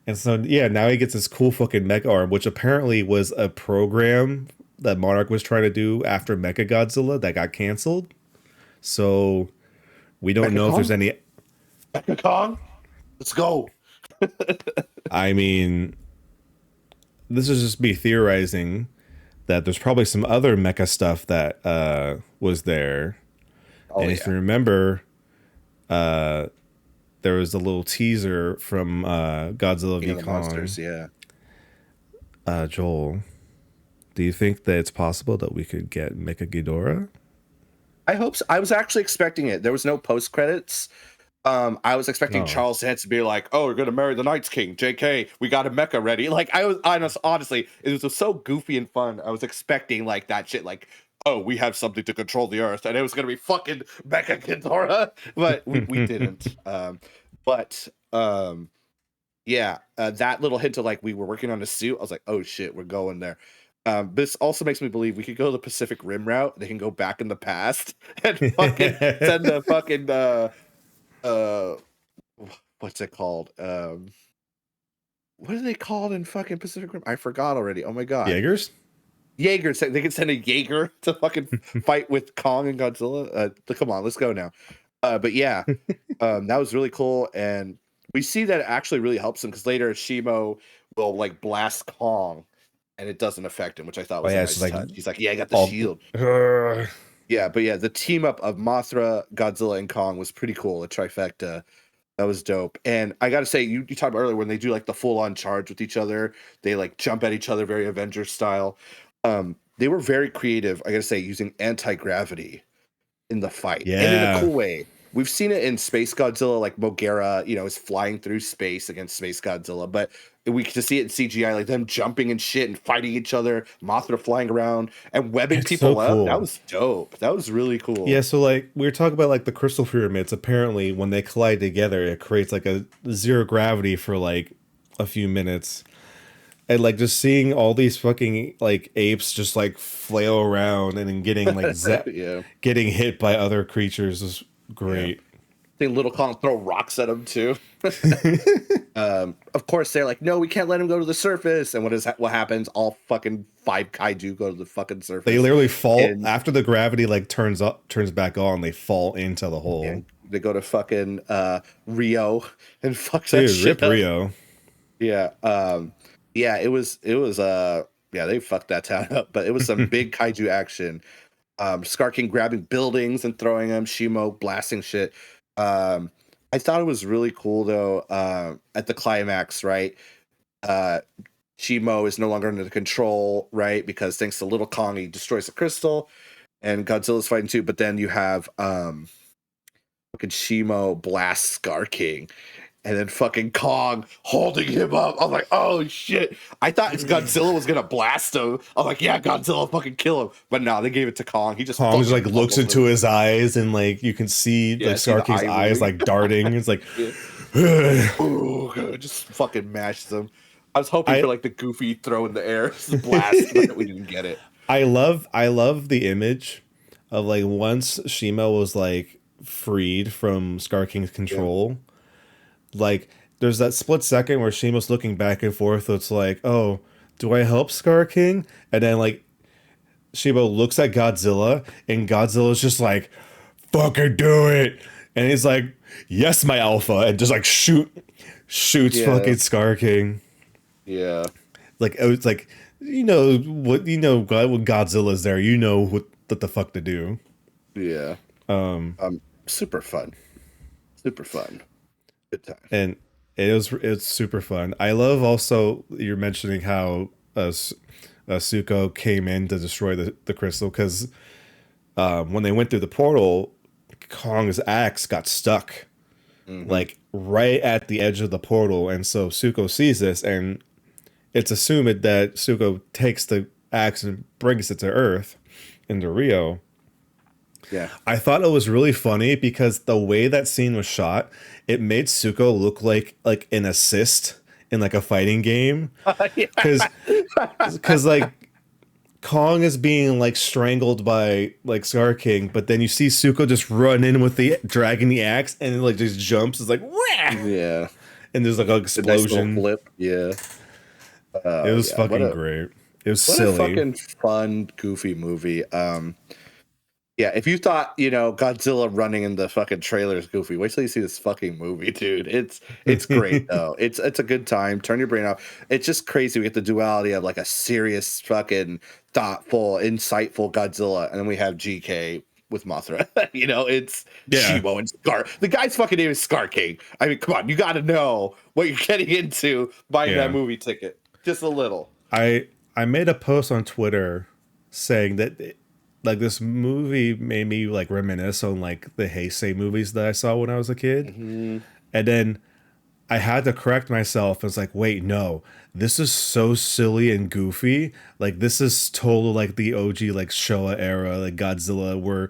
And so, yeah, now he gets this cool fucking mecha arm, which apparently was a program that Monarch was trying to do after Mecha Godzilla that got canceled. So we don't Mecha know if there's Kong, any. Mecha Kong, let's go. I mean, this is just me theorizing that there's probably some other mecha stuff that was there. Oh And if you yeah, remember, there was a little teaser from Godzilla King v of the Kong. Monsters. Yeah. Joel, do you think that it's possible that we could get Mecha Ghidorah? I hope so. I was actually expecting it. There was no post credits. I was expecting No. Charles Dance to be like, "Oh, we're gonna marry the Night's King, JK. We got a mecha ready." Like I was honestly, it was so goofy and fun. I was expecting like that shit, like, "Oh, we have something to control the Earth," and it was gonna be fucking Mecha Ghidorah, but we didn't. But yeah, that little hint of like we were working on a suit, I was like, "Oh shit, we're going there." This also makes me believe we could go the Pacific Rim route. They can go back in the past and fucking send the fucking uh what's it called? What are they called in fucking Pacific Rim? I forgot already. Oh my god. Jaegers? Jaeger. They could send a Jaeger to fucking fight with Kong and Godzilla. Come on, let's go now. But yeah, that was really cool, and we see that it actually really helps him because later Shimo will like blast Kong, and it doesn't affect him, which I thought Oh was a yeah, it's just nice like touch. He's like, "Yeah, I got the all. shield." Ugh. Yeah, but yeah, the team up of Mothra, Godzilla, and Kong was pretty cool. A trifecta. That was dope. And I gotta say, you talked about earlier when they do like the full on charge with each other, they like jump at each other very Avengers style. They were very creative, I gotta say, using anti-gravity in the fight and in a Yeah, cool way. We've seen it in Space Godzilla, like Mogera, is flying through space against Space Godzilla, but we get to see it in CGI, like them jumping and shit and fighting each other, Mothra flying around and webbing it's so people up. That cool. was dope. That was really Yeah, cool. so like we were talking about like the crystal pyramids. Apparently, when they collide together, it creates like a zero gravity for like a few minutes, and like just seeing all these fucking like apes just like flail around and then getting like Yeah, getting hit by other creatures is yeah. great. I think Little Kong throw rocks at him too. Of course, they're like, no, we can't let him go to the surface. And what happens? All fucking five kaiju go to the fucking They surface, literally fall and after the gravity like turns back on. They fall into the hole. and they go to fucking Rio and fuck that Dude, shit rip up. Rio. Yeah, yeah. It was yeah, they fucked that town up. But it was some big kaiju action. Scar King grabbing buildings and throwing them, Shimo blasting shit. I thought it was really cool though. At the climax, right? Uh, Shimo is no longer under the control, right? Because thanks to Little Kong, he destroys the crystal, and Godzilla's fighting too. But then you have fucking Shimo blast Scar King, and then fucking Kong holding him up. I'm like, oh shit. I thought Godzilla was gonna blast him. I'm like, yeah, Godzilla fucking kill him. But no, they gave it to Kong. He just Kong just fucking like looks pummels into him. his eyes and like you can see Yeah, like see Scar the King's eye eyes rolling. like darting. It's like Ooh, just fucking mashed them. I was hoping I for like the goofy throw in the air blast, but we didn't get it. I love the image of like once Shima was like freed from Scar King's Yeah. control. Like there's that split second where Shima's looking back and forth. It's like, oh, do I help Scar King? And then like Shima looks at Godzilla, and Godzilla's just like, fucking do it. And he's like, yes, my alpha, and just like shoots Yeah. fucking Scar King. Yeah. Like it's like when Godzilla's there, you know what the fuck to do. Yeah. Um, Super fun. Super fun. Good time. and it's super fun. I love also you're mentioning how Suko came in to destroy the crystal because when they went through the portal, Kong's axe got stuck Mm-hmm. like right at the edge of the portal, and so Suko sees this, and it's assumed that Suko takes the axe and brings it to Earth into Rio. Yeah. I thought it was really funny because the way that scene was shot, it made Suko look like an assist in like a fighting game. Yeah. Cause like Kong is being like strangled by like Scar King, but then you see Suko just run in with the dragging the axe and it like just jumps. It's like wah! Yeah. And there's like an The nice little explosion. flip. Yeah. It was Yeah. fucking great. It was What a silly. fucking fun, goofy movie. Yeah, if you thought, Godzilla running in the fucking trailer is goofy, wait till you see this fucking movie, dude. It's great though. It's a good time. Turn your brain off. It's just crazy. We get the duality of like a serious, fucking thoughtful, insightful Godzilla, and then we have GK with Mothra. It's Yeah. Shimo and Scar. The guy's fucking name is Scar King. I mean, come on, you got to know what you're getting into buying that Yeah. movie ticket. Just a little. I made a post on Twitter saying that like this movie made me like reminisce on like the Heisei movies that I saw when I was a kid. Mm-hmm. And then I had to correct myself. I was like, wait, no, this is so silly and goofy. Like this is total like the OG like Showa era, like Godzilla, where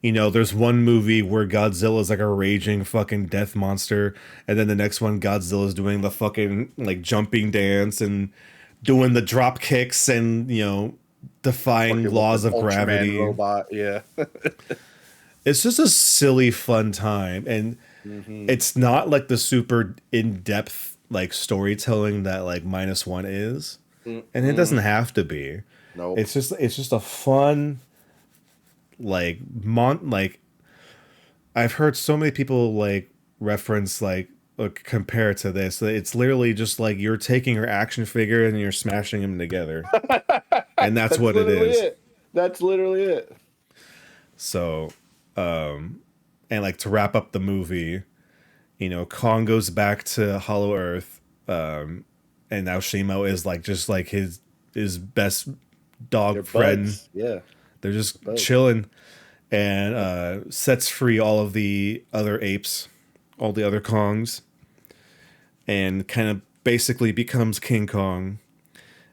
there's one movie where Godzilla is like a raging fucking death monster, and then the next one Godzilla's doing the fucking like jumping dance and doing the drop kicks and defying Working with laws the of Ultraman gravity. robot. Yeah. It's just a silly fun time, and Mm-hmm. it's not like the super in-depth like storytelling that like minus one is, and it doesn't have to be. Nope. It's just a fun like I've heard so many people like reference like compare it to this. It's literally just like you're taking your action figure and you're smashing them together, and that's what it literally is. it. That's literally it. So, and like to wrap up the movie, Kong goes back to Hollow Earth, and now Shimo is like just like his best dog They're friend. buds. Yeah. They're just Buds. chilling, and sets free all of the other apes, all the other Kongs, and kind of basically becomes King Kong.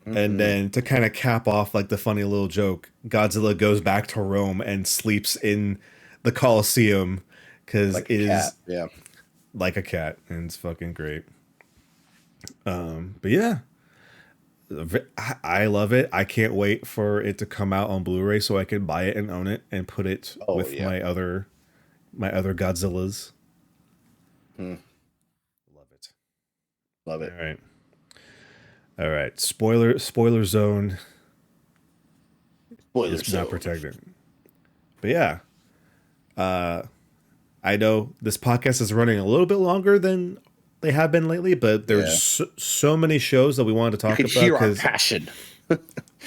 And then to kind of cap off like the funny little joke, Godzilla goes back to Rome and sleeps in the Colosseum because Like it a is cat. Yeah. like a cat, and it's fucking great. But yeah, I love it. I can't wait for it to come out on Blu-ray so I can buy it and own it and put it Oh, with yeah. my other Godzillas. Hmm. Love it. Love it. All right. Spoiler zone Spoiler is not zone. protected. But yeah, I know this podcast is running a little bit longer than they have been lately, but there's so many shows that we wanted to You talk can about hear our because passion.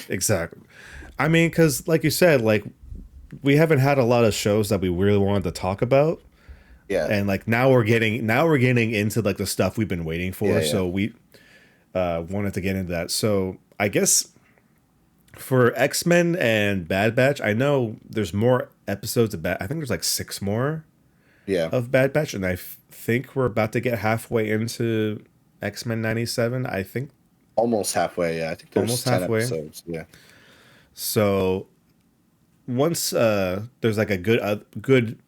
Exactly. I mean, because like you said, like we haven't had a lot of shows that we really wanted to talk about, Yeah, and like now we're getting into like the stuff we've been waiting for. yeah. So we wanted to get into that. So I guess for X-Men and Bad Batch, I know there's more episodes of Bad. I think there's like 6 more Yeah, of Bad Batch, and think we're about to get halfway into X-Men 97. I think almost halfway. Yeah, I think there's almost 10 halfway. episodes. Yeah. So once there's like a good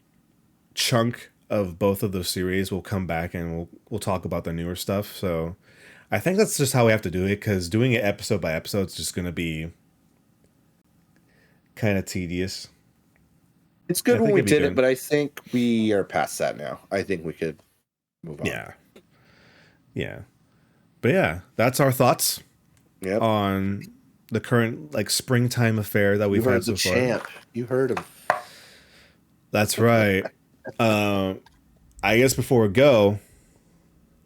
chunk of both of those series, we'll come back and we'll talk about the newer stuff. So I think that's just how we have to do it, because doing it episode by episode is just going to be kind of tedious. It's I good when think we it'd be did it, good. but I think we are past that now. I think we could move on. Yeah. Yeah. But yeah, that's our thoughts Yep. on the current like springtime affair that You we've had heard the so far. champ. You heard him. That's right. I guess before we go,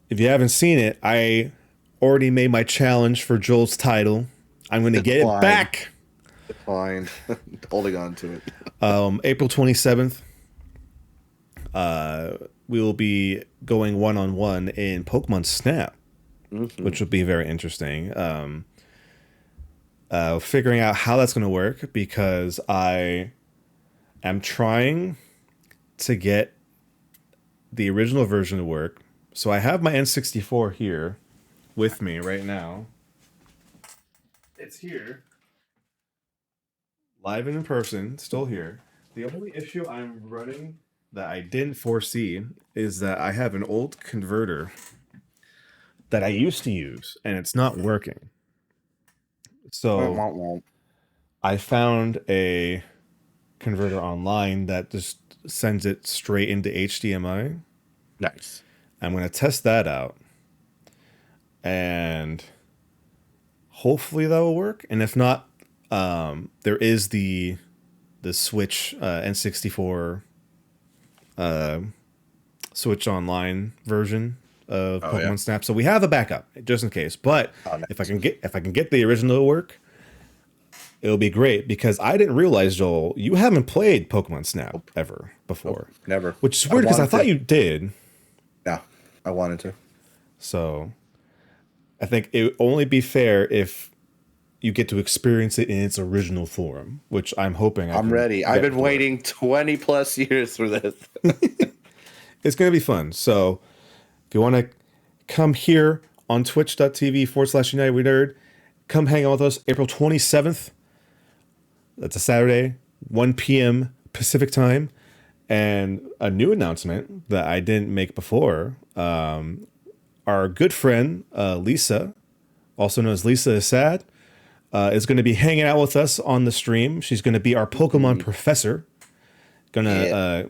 if you haven't seen it, I already made my challenge for Joel's title. I'm going to get it Decline. back. Fine. Holding on to it. April 27th. We will be going 1-on-1 in Pokemon Snap, which will be very interesting. Figuring out how that's going to work, because I am trying to get the original version to work. So I have my N64 here with me right now. It's here, live and in person, still here. The only issue I'm running that I didn't foresee is that I have an old converter that I used to use and it's not working. So Won't. I found a converter online that just sends it straight into HDMI. Nice. I'm going to test that out, and hopefully that will work. And if not, there is the Switch N64 Switch Online version of Pokemon Snap, so we have a backup just in case. But Nice. if I can get the original to work, it'll be great, because I didn't realize, Joel, you haven't played Pokemon Snap ever before. Never. Which is weird, because I thought you did. Yeah, I wanted to. So I think it would only be fair if you get to experience it in its original form, which I'm hoping I'm ready. I've been waiting 20 plus years for this. It's going to be fun. So if you want to come here on twitch.tv/United We Nerd, come hang out with us April 27th. That's a Saturday, 1 p.m. Pacific time. And a new announcement that I didn't make before. Our good friend, Lisa, also known as Lisa is Sad, is going to be hanging out with us on the stream. She's going to be our Pokemon professor. Gonna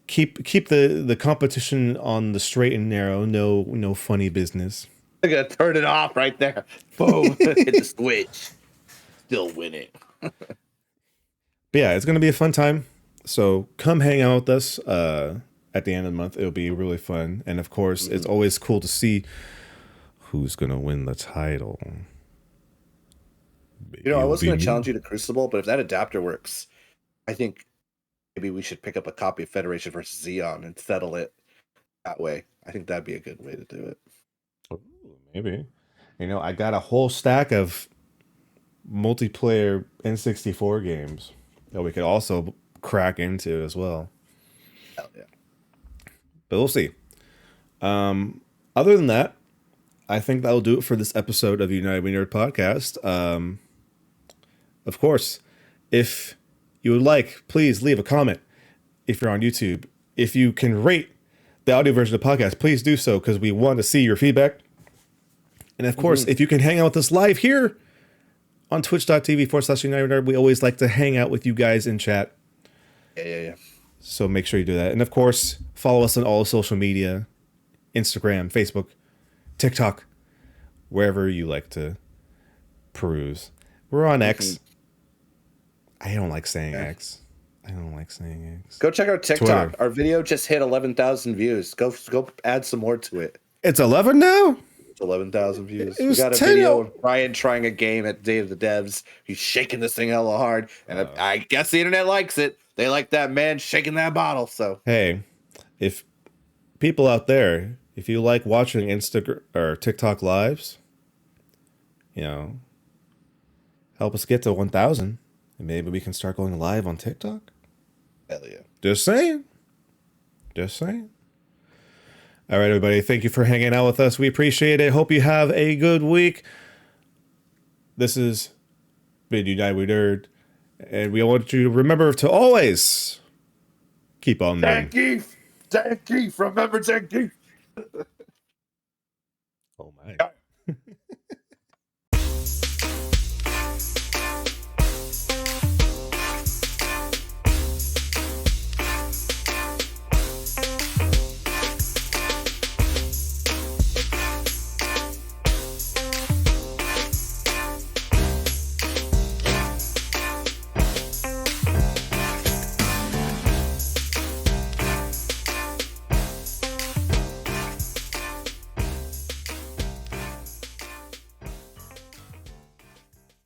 keep the competition on the straight and narrow. No funny business. I'm gonna turn it off right there. Boom. Hit the switch. Still winning. But yeah, it's going to be a fun time. So come hang out with us at the end of the month. It'll be really fun. And of course, it's always cool to see who's going to win the title. You know, I was going to challenge you to Crucible, but if that adapter works, I think maybe we should pick up a copy of Federation versus Xeon and settle it that way. I think that'd be a good way to do it. Maybe. You know, I got a whole stack of multiplayer N64 games that we could also crack into as well. Hell yeah. But we'll see. Other than that, I think that'll do it for this episode of United We Nerd Podcast. Of course, if you would like, please leave a comment if you're on YouTube. If you can rate the audio version of the podcast, please do so, because we want to see your feedback. And of course, if you can hang out with us live here on twitch.tv/United We Nerd, we always like to hang out with you guys in chat. Yeah. So make sure you do that. And of course, follow us on all social media, Instagram, Facebook, TikTok, wherever you like to peruse. We're on X. I don't like saying X. Go check out TikTok. Twitter. Our video just hit 11,000 views. Go add some more to it. It's 11 now? 11,000 views. It We was got a 10. video of Brian trying a game at Day of the Devs. He's shaking this thing hella hard, and I guess the internet likes it. They like that man shaking that bottle. So Hey, if people out there, if you like watching Instagram or TikTok lives, you know, help us get to 1,000, and maybe we can start going live on TikTok. hell yeah. Just saying. Just saying. All right, everybody. Thank you for hanging out with us. We appreciate it. Hope you have a good week. This is Bid Unite We Nerd. And we want you to remember to always keep on nerding. Zangief! Remember Zangief! Oh, my.